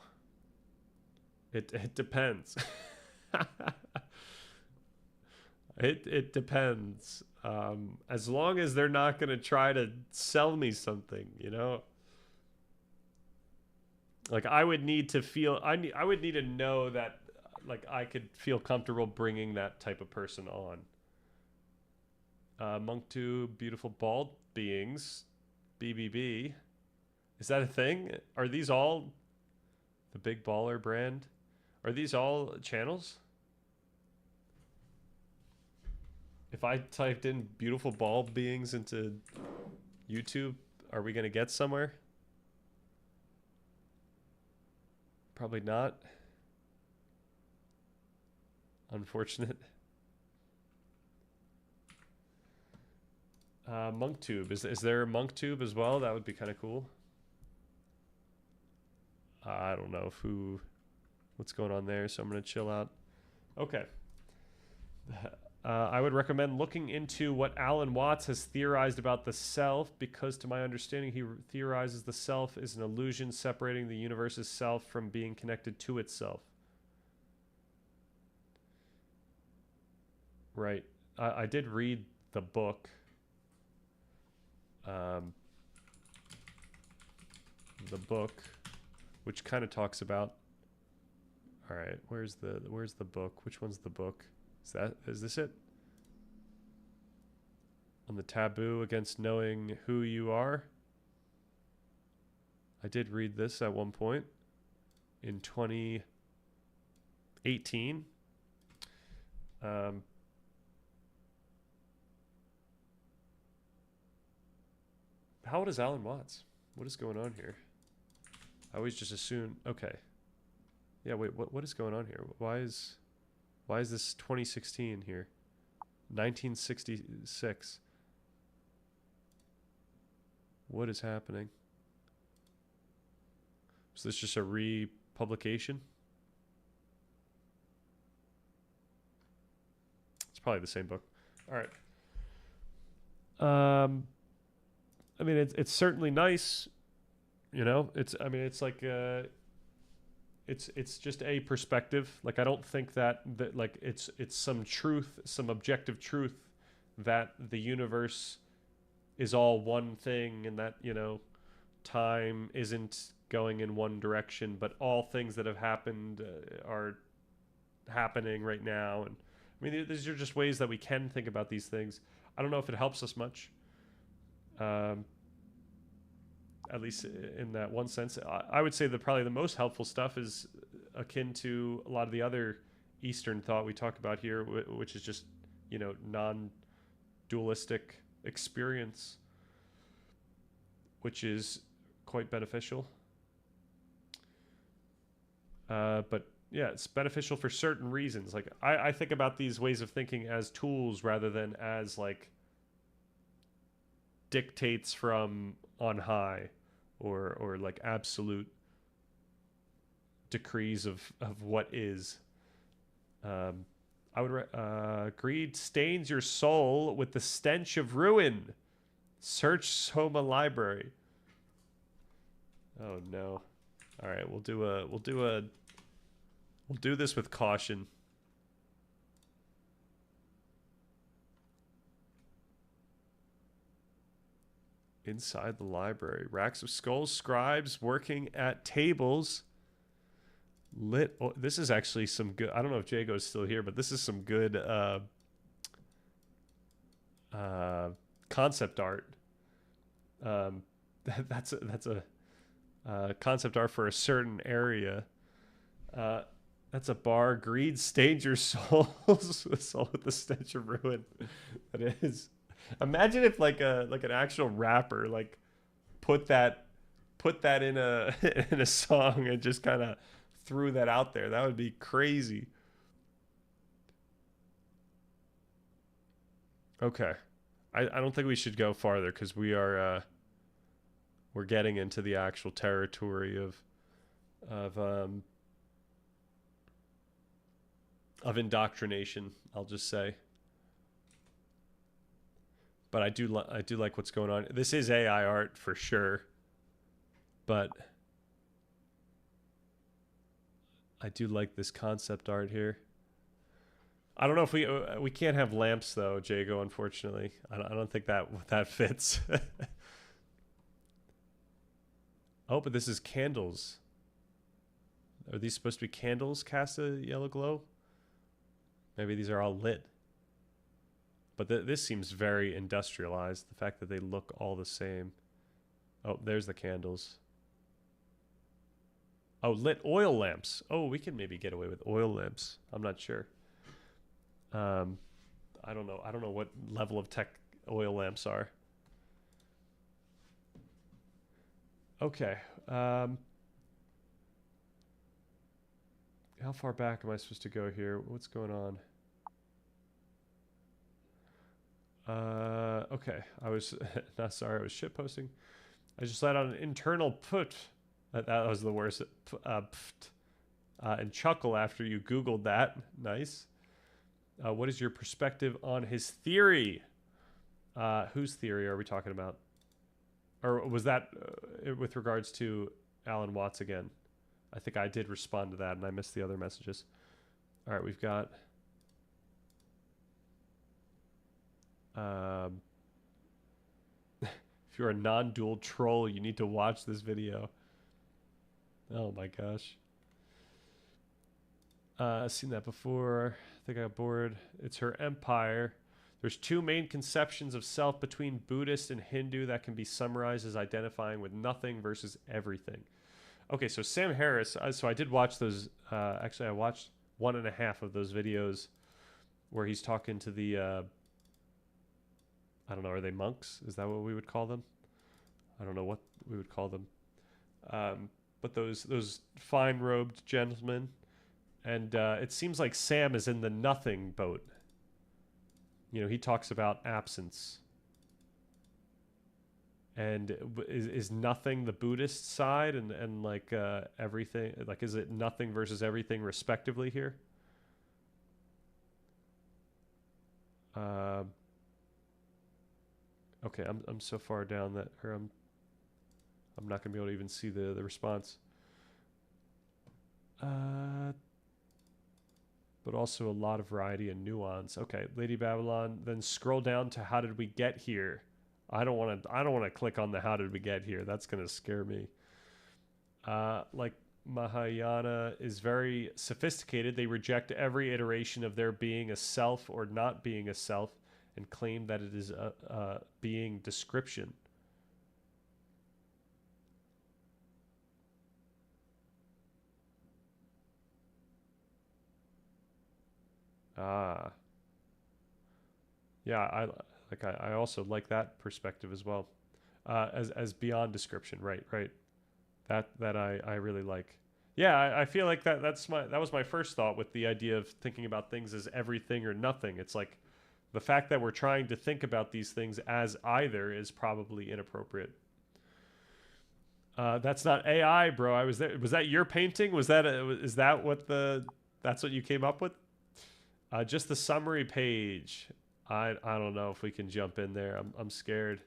It depends. It depends. As long as they're not going to try to sell me something, you know? Like I would need to feel I would need to know that like I could feel comfortable bringing that type of person on. Monk 2 beautiful bald beings. BBB. Is that a thing? Are these all the Big Baller brand? Are these all channels? If I typed in beautiful bald beings into YouTube, are we going to get somewhere? Probably not. Unfortunate. Monk Tube. Is there a Monk Tube as well? That would be kind of cool. I don't know what's going on there, so I'm gonna chill out. Okay. I would recommend looking into what Alan Watts has theorized about the self, because to my understanding, he theorizes the self is an illusion separating the universe's self from being connected to itself. Right. I did read the book. The book, which kind of talks about. All right, where's the book? Which one's the book? Is this it? On the taboo against knowing who you are. I did read this at one point in 2018. How old is Alan Watts? What is going on here? I always just assume. Okay. Yeah. Wait. What is going on here? Why is this 2016 here? 1966. What is happening? Is this just a republication? It's probably the same book. All right. I mean, it's certainly nice. You know, it's like it's just a perspective. Like, I don't think that like it's some truth, some objective truth that the universe is all one thing, and that, you know, time isn't going in one direction, but all things that have happened are happening right now. And I mean, these are just ways that we can think about these things. I don't know if it helps us much. At least in that one sense. I would say that probably the most helpful stuff is akin to a lot of the other Eastern thought we talk about here, which is just, you know, non-dualistic experience, which is quite beneficial. But yeah, it's beneficial for certain reasons. Like, I think about these ways of thinking as tools rather than as like dictates from on high, or like absolute decrees of what is. I would greed stains your soul with the stench of ruin. Search Soma library. Oh no. All right, we'll do this with caution. Inside the library, racks of skulls, scribes working at tables. Lit. Oh, this is actually some good. I don't know if Jago's still here, but this is some good concept art. That's a concept art for a certain area. That's a bar. Greed stains your souls. Soul with the stench of ruin. That is. Imagine if like an actual rapper like put that in a in a song and just kind of threw that out there. That would be crazy. Okay. I don't think we should go farther, because we're getting into the actual territory of indoctrination, I'll just say. But I do like what's going on. This is AI art for sure, but I do like this concept art here. I don't know if we can't have lamps though, Jago. Unfortunately, I don't think that fits. Oh, but this is candles. Are these supposed to be candles cast a yellow glow? Maybe these are all lit. But this seems very industrialized. The fact that they look all the same. Oh, there's the candles. Oh, lit oil lamps. Oh, we can maybe get away with oil lamps. I'm not sure. I don't know. I don't know what level of tech oil lamps are. Okay. How far back am I supposed to go here? What's going on? Okay. I was not sorry. I was shit posting. I just let out an internal put. That was the worst. And chuckle after you Googled that. Nice. What is your perspective on his theory? Whose theory are we talking about? Or was that with regards to Alan Watts again? I think I did respond to that and I missed the other messages. All right, we've got... if you're a non-dual troll, you need to watch this video. Oh my gosh. Seen that before. I think I got bored. It's her empire. There's two main conceptions of self between Buddhist and Hindu that can be summarized as identifying with nothing versus everything. Okay, so Sam Harris. So I did watch those. Actually, I watched 1.5 of those videos where he's talking to the... I don't know. Are they monks? Is that what we would call them? I don't know what we would call them. But those fine-robed gentlemen. And it seems like Sam is in the nothing boat. You know, he talks about absence. And is nothing the Buddhist side and like everything? Like, is it nothing versus everything respectively here? Okay, I'm so far down that, or I'm not gonna be able to even see the response. But also a lot of variety and nuance. Okay, Lady Babylon. Then scroll down to how did we get here? I don't want to click on the how did we get here. That's gonna scare me. Like Mahayana is very sophisticated. They reject every iteration of there being a self or not being a self and claim that it is a being description. Yeah, I also like that perspective as well. As beyond description, right. That I really like. Yeah, I feel like that was my first thought with the idea of thinking about things as everything or nothing. It's like the fact that we're trying to think about these things as either is probably inappropriate. That's not AI, bro. I was there. Was that your painting? Is that that's what you came up with? Just the summary page. I don't know if we can jump in there. I'm scared.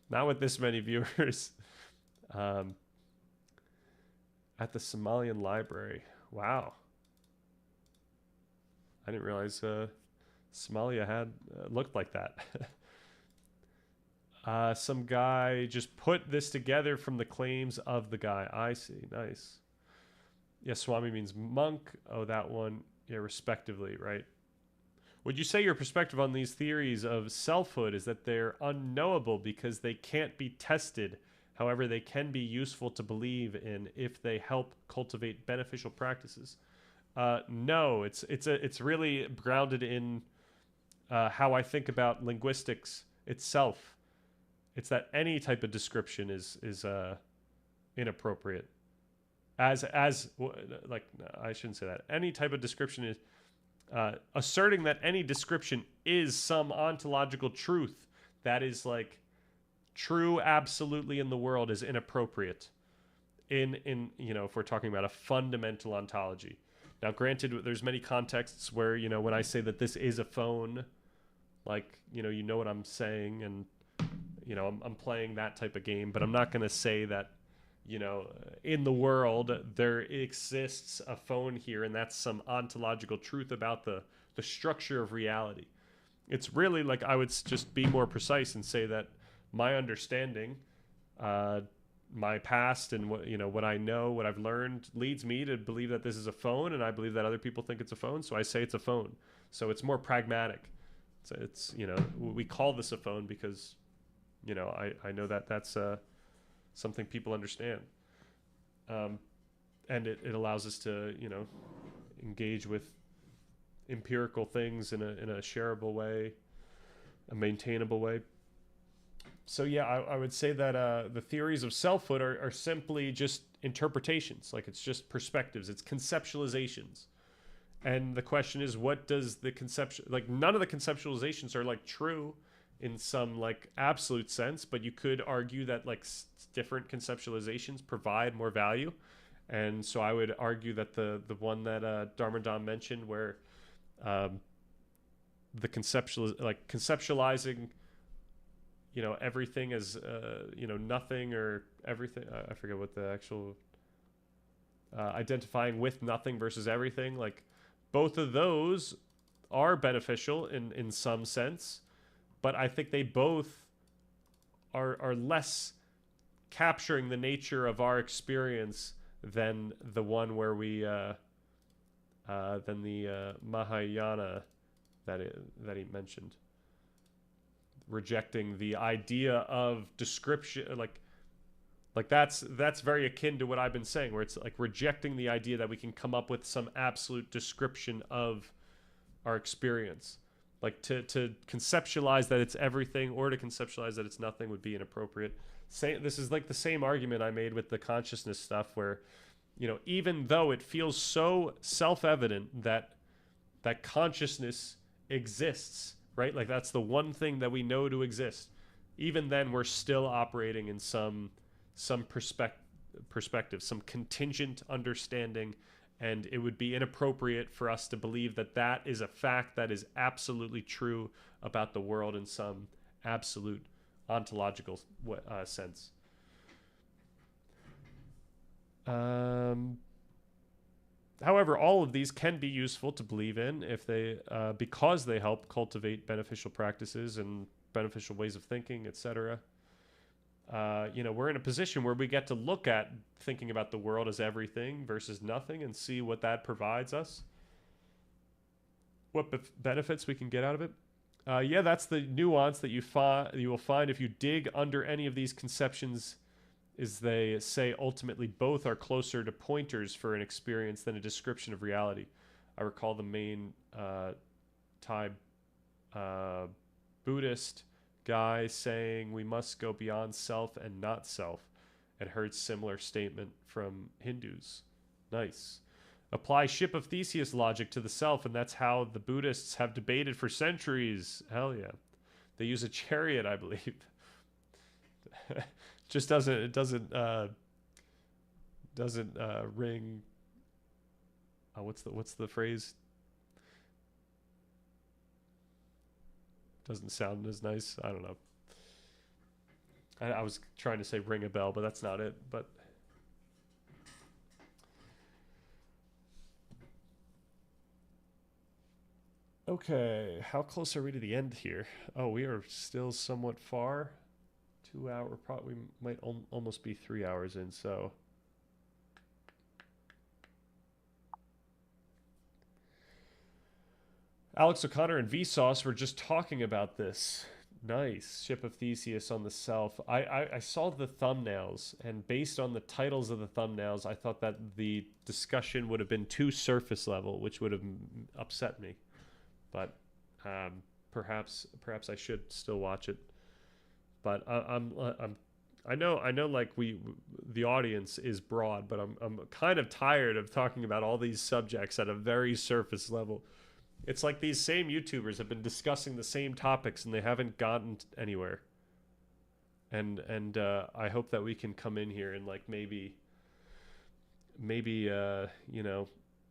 Not with this many viewers. At the Somalian library. Wow. I didn't realize Somalia had looked like that. Some guy just put this together from the claims of the guy. I see. Nice. Yeah, Swami means monk. Oh, that one. Yeah, respectively, right? Would you say your perspective on these theories of selfhood is that they're unknowable because they can't be tested? However, they can be useful to believe in if they help cultivate beneficial practices. No, it's really grounded in how I think about linguistics itself. It's that any type of description is inappropriate. Like, I shouldn't say that. Any type of description is asserting that any description is some ontological truth that is like true absolutely in the world is inappropriate. In if we're talking about a fundamental ontology. Now, granted, there's many contexts where when I say that this is a phone, like you know what I'm saying, and I'm playing that type of game, but I'm not going to say that. In the world, there exists a phone here, and that's some ontological truth about the structure of reality. It's really like I would just be more precise and say that my understanding, my past, and what I know, what I've learned, leads me to believe that this is a phone, and I believe that other people think it's a phone, so I say it's a phone. So it's more pragmatic. So it's we call this a phone because I know that that's something people understand, and it allows us to engage with empirical things in a shareable way, a maintainable way. So yeah, I would say that the theories of selfhood are simply just interpretations. Like, it's just perspectives, it's conceptualizations, And the question is, what does the conception, like, none of the conceptualizations are like true in some like absolute sense, but you could argue that like different conceptualizations provide more value. And so I would argue that the one that Dharmadam mentioned, where um, the conceptualizing, you know, everything as you know, nothing or everything. I forget what the actual identifying with nothing versus everything. Like, both of those are beneficial in some sense, but I think they both are less capturing the nature of our experience than the one where we than the Mahayana that he mentioned, rejecting the idea of description. Like that's very akin to what I've been saying, where it's like rejecting the idea that we can come up with some absolute description of our experience. Like to conceptualize that it's everything or to conceptualize that it's nothing would be inappropriate. This is like the same argument I made with the consciousness stuff, where, you know, even though it feels so self-evident that consciousness exists, right? Like that's the one thing that we know to exist. Even then, we're still operating in some perspective, some contingent understanding, and it would be inappropriate for us to believe that that is a fact that is absolutely true about the world in some absolute ontological sense. However, all of these can be useful to believe in if they, because they help cultivate beneficial practices and beneficial ways of thinking, etc. You know, we're in a position where we get to look at thinking about the world as everything versus nothing and see what that provides us, what benefits we can get out of it. Yeah, that's the nuance that you will find if you dig under any of these conceptions. Is they say ultimately both are closer to pointers for an experience than a description of reality. I recall the main Thai Buddhist guy saying we must go beyond self and not self, and heard similar statement from Hindus. Nice. Apply ship of Theseus logic to the self, and that's how the Buddhists have debated for centuries. Hell yeah. They use a chariot, I believe. Just doesn't ring. What's the phrase? Doesn't sound as nice. I don't know. I was trying to say ring a bell, but that's not it. But okay, how close are we to the end here? Oh, we are still somewhat far. 2 hour, probably might almost be 3 hours in. So Alex O'Connor and Vsauce were just talking about this. Nice. Ship of Theseus on the self. I saw the thumbnails, and based on the titles of the thumbnails, I thought that the discussion would have been too surface level, which would have upset me. But perhaps I should still watch it. But I know like the audience is broad, but I'm kind of tired of talking about all these subjects at a very surface level. It's like these same YouTubers have been discussing the same topics and they haven't gotten anywhere. And I hope that we can come in here and like maybe you know,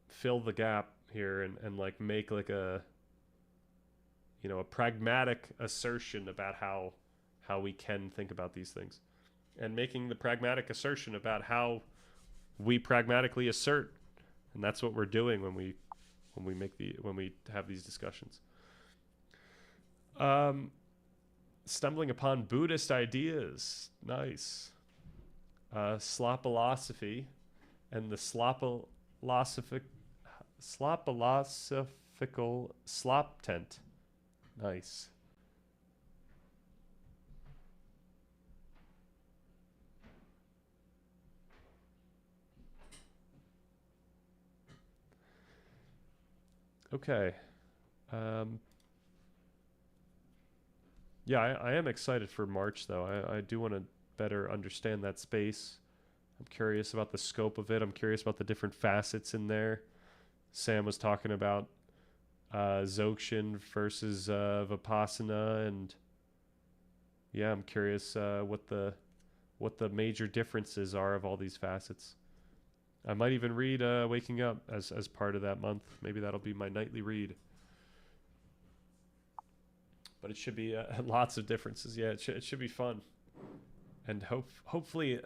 fill the gap here and like make like a, you know, a pragmatic assertion about how we can think about these things, and making the pragmatic assertion about how we pragmatically assert, and that's what we're doing when we have these discussions. Stumbling upon Buddhist ideas. Nice. Slopolosophy and the slopolosophical slop tent. Nice. Okay. Yeah, I am excited for March, though. I do want to better understand that space. I'm curious about the scope of it. I'm curious about the different facets in there. Sam was talking about Dzogchen versus Vipassana, and yeah, I'm curious what the major differences are of all these facets. I might even read Waking Up as part of that month. Maybe that'll be my nightly read. But it should be lots of differences. Yeah, it should be fun. And hopefully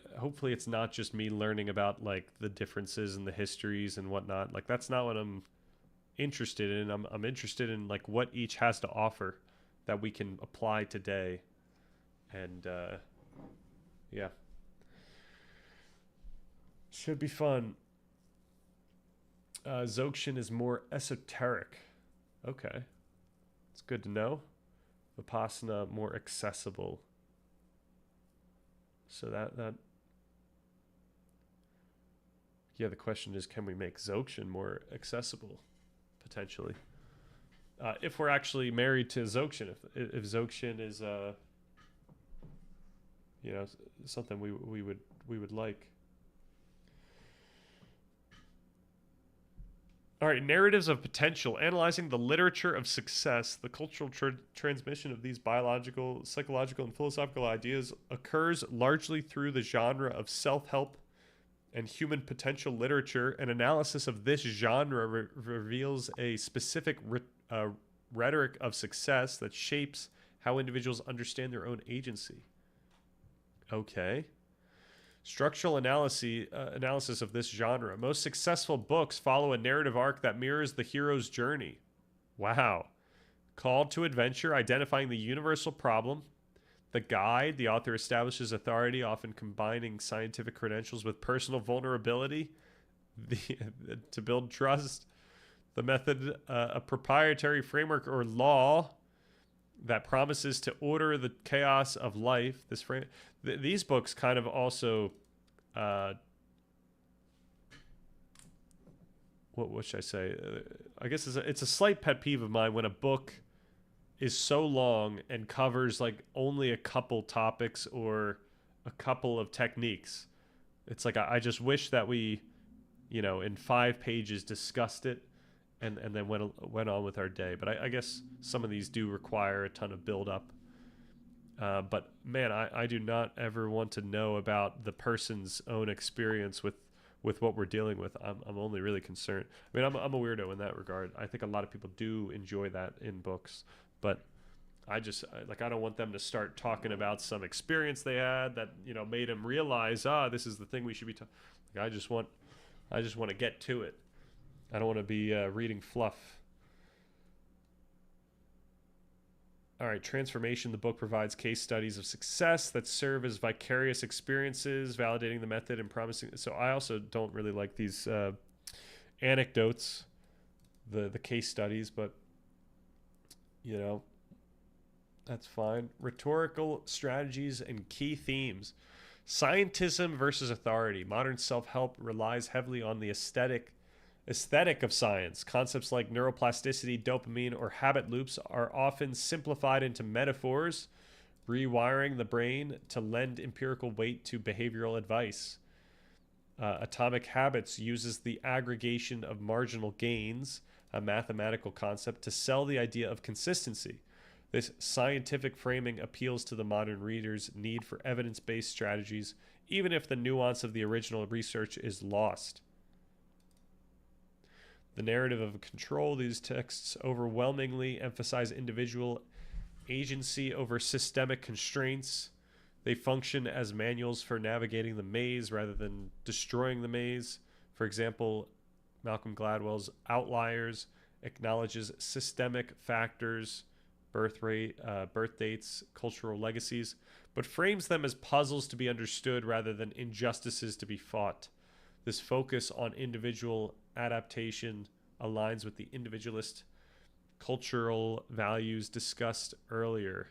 it's not just me learning about like the differences and the histories and whatnot. Like that's not what I'm interested in. I'm interested in like what each has to offer that we can apply today. And yeah, should be fun. Dzogchen is more esoteric. Okay, it's good to know. Vipassana more accessible. So that yeah, the question is, can we make Dzogchen more accessible? Potentially, if we're actually married to Dzogchen, if Dzogchen is you know, something we would like. All right, narratives of potential, analyzing the literature of success, the cultural transmission of these biological, psychological, and philosophical ideas occurs largely through the genre of self-help and human potential literature. An analysis of this genre reveals a specific rhetoric of success that shapes how individuals understand their own agency. Okay. Structural analysis of this genre. Most successful books follow a narrative arc that mirrors the hero's journey. Wow. Called to adventure, identifying the universal problem. The guide, the author establishes authority, often combining scientific credentials with personal vulnerability to build trust. The method, a proprietary framework or law that promises to order the chaos of life. These books kind of also, what should I say? I guess it's a slight pet peeve of mine when a book is so long and covers like only a couple topics or a couple of techniques. It's like I just wish that we, you know, in 5 pages discussed it and then went on with our day. But I guess some of these do require a ton of build up. But man, I do not ever want to know about the person's own experience with what we're dealing with. I'm only really concerned. I mean, I'm a weirdo in that regard. I think a lot of people do enjoy that in books, but I don't want them to start talking about some experience they had that, you know, made them realize, this is the thing we should be talking. Like, I just want to get to it. I don't want to be reading fluff. All right, transformation. The book provides case studies of success that serve as vicarious experiences, validating the method and promising. So I also don't really like these anecdotes, the case studies, but you know, that's fine. Rhetorical strategies and key themes. Scientism versus authority. Modern self-help relies heavily on the aesthetic of science. Concepts like neuroplasticity, dopamine, or habit loops are often simplified into metaphors, rewiring the brain to lend empirical weight to behavioral advice. Atomic Habits uses the aggregation of marginal gains, a mathematical concept, to sell the idea of consistency. This scientific framing appeals to the modern reader's need for evidence-based strategies, even if the nuance of the original research is lost. The narrative of control. These texts overwhelmingly emphasize individual agency over systemic constraints. They function as manuals for navigating the maze rather than destroying the maze. For example, Malcolm Gladwell's Outliers acknowledges systemic factors, birth rate, birth dates, cultural legacies, but frames them as puzzles to be understood rather than injustices to be fought. This focus on individual adaptation aligns with the individualist cultural values discussed earlier.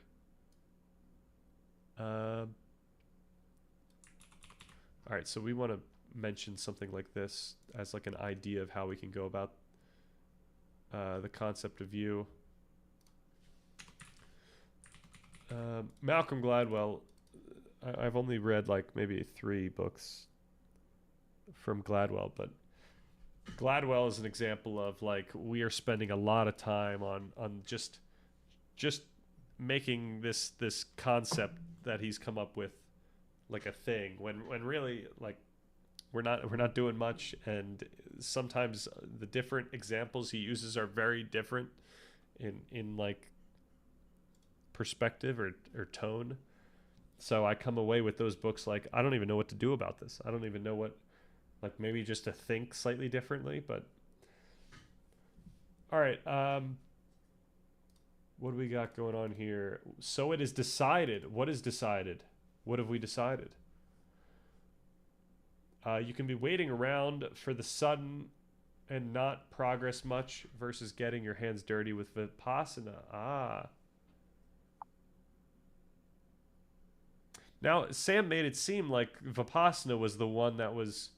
All right, so we want to mention something like this as like an idea of how we can go about the concept of view. Malcolm Gladwell, I've only read like maybe 3 books from Gladwell, but Gladwell is an example of like we are spending a lot of time on just making this concept that he's come up with like a thing when really like we're not doing much, and sometimes the different examples he uses are very different in like perspective or tone. So I come away with those books like I don't even know what to do about this. I don't even know what, like, maybe just to think slightly differently. But all right, what do we got going on here? So it is decided. What is decided? What have we decided? You can be waiting around for the sudden and not progress much versus getting your hands dirty with Vipassana. Ah. Now, Sam made it seem like Vipassana was the one that was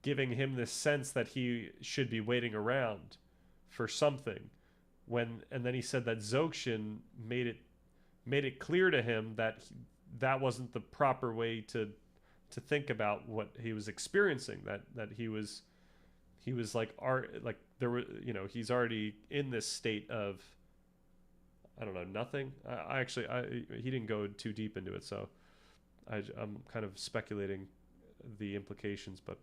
giving him this sense that he should be waiting around for something. And then he said that Dzogchen made it clear to him that that wasn't the proper way to think about what he was experiencing. That he was like art, like there were, he's already in this state of, I don't know, nothing. I actually he didn't go too deep into it, so I'm kind of speculating the implications. But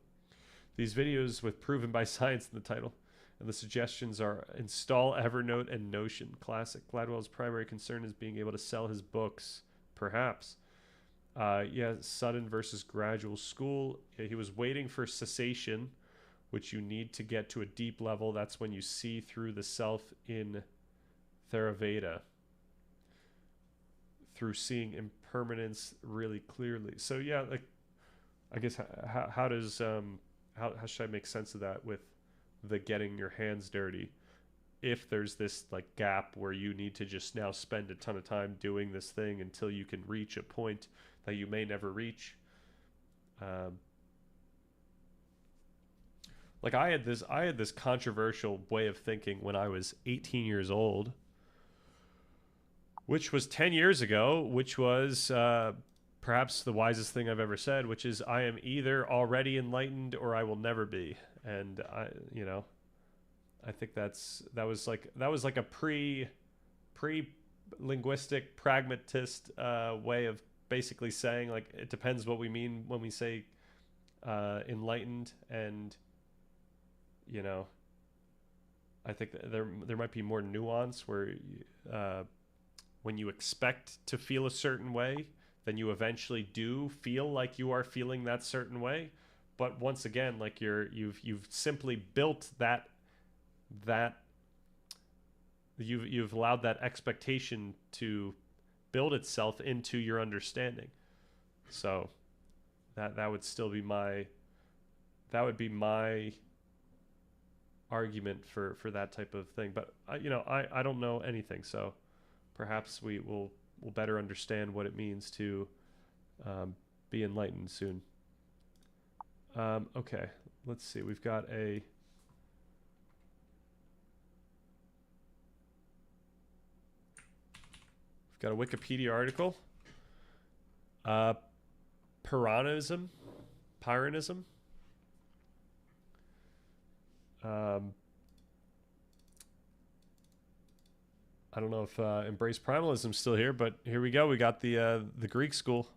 these videos with proven by science in the title, and the suggestions are install Evernote and Notion. Classic. Gladwell's primary concern is being able to sell his books, perhaps. Yeah, sudden versus gradual school. Yeah, he was waiting for cessation, which you need to get to a deep level. That's when you see through the self in Theravada, through seeing impermanence really clearly. So yeah, like I guess how does how should I make sense of that with the getting your hands dirty? If there's this like gap where you need to just now spend a ton of time doing this thing until you can reach a point that you may never reach. Like I had this controversial way of thinking when I was 18 years old, which was 10 years ago, which was perhaps the wisest thing I've ever said, which is I am either already enlightened or I will never be. And I think that was like a pre linguistic pragmatist way of basically saying, like, it depends what we mean when we say enlightened. And I think that there might be more nuance where when you expect to feel a certain way, then you eventually do feel like you are feeling that certain way. But once again, like you've simply built that you've allowed that expectation to build itself into your understanding. So that would still be my argument for that type of thing. But I don't know anything, so perhaps we'll better understand what it means to be enlightened soon. Okay, let's see. We've got a Wikipedia article. Pyrrhonism. I don't know if Embrace Primalism's still here, but here we go. We got the Greek school.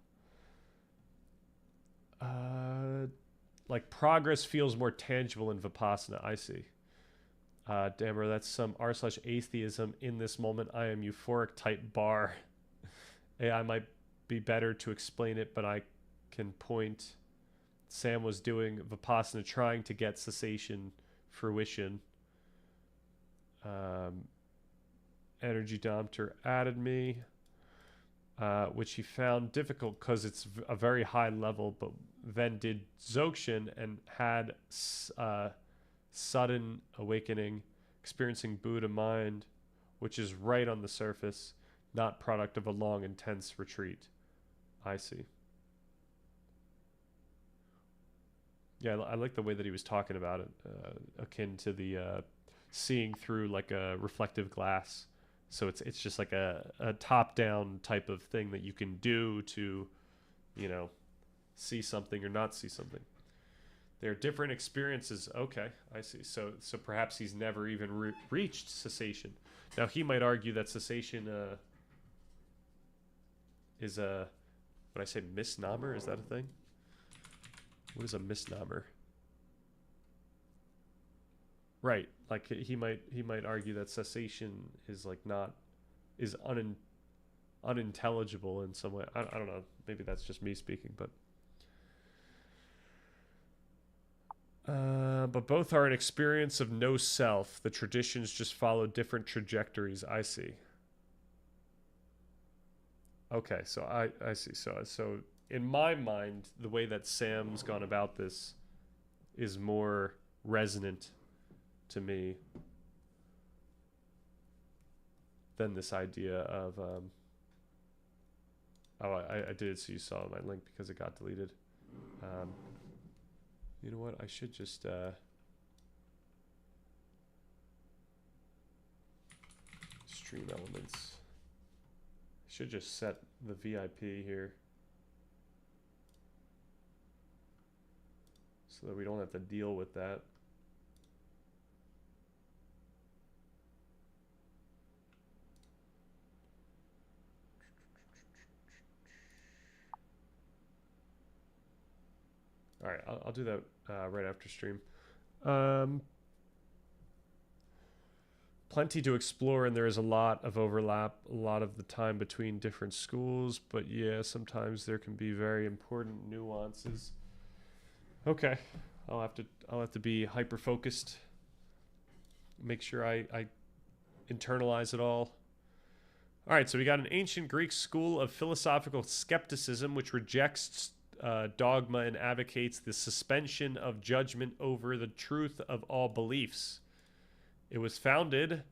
Like progress feels more tangible in Vipassana. I see. Damn, bro, that's some r/atheism in this moment. I am euphoric type bar. I might be better to explain it, but I can point. Sam was doing Vipassana, trying to get cessation fruition. Energy Dompter added me, which he found difficult because it's a very high level, but then did Dzogchen and had sudden awakening, experiencing Buddha mind, which is right on the surface, not product of a long, intense retreat. I see. Yeah, I like the way that he was talking about it, akin to the seeing through like a reflective glass. So it's just like a top-down type of thing that you can do to, see something or not see something. They're different experiences. Okay, I see. So perhaps he's never even reached cessation. Now he might argue that cessation is a, when I say misnomer, is that a thing? What is a misnomer? Right, like he might argue that cessation is like not, is unintelligible in some way. I don't know. Maybe that's just me speaking, but both are an experience of no self. The traditions just follow different trajectories. I see. Okay, so I see. So in my mind, the way that Sam's gone about this is more resonant to me than this idea of oh, I did, so you saw my link because it got deleted. You know what? I should just stream elements. I should just set the VIP here so that we don't have to deal with that. All right, I'll do that right after stream. Plenty to explore, and there is a lot of overlap a lot of the time between different schools, but yeah, sometimes there can be very important nuances. Okay, I'll have to be hyper focused. Make sure I internalize it all. All right, so we got an ancient Greek school of philosophical skepticism which rejects dogma and advocates the suspension of judgment over the truth of all beliefs. It was founded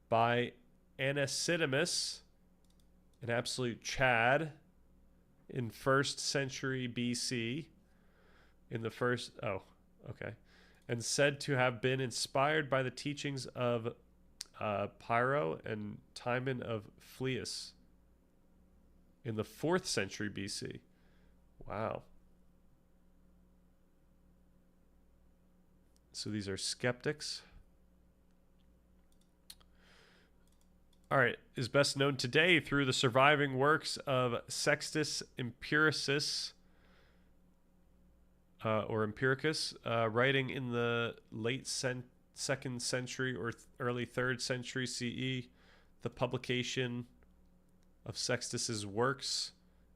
by Anaximander, an absolute Chad, in 1st century BC. And said to have been inspired by the teachings of Pyrrho and Timon of Phlius in the 4th century BC. Wow. So these are skeptics. All right, is best known today through the surviving works of Sextus Empiricus, writing in the late 2nd century or early 3rd century CE. The publication of Sextus's works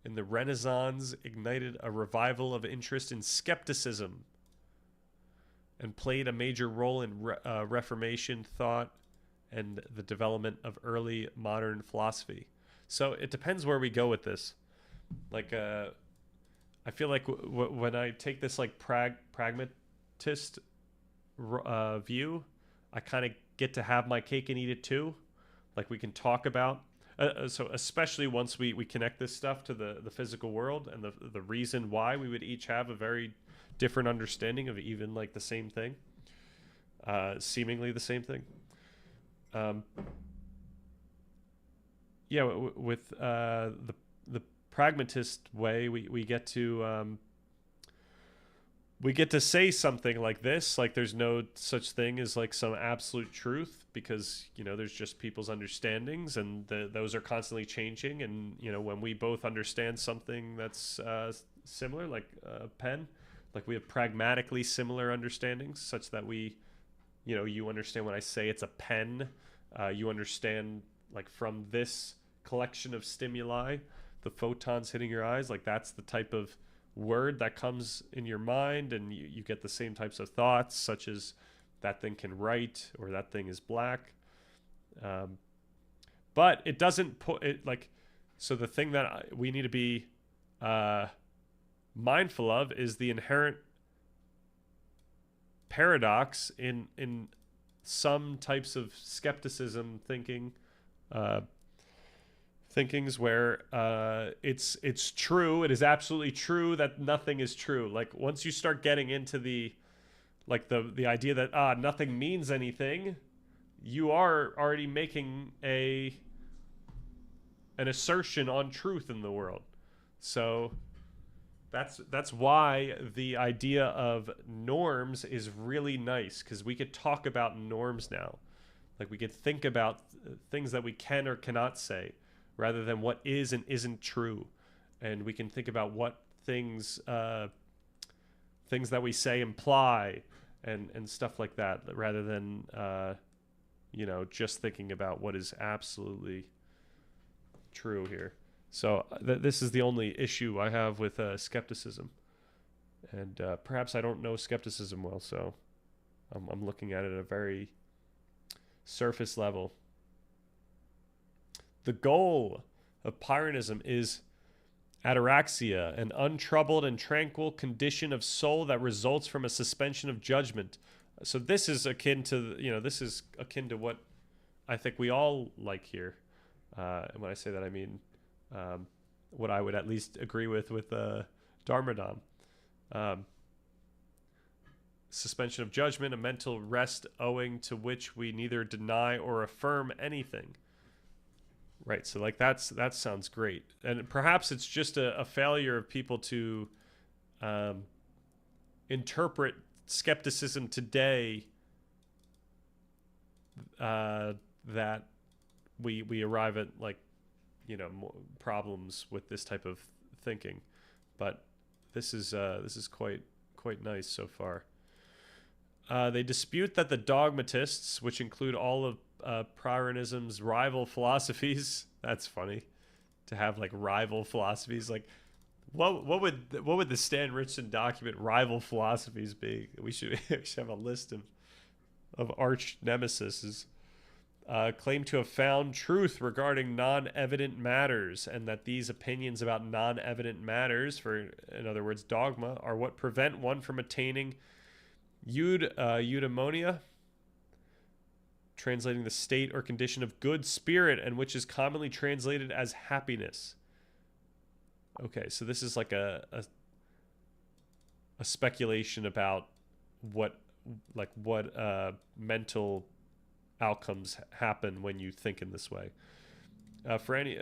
in the Renaissance ignited a revival of interest in skepticism and played a major role in Reformation thought and the development of early modern philosophy. So it depends where we go with this. Like, I feel like when I take this like pragmatist view, I kind of get to have my cake and eat it too. Like we can talk about, so especially once we connect this stuff to the physical world and the reason why we would each have a very different understanding of even like the same thing, seemingly the same thing. Yeah, with the pragmatist way, we get to say something like this, like there's no such thing as like some absolute truth, because there's just people's understandings, and those are constantly changing. And when we both understand something that's similar, like a pen, like we have pragmatically similar understandings, such that we, you understand when I say it's a pen. You understand like from this collection of stimuli, the photons hitting your eyes, like that's the type of word that comes in your mind, and you get the same types of thoughts, such as that thing can write or that thing is black. But it doesn't put it like, so the thing that we need to be mindful of is the inherent paradox in some types of skepticism thinkings where it's true, it is absolutely true that nothing is true. Like once you start getting into the idea that nothing means anything, you are already making an assertion on truth in the world. So That's why the idea of norms is really nice, because we could talk about norms now. Like we could think about things that we can or cannot say, rather than what is and isn't true, and we can think about what things that we say imply, and stuff like that, rather than just thinking about what is absolutely true here. So this is the only issue I have with skepticism, and perhaps I don't know skepticism well, so I'm looking at it at a very surface level. The goal of Pyrrhonism is ataraxia, an untroubled and tranquil condition of soul that results from a suspension of judgment. So this is akin to what I think we all like here. And when I say that, I mean what I would at least agree with Dharmadon. Suspension of judgment, a mental rest owing to which we neither deny or affirm anything. Right, so like that sounds great, and perhaps it's just a failure of people to interpret skepticism today, that we arrive at problems with this type of thinking. But this is quite nice so far. They dispute that the dogmatists, which include all of Pyrrhonism's rival philosophies. That's funny to have like rival philosophies. Like, what would the Stan Richardson document rival philosophies be? We should have a list of arch nemesis. Claim to have found truth regarding non-evident matters, and that these opinions about non-evident matters, in other words, dogma, are what prevent one from attaining eudaimonia, translating the state or condition of good spirit, and which is commonly translated as happiness. Okay, so this is like a speculation about what mental outcomes happen when you think in this way. For any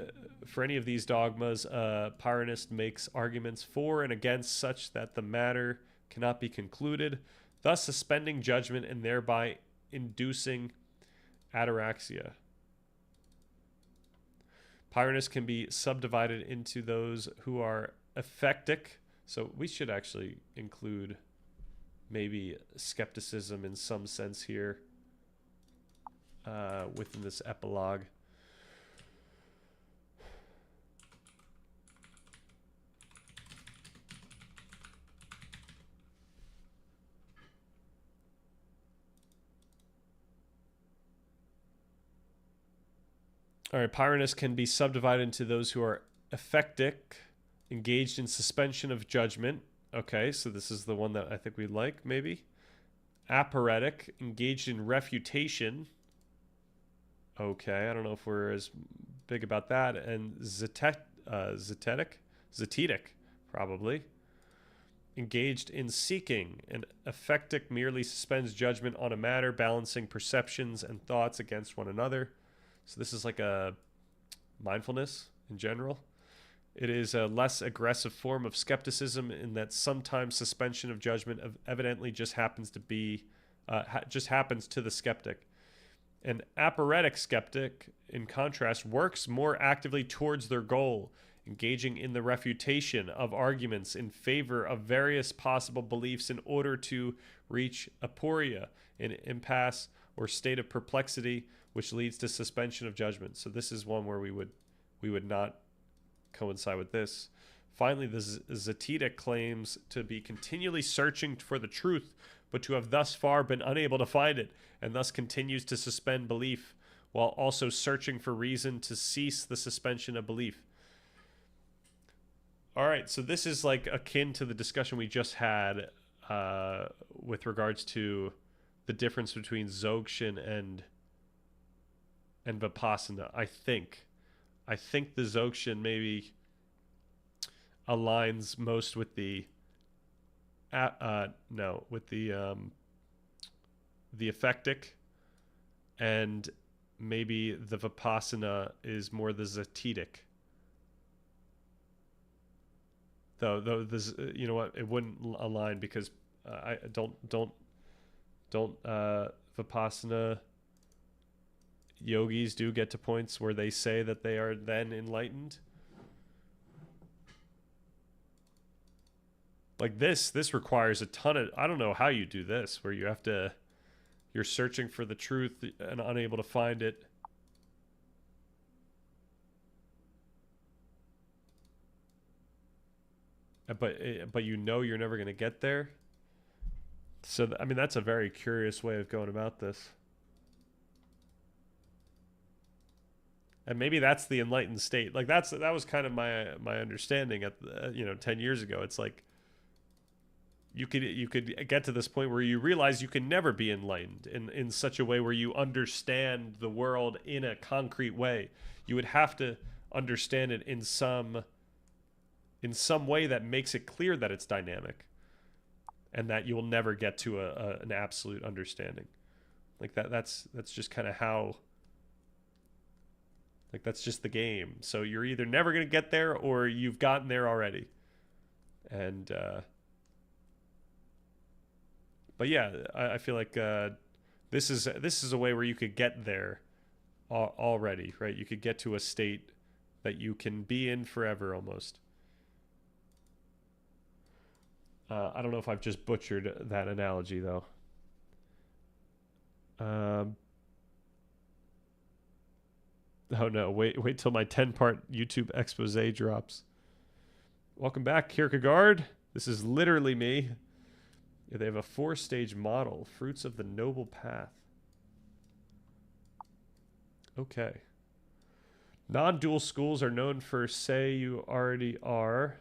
of these dogmas, Pyrrhonist makes arguments for and against such that the matter cannot be concluded, thus suspending judgment and thereby inducing ataraxia. Pyrrhonists can be subdivided into those who are ephectic. So we should actually include maybe skepticism in some sense here within this epilogue. All right, Pyrrhonists can be subdivided into those who are ephectic, engaged in suspension of judgment. Okay, so this is the one that I think we like, maybe. Aporetic, engaged in refutation. Okay, I don't know if we're as big about that. And zetetic, probably. Engaged in seeking. And ephectic merely suspends judgment on a matter, balancing perceptions and thoughts against one another. So this is like a mindfulness in general. It is a less aggressive form of skepticism in that sometimes suspension of judgment evidently just happens to be, just happens to the skeptic. An aporetic skeptic, in contrast, works more actively towards their goal, engaging in the refutation of arguments in favor of various possible beliefs in order to reach aporia, an impasse or state of perplexity, which leads to suspension of judgment. So this is one where we would not coincide with this. Finally, the zetetic claims to be continually searching for the truth, but to have thus far been unable to find it, and thus continues to suspend belief, while also searching for reason to cease the suspension of belief. All right, so this is like akin to the discussion we just had with regards to the difference between Dzogchen and Vipassana. I think the Dzogchen maybe aligns most with the ephectic, and maybe the Vipassana is more the zetetic. though this, you know what, it wouldn't align because I don't Vipassana yogis do get to points where they say that they are then enlightened. Like this requires a ton of, I don't know how you do this, where you're searching for the truth and unable to find it. But you know you're never going to get there. So I mean, that's a very curious way of going about this. And maybe that's the enlightened state. Like that was kind of my understanding at 10 years ago. It's like you could get to this point where you realize you can never be enlightened in such a way where you understand the world in a concrete way. You would have to understand it in some way that makes it clear that it's dynamic and that you will never get to an absolute understanding. Like that's just kind of how, like, that's just the game. So you're either never going to get there or you've gotten there already. And but yeah, I feel like this is a way where you could get there already, right? You could get to a state that you can be in forever almost. I don't know if I've just butchered that analogy though. Oh no, wait till my 10-part YouTube expose drops. Welcome back, Kierkegaard. This is literally me. Yeah, they have a 4-stage model, Fruits of the Noble Path. Okay. Non-dual schools are known for say you already are.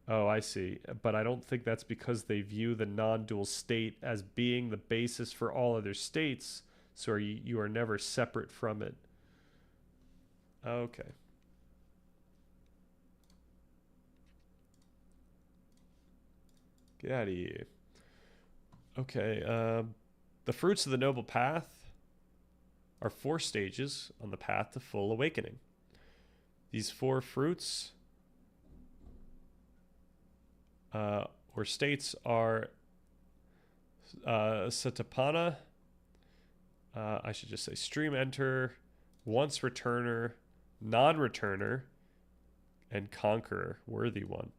Oh, I see. But I don't think that's because they view the non-dual state as being the basis for all other states, so you are never separate from it. Okay. Get out of here. Okay. The fruits of the noble path are 4 stages on the path to full awakening. These 4 fruits or states are Satipatthana. I should just say stream enter, once returner, non-returner, and conqueror, worthy one.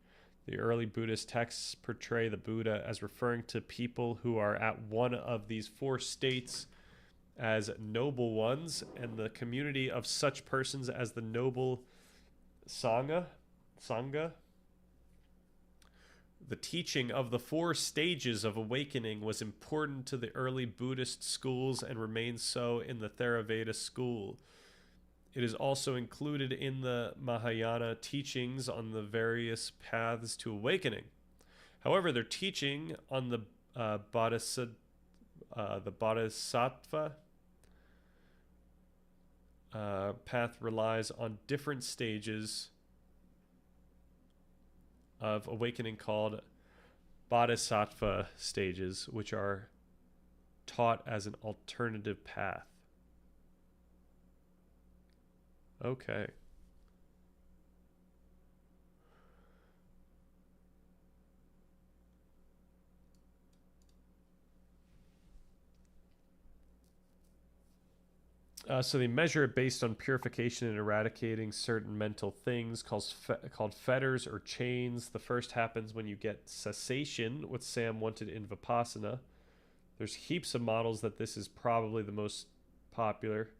The early Buddhist texts portray the Buddha as referring to people who are at one of these 4 states as noble ones, and the community of such persons as the noble Sangha. The teaching of the 4 stages of awakening was important to the early Buddhist schools and remains so in the Theravada school. It is also included in the Mahayana teachings on the various paths to awakening. However, their teaching on the Bodhisattva path relies on different stages of awakening called Bodhisattva stages, which are taught as an alternative path. Okay. So they measure it based on purification and eradicating certain mental things called fetters or chains. The first happens when you get cessation, what Sam wanted in Vipassana. There's heaps of models that this is probably the most popular.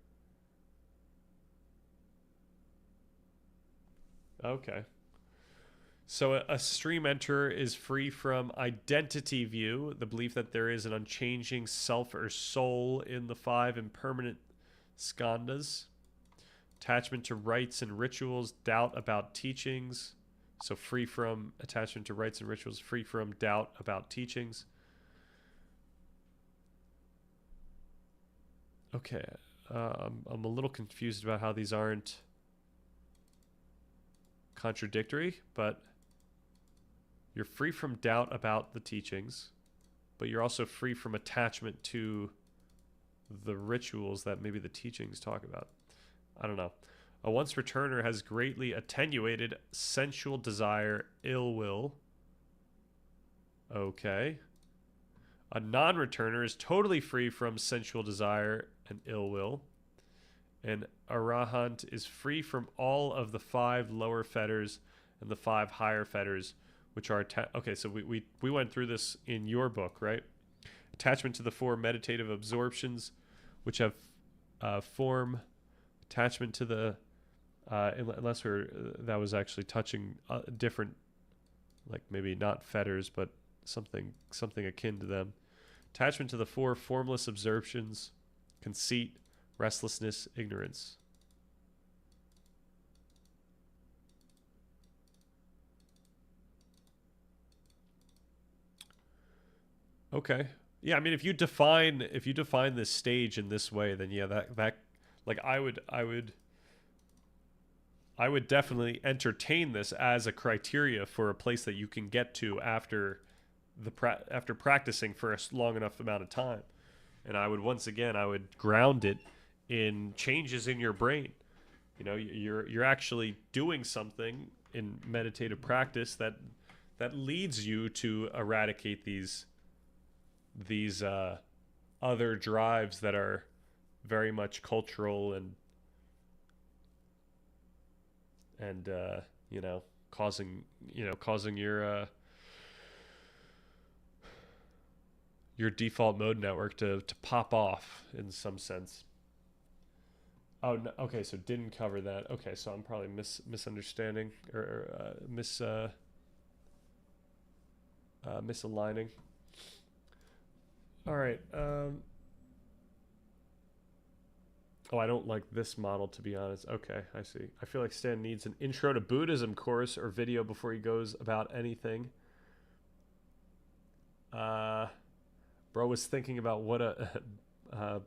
Okay. So a stream enterer is free from identity view, the belief that there is an unchanging self or soul in the 5 impermanent skandhas. Attachment to rites and rituals, doubt about teachings. So free from attachment to rites and rituals, free from doubt about teachings. Okay. I'm a little confused about how these aren't contradictory, but you're free from doubt about the teachings, but you're also free from attachment to the rituals that maybe the teachings talk about. I don't know. A once returner has greatly attenuated sensual desire, ill will. Okay. A non-returner is totally free from sensual desire and ill will. And Arahant is free from all of the 5 lower fetters and the 5 higher fetters, which are okay. So we went through this in your book, right? Attachment to the 4 meditative absorptions, which have form. Attachment to the unless that was actually touching different, like maybe not fetters, but something akin to them. Attachment to the 4 formless absorptions: conceit, restlessness, ignorance. Okay. Yeah, I mean, if you define this stage in this way, then yeah, that like I would definitely entertain this as a criteria for a place that you can get to after after practicing for a long enough amount of time. And I would ground it in changes in your brain. You know, you're actually doing something in meditative practice that leads you to eradicate these other drives that are very much cultural and you know, causing your default mode network to pop off in some sense. Oh, no, okay, so didn't cover that. Okay, so I'm probably misunderstanding or misaligning. All right. Oh, I don't like this model, to be honest. Okay, I see. I feel like Stan needs an intro to Buddhism course or video before he goes about anything. Bro was thinking about what a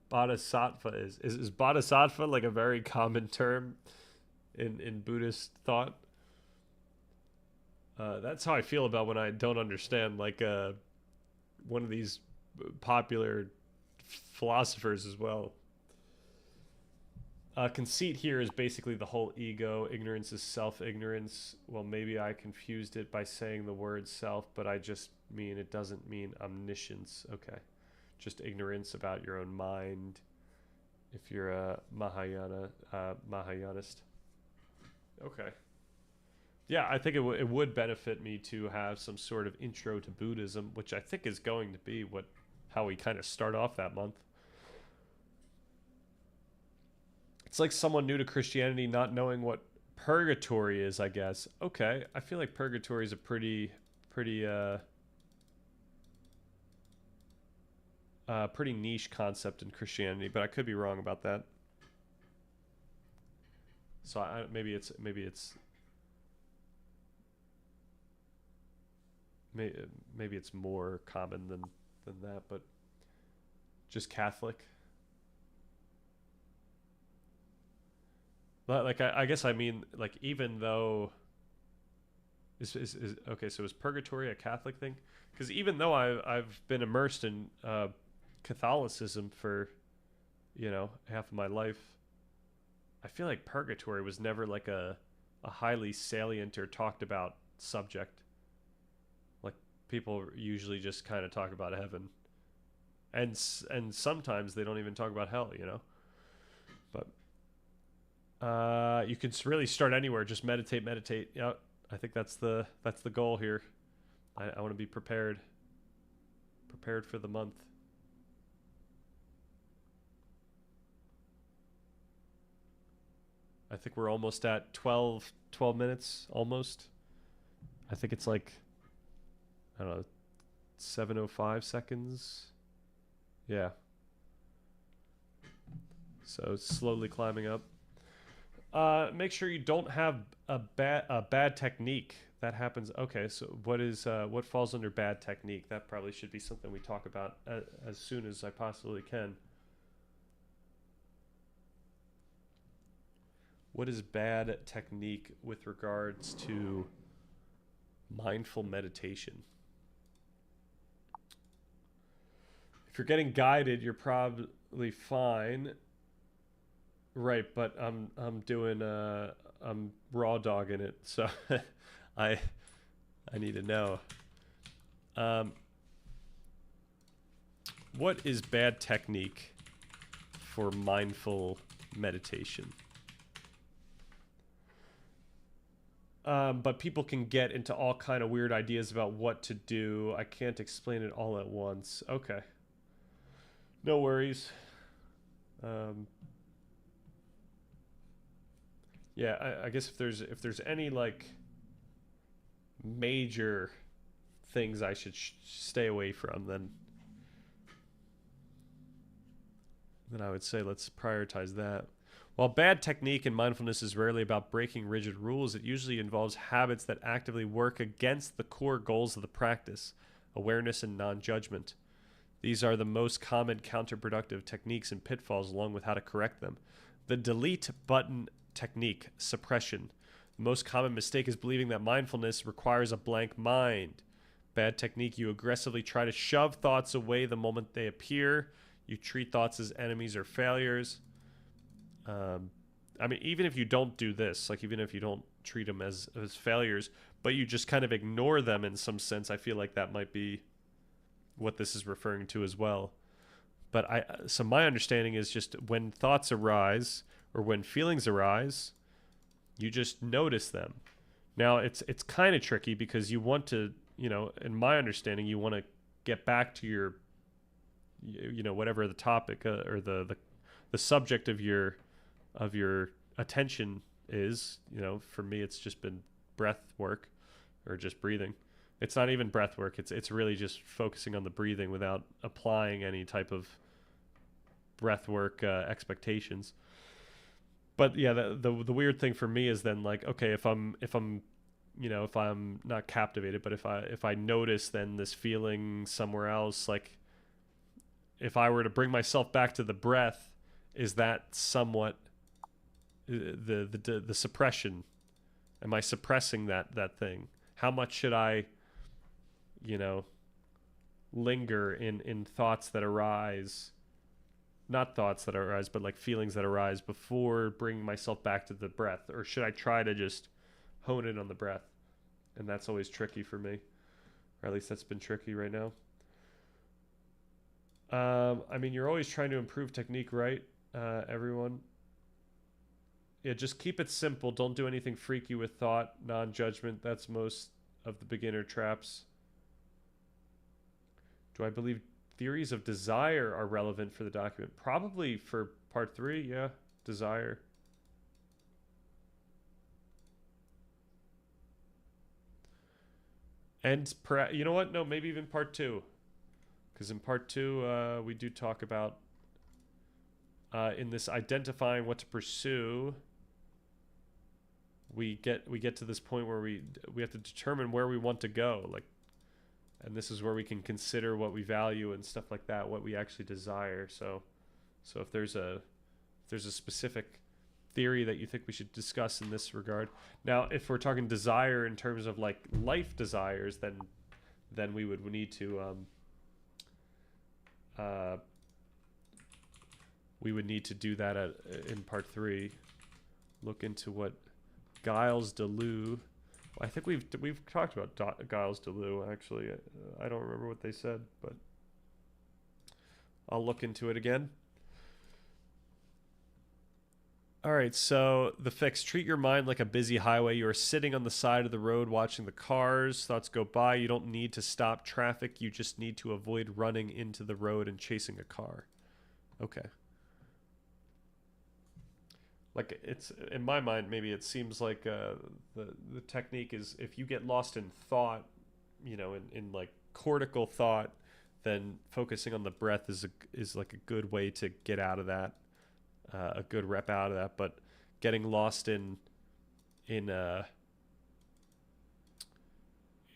bodhisattva is. Is bodhisattva like a very common term in Buddhist thought? That's how I feel about when I don't understand like one of these popular philosophers as well. Conceit here is basically the whole ego. Ignorance is self-ignorance. Well, maybe I confused it by saying the word self, but I just mean it doesn't mean omniscience. Okay. Just ignorance about your own mind if you're a Mahayanist. Okay. Yeah, I think it would benefit me to have some sort of intro to Buddhism, which I think is going to be how we kind of start off that month. It's like someone new to Christianity not knowing what purgatory is, I guess. Okay, I feel like purgatory is a pretty niche concept in Christianity, but I could be wrong about that. So maybe it's more common than that, but just Catholic. But like I guess I mean, like, even though is okay, so is purgatory a Catholic thing? Because even though I've been immersed in Catholicism for half of my life, I feel like purgatory was never like a highly salient or talked about subject. Like, people usually just kind of talk about heaven, and sometimes they don't even talk about hell, But you can really start anywhere. Just meditate. Yep, I think that's the goal here. I want to be prepared for the month. I think we're almost at 12 minutes, almost. I think it's like, I don't know, 7:05 seconds. Yeah. So it's slowly climbing up. Make sure you don't have a bad technique. That happens. Okay, so what falls under bad technique? That probably should be something we talk about as soon as I possibly can. What is bad technique with regards to mindful meditation? If you're getting guided, you're probably fine. Right, but I'm doing I'm raw dogging it, so I I need to know. Um, what is bad technique for mindful meditation? But people can get into all kind of weird ideas about what to do. I can't explain it all at once. Okay, no worries. Um, yeah, I guess if there's any like major things I should stay away from, then I would say let's prioritize that. While bad technique and mindfulness is rarely about breaking rigid rules, it usually involves habits that actively work against the core goals of the practice: awareness and non judgment. These are the most common counterproductive techniques and pitfalls, along with how to correct them. The delete button technique, suppression. The most common mistake is believing that mindfulness requires a blank mind. Bad technique, you aggressively try to shove thoughts away the moment they appear. You treat thoughts as enemies or failures. Um, I mean, even if you don't do this, like even if you don't treat them as failures, but you just kind of ignore them in some sense, I feel like that might be what this is referring to as well. But so my understanding is just when thoughts arise or when feelings arise, you just notice them. Now it's kind of tricky because you want to, in my understanding, you want to get back to your, whatever the topic or the subject of your attention is. For me, it's just been breath work or just breathing. It's not even breath work. It's really just focusing on the breathing without applying any type of breath work expectations. But yeah, the weird thing for me is then like, okay, if I'm not captivated, but if I notice then this feeling somewhere else, like if I were to bring myself back to the breath, is that somewhat the suppression? Am I suppressing that thing? How much should I, you know, linger in thoughts that arise? Not thoughts that arise, but like feelings that arise before bringing myself back to the breath, or should I try to just hone in on the breath? And that's always tricky for me, or at least that's been tricky right now. I mean, you're always trying to improve technique, right? Everyone. Yeah, just keep it simple. Don't do anything freaky with thought, non-judgment. That's most of the beginner traps. Do I believe theories of desire are relevant for the document? Probably for part 3, yeah. Desire. And you know what? No, maybe even part 2. Because in part 2, we do talk about in this identifying what to pursue. We get to this point where we have to determine where we want to go, like, and this is where we can consider what we value and stuff like that, what we actually desire. So if there's a specific theory that you think we should discuss in this regard. Now, if we're talking desire in terms of like life desires, then we would need to we would need to do that in part 3. Look into what Giles Deleu. I think we've talked about Giles Deleu actually. I don't remember what they said, but I'll look into it again. All right, so the fix: treat your mind like a busy highway. You are sitting on the side of the road watching the cars. Thoughts go by. You don't need to stop traffic. You just need to avoid running into the road and chasing a car. Okay. Like, it's in my mind, maybe it seems like the technique is if you get lost in thought, in like cortical thought, then focusing on the breath is like a good way to get out of that, a good rep out of that. But getting lost in uh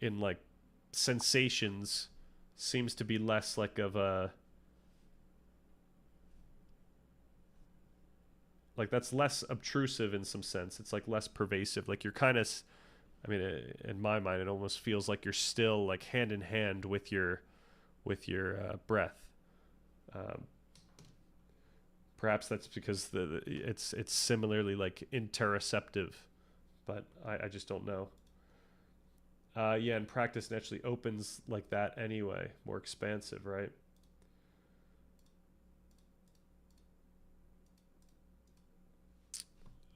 in like sensations seems to be less like of a, like, that's less obtrusive in some sense. It's like less pervasive. Like you're kind of, I mean, in my mind, it almost feels like you're still like hand in hand with your breath. Um, Perhaps that's because it's similarly like interoceptive, but I just don't know. Yeah, and practice naturally opens like that anyway, more expansive, right?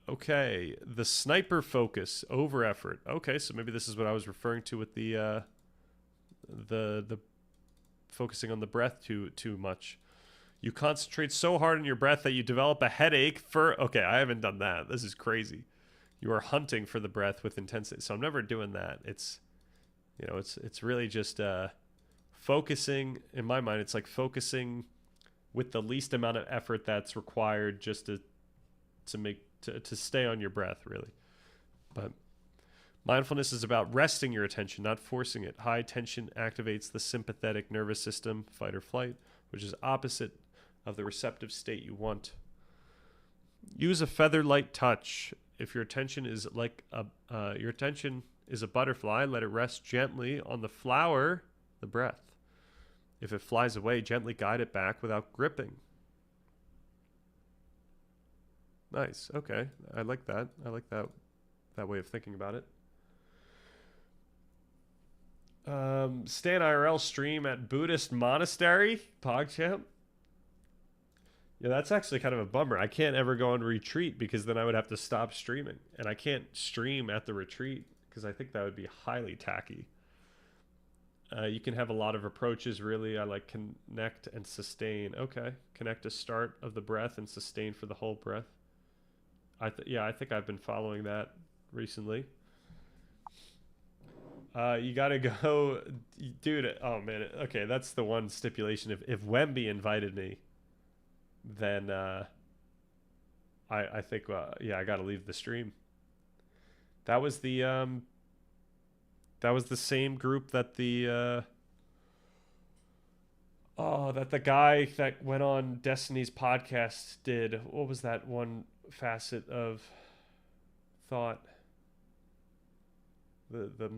Okay, the sniper focus over effort. Okay, so maybe this is what I was referring to with the focusing on the breath too much. You concentrate so hard on your breath that you develop a headache for. Okay, I haven't done that. This is crazy. You are hunting for the breath with intensity. So I'm never doing that. It's really just focusing. In my mind, it's like focusing with the least amount of effort that's required just to stay on your breath, really. But mindfulness is about resting your attention, not forcing it. High tension activates the sympathetic nervous system, fight or flight, which is opposite of the receptive state you want. Use a feather light touch. If your attention is a butterfly, let it rest gently on the flower, the breath. If it flies away, gently guide it back without gripping. Nice. Okay. I like that. I like that way of thinking about it. Stan IRL stream at Buddhist monastery, PogChamp. Yeah, that's actually kind of a bummer. I can't ever go on retreat because then I would have to stop streaming. And I can't stream at the retreat because I think that would be highly tacky. You can have a lot of approaches, really. I like connect and sustain. Okay. Connect a start of the breath and sustain for the whole breath. I think I've been following that recently. You gotta go, dude. Oh man. Okay, that's the one stipulation. If Wemby invited me, then I think I gotta leave the stream. That was the same group that that the guy that went on Destiny's podcast did. What was that one facet of thought? The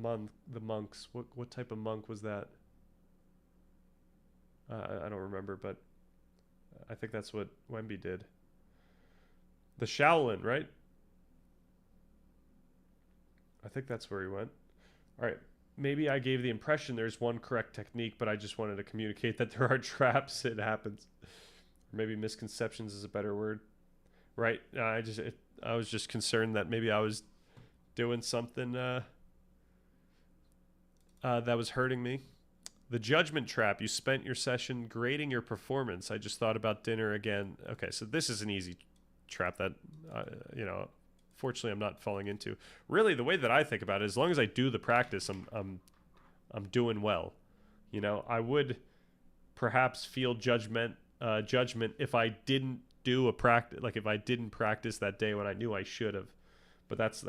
monks. What type of monk was that? I don't remember, but I think that's what Wemby did. The Shaolin, right? I think that's where he went. All right. Maybe I gave the impression there's one correct technique, but I just wanted to communicate that there are traps. It happens. Maybe misconceptions is a better word, right? I was just concerned that maybe I was doing something that was hurting me. The judgment trap. You spent your session grading your performance. I just thought about dinner again. Okay, so this is an easy trap that fortunately I'm not falling into. Really, the way that I think about it, as long as I do the practice, I'm doing well. I would perhaps feel judgment if I didn't do a practice, like if I didn't practice that day when I knew I should have. But that's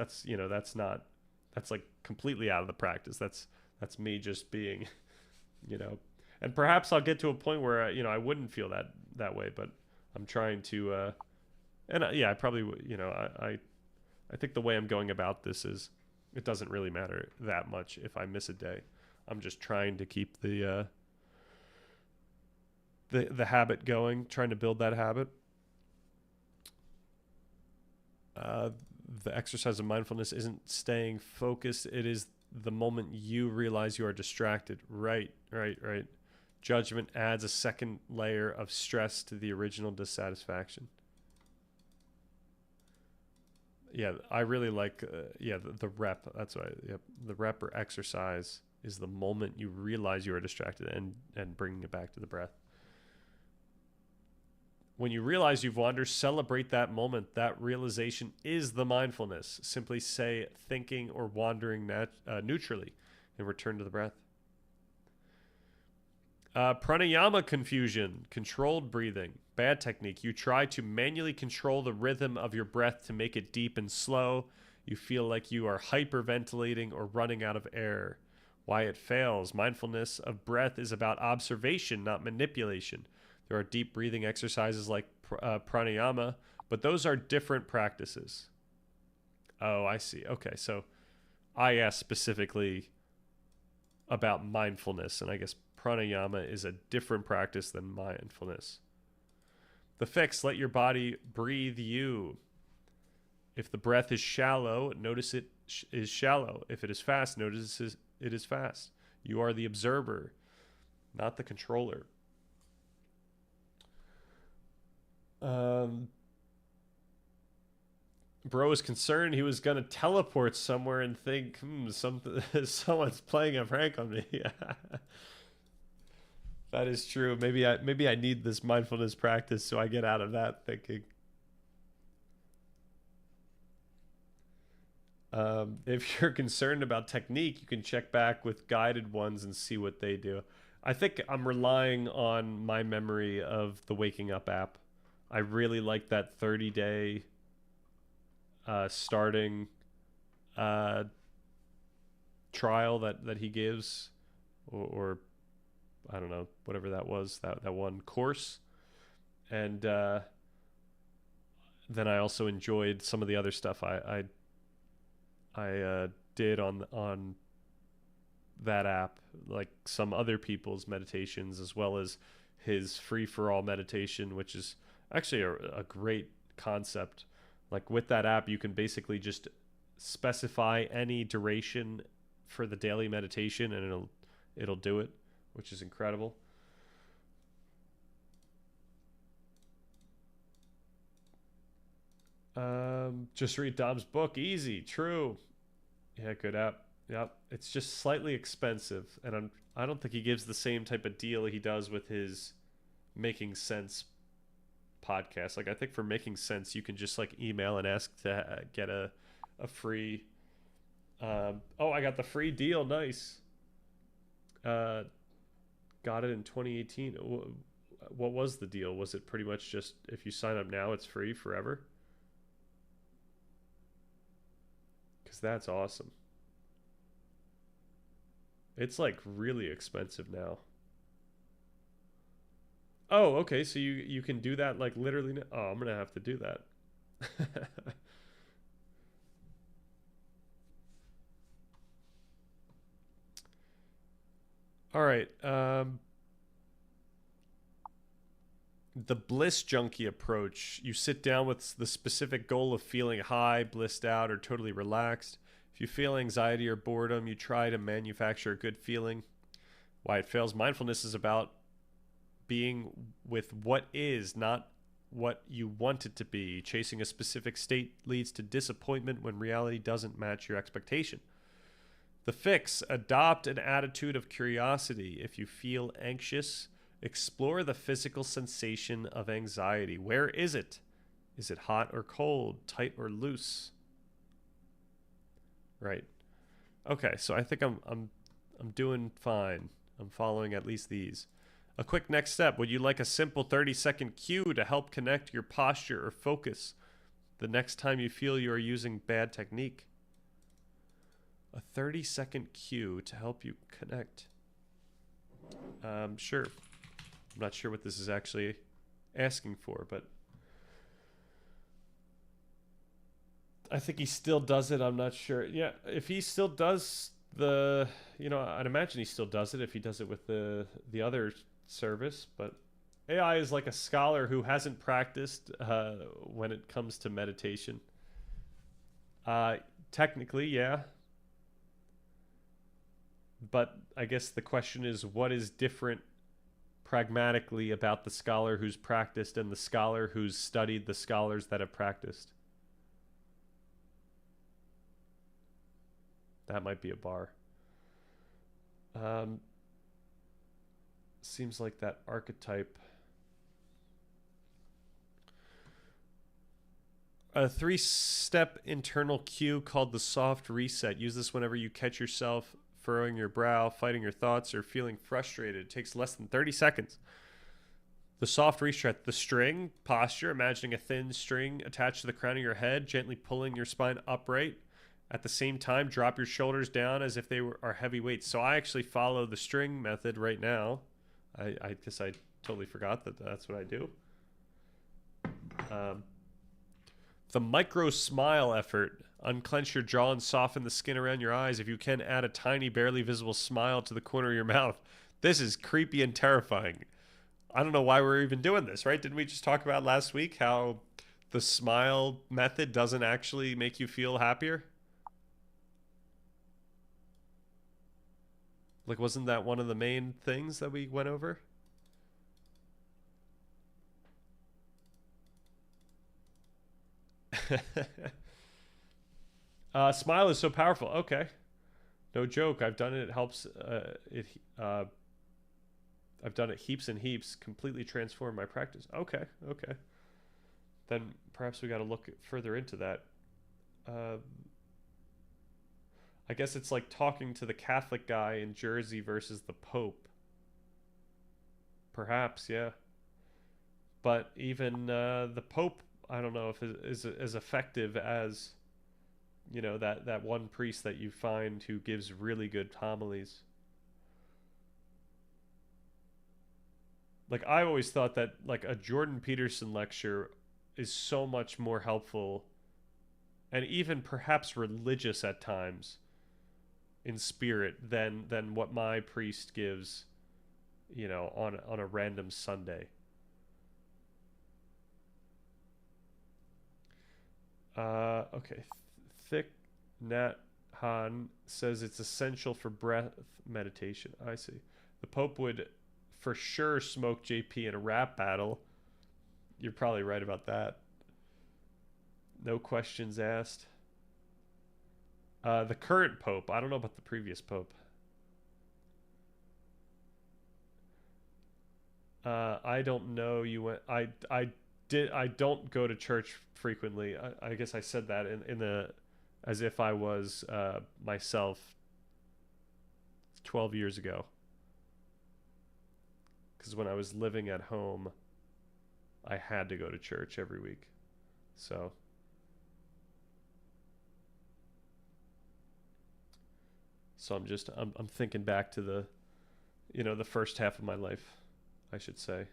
like completely out of the practice. That's me just being, and perhaps I'll get to a point where I wouldn't feel that way, but I'm trying to I probably I think the way I'm going about this is it doesn't really matter that much if I miss a day. I'm just trying to keep the habit going, trying to build that habit. The exercise of mindfulness isn't staying focused. It is the moment you realize you are distracted. Right. Judgment adds a second layer of stress to the original dissatisfaction. Yeah, I really like, the rep. That's right. Yep. The rep or exercise is the moment you realize you are distracted and bringing it back to the breath. When you realize you've wandered, celebrate that moment. That realization is the mindfulness. Simply say thinking or wandering neutrally and return to the breath. Pranayama confusion, controlled breathing, bad technique. You try to manually control the rhythm of your breath to make it deep and slow. You feel like you are hyperventilating or running out of air. Why it fails. Mindfulness of breath is about observation, not manipulation. There are deep breathing exercises like pranayama, but those are different practices. Oh, I see. Okay, so I asked specifically about mindfulness, and I guess pranayama is a different practice than mindfulness. The fix, let your body breathe you. If the breath is shallow, notice it is shallow. If it is fast, notice it is fast. You are the observer, not the controller. Bro was concerned he was gonna teleport somewhere and think, someone's playing a prank on me. That is true. Maybe I need this mindfulness practice so I get out of that thinking. If you're concerned about technique, you can check back with guided ones and see what they do. I think I'm relying on my memory of the Waking Up app. I really like that 30-day starting trial that he gives, or I don't know, whatever that was, that one course. And then I also enjoyed some of the other stuff I did on that app, like some other people's meditations, as well as his free-for-all meditation, which is actually a great concept. Like with that app, you can basically just specify any duration for the daily meditation and it'll do it, which is incredible. Just read Dom's book. Easy. True. Yeah, good app. Yep. It's just slightly expensive, and I don't think he gives the same type of deal he does with his Making Sense podcast. Like, I think for Making Sense, you can just like email and ask to get a free. Oh, I got the free deal. Nice. Got it in 2018. What was the deal? Was it pretty much just if you sign up now, it's free forever? Because that's awesome. It's like really expensive now. Oh, okay. So you can do that like literally. Oh, I'm gonna have to do that. All right. The bliss junkie approach. You sit down with the specific goal of feeling high, blissed out, or totally relaxed. If you feel anxiety or boredom, you try to manufacture a good feeling. Why it fails. Mindfulness is about being with what is, not what you want it to be. Chasing a specific state leads to disappointment when reality doesn't match your expectation. The fix, adopt an attitude of curiosity. If you feel anxious, explore the physical sensation of anxiety. Where is it? Is it hot or cold, tight or loose? Right. Okay, so I think I'm doing fine. I'm following at least these. A quick next step. Would you like a simple 30-second cue to help connect your posture or focus the next time you feel you are using bad technique? A 30-second cue to help you connect. Sure. I'm not sure what this is actually asking for, but I think he still does it. I'm not sure. Yeah, if he still does I'd imagine he still does it if he does it with the other service, but AI is like a scholar who hasn't practiced when it comes to meditation. Technically, yeah. But I guess the question is, what is different pragmatically about the scholar who's practiced and the scholar who's studied the scholars that have practiced? That might be a bar. Seems like that archetype. A 3-step internal cue called the soft reset. Use this whenever you catch yourself furrowing your brow, fighting your thoughts, or feeling frustrated. It takes less than 30 seconds. The soft reset, the string posture, imagining a thin string attached to the crown of your head, gently pulling your spine upright. At the same time, drop your shoulders down as if they are heavy weights. So I actually follow the string method right now. I guess I totally forgot that that's what I do. The micro smile effort. Unclench your jaw and soften the skin around your eyes. If you can, add a tiny, barely visible smile to the corner of your mouth. This is creepy and terrifying. I don't know why we're even doing this, right? Didn't we just talk about last week how the smile method doesn't actually make you feel happier? Like, wasn't that one of the main things that we went over? Smile is so powerful. Okay. No joke. I've done it. It helps. I've done it heaps and heaps. Completely transformed my practice. Okay. Okay. Then perhaps we got to look further into that. Uh, I guess it's like talking to the Catholic guy in Jersey versus the Pope. Perhaps, yeah. But even the Pope, I don't know if is as effective as that one priest that you find who gives really good homilies. Like, I always thought that like a Jordan Peterson lecture is so much more helpful and even perhaps religious at times in spirit than what my priest gives, on a random Sunday. Okay. Thick Nat Han says it's essential for breath meditation. I see. The Pope would for sure smoke JP in a rap battle. You're probably right about that. No questions asked. The current Pope. I don't know about the previous Pope. I don't know. You went. I did. I don't go to church frequently. I guess I said that in the as if I was myself 12 years ago. Because when I was living at home, I had to go to church every week. So I'm thinking back to the first half of my life, I should say.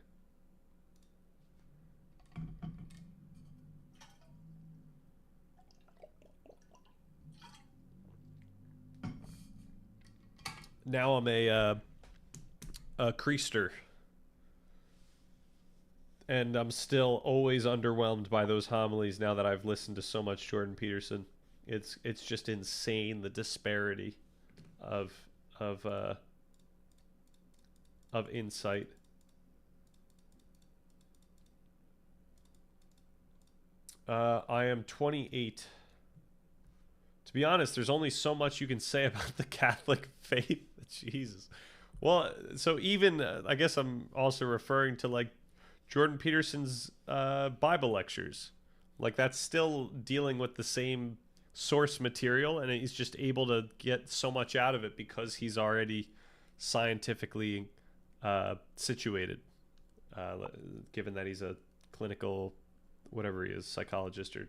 Now I'm a creaster, and I'm still always underwhelmed by those homilies now that I've listened to so much Jordan Peterson. It's just insane, the disparity of of uh, of insight. I am 28. To be honest, there's only so much you can say about the Catholic faith. Jesus. Well, so even I guess I'm also referring to like Jordan Peterson's Bible lectures. Like, that's still dealing with the same source material, and he's just able to get so much out of it because he's already scientifically situated. Given that he's a clinical, whatever he is, psychologist, or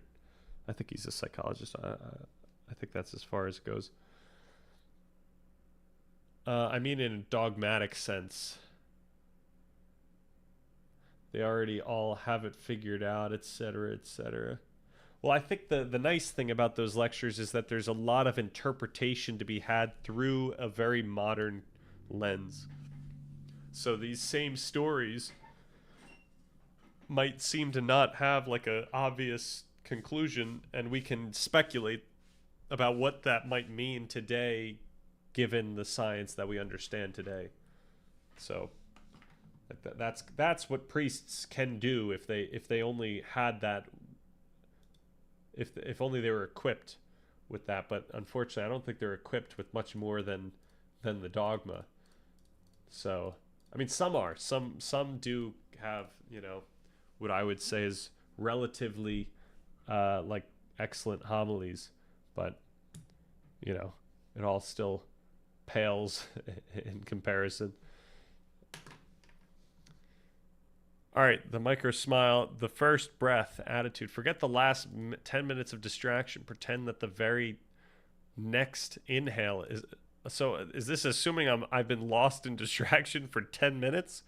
I think he's a psychologist. I think that's as far as it goes. I mean, in a dogmatic sense, they already all have it figured out, etc., etc. Well, I think the nice thing about those lectures is that there's a lot of interpretation to be had through a very modern lens. So these same stories might seem to not have like a obvious conclusion, and we can speculate about what that might mean today given the science that we understand today. So that's what priests can do if they only had that, if only they were equipped with that. But unfortunately, I don't think they're equipped with much more than the dogma. So I mean, some do have, what I would say is relatively like excellent homilies, but it all still pales in comparison. All right, the micro smile, the first breath attitude. Forget the last 10 minutes of distraction. Pretend that the very next inhale is. So is this assuming I've been lost in distraction for 10 minutes?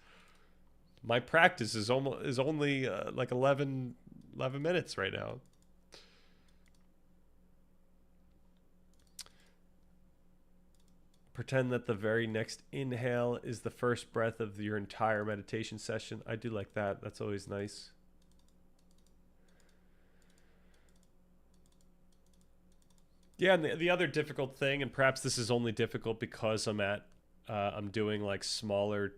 My practice is only like 11 minutes right now. Pretend that the very next inhale is the first breath of your entire meditation session. I do like that. That's always nice. Yeah, and the other difficult thing, and perhaps this is only difficult because I'm doing like smaller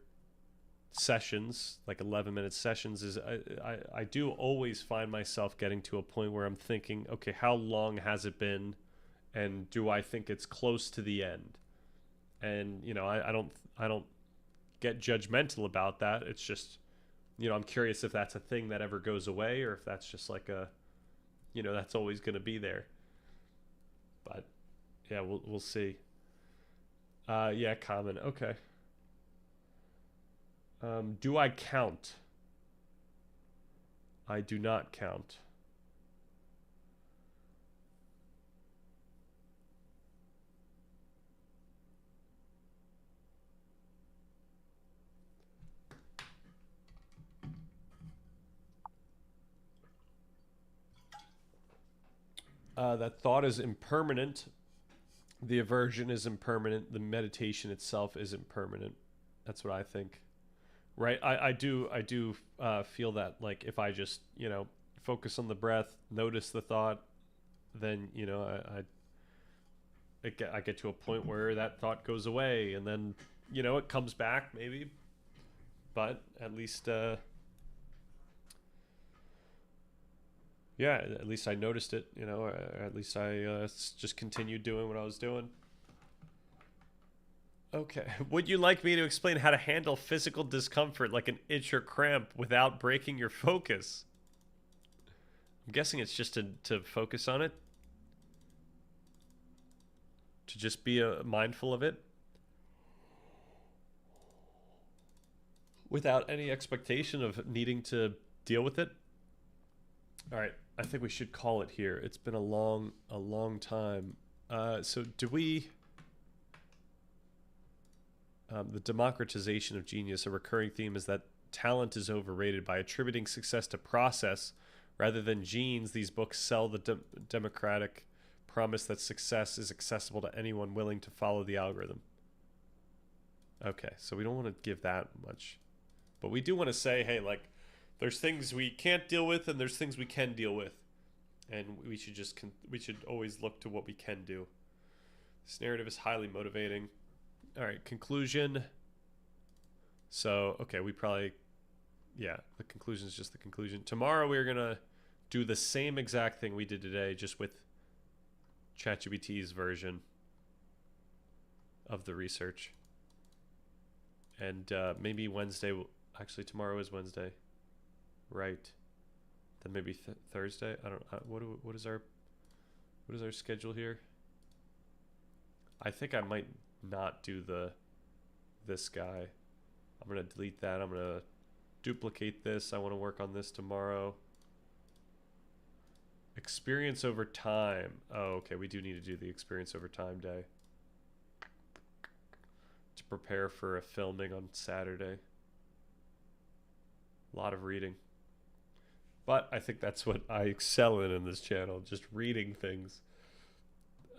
sessions, like 11-minute sessions, is I do always find myself getting to a point where I'm thinking, okay, how long has it been, and do I think it's close to the end? And I don't get judgmental about that. It's just, I'm curious if that's a thing that ever goes away, or if that's just like that's always going to be there. But yeah, we'll see. Yeah, common. Okay. Do I count? I do not count. That thought is impermanent. The aversion is impermanent. The meditation itself is impermanent. That's what I think. Right? I do feel that, like, if I just focus on the breath, notice the thought, then I get to a point where that thought goes away, and then it comes back maybe, but at least yeah, at least I noticed it, or at least I just continued doing what I was doing. Okay. Would you like me to explain how to handle physical discomfort like an itch or cramp without breaking your focus? I'm guessing it's just to focus on it, to just be mindful of it without any expectation of needing to deal with it. All right, I think we should call it here. It's been a long time. So do we... the democratization of genius, a recurring theme is that talent is overrated. By attributing success to process rather than genes, these books sell the democratic promise that success is accessible to anyone willing to follow the algorithm. Okay, so we don't want to give that much. But we do want to say, hey, like, there's things we can't deal with and there's things we can deal with. And we should just we should always look to what we can do. This narrative is highly motivating. All right, conclusion. So, okay, we probably, yeah, the conclusion is just the conclusion. Tomorrow we're going to do the same exact thing we did today, just with ChatGPT's version of the research. And maybe Wednesday, actually tomorrow is Wednesday, right? Then maybe Thursday. I don't. What is our schedule here? I think I might not do this guy. I'm gonna delete that. I'm gonna duplicate this. I want to work on this tomorrow. Experience over time. Oh, okay. We do need to do the experience over time day to prepare for a filming on Saturday. A lot of reading. But I think that's what I excel in this channel, just reading things.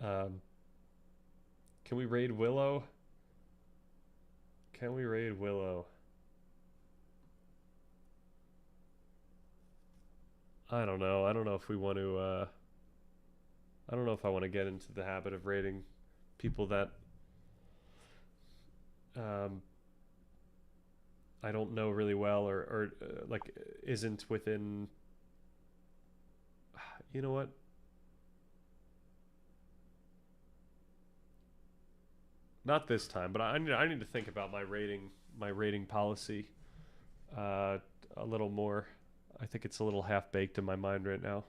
Can we raid Willow? Can we raid Willow? I don't know. I don't know if we want to, I don't know if I want to get into the habit of raiding people that I don't know really well, or like isn't within, you know what? Not this time, but I need to think about my rating policy a little more. I think it's a little half baked in my mind right now.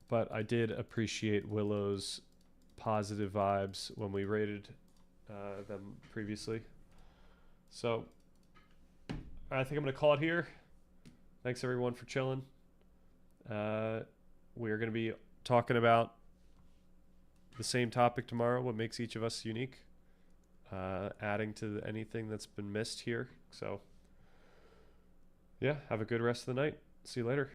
But I did appreciate Willow's positive vibes when we rated them previously. So I think I'm going to call it here. Thanks everyone for chilling. We're going to be talking about the same topic tomorrow, what makes each of us unique, adding to anything that's been missed here. So yeah, have a good rest of the night. See you later.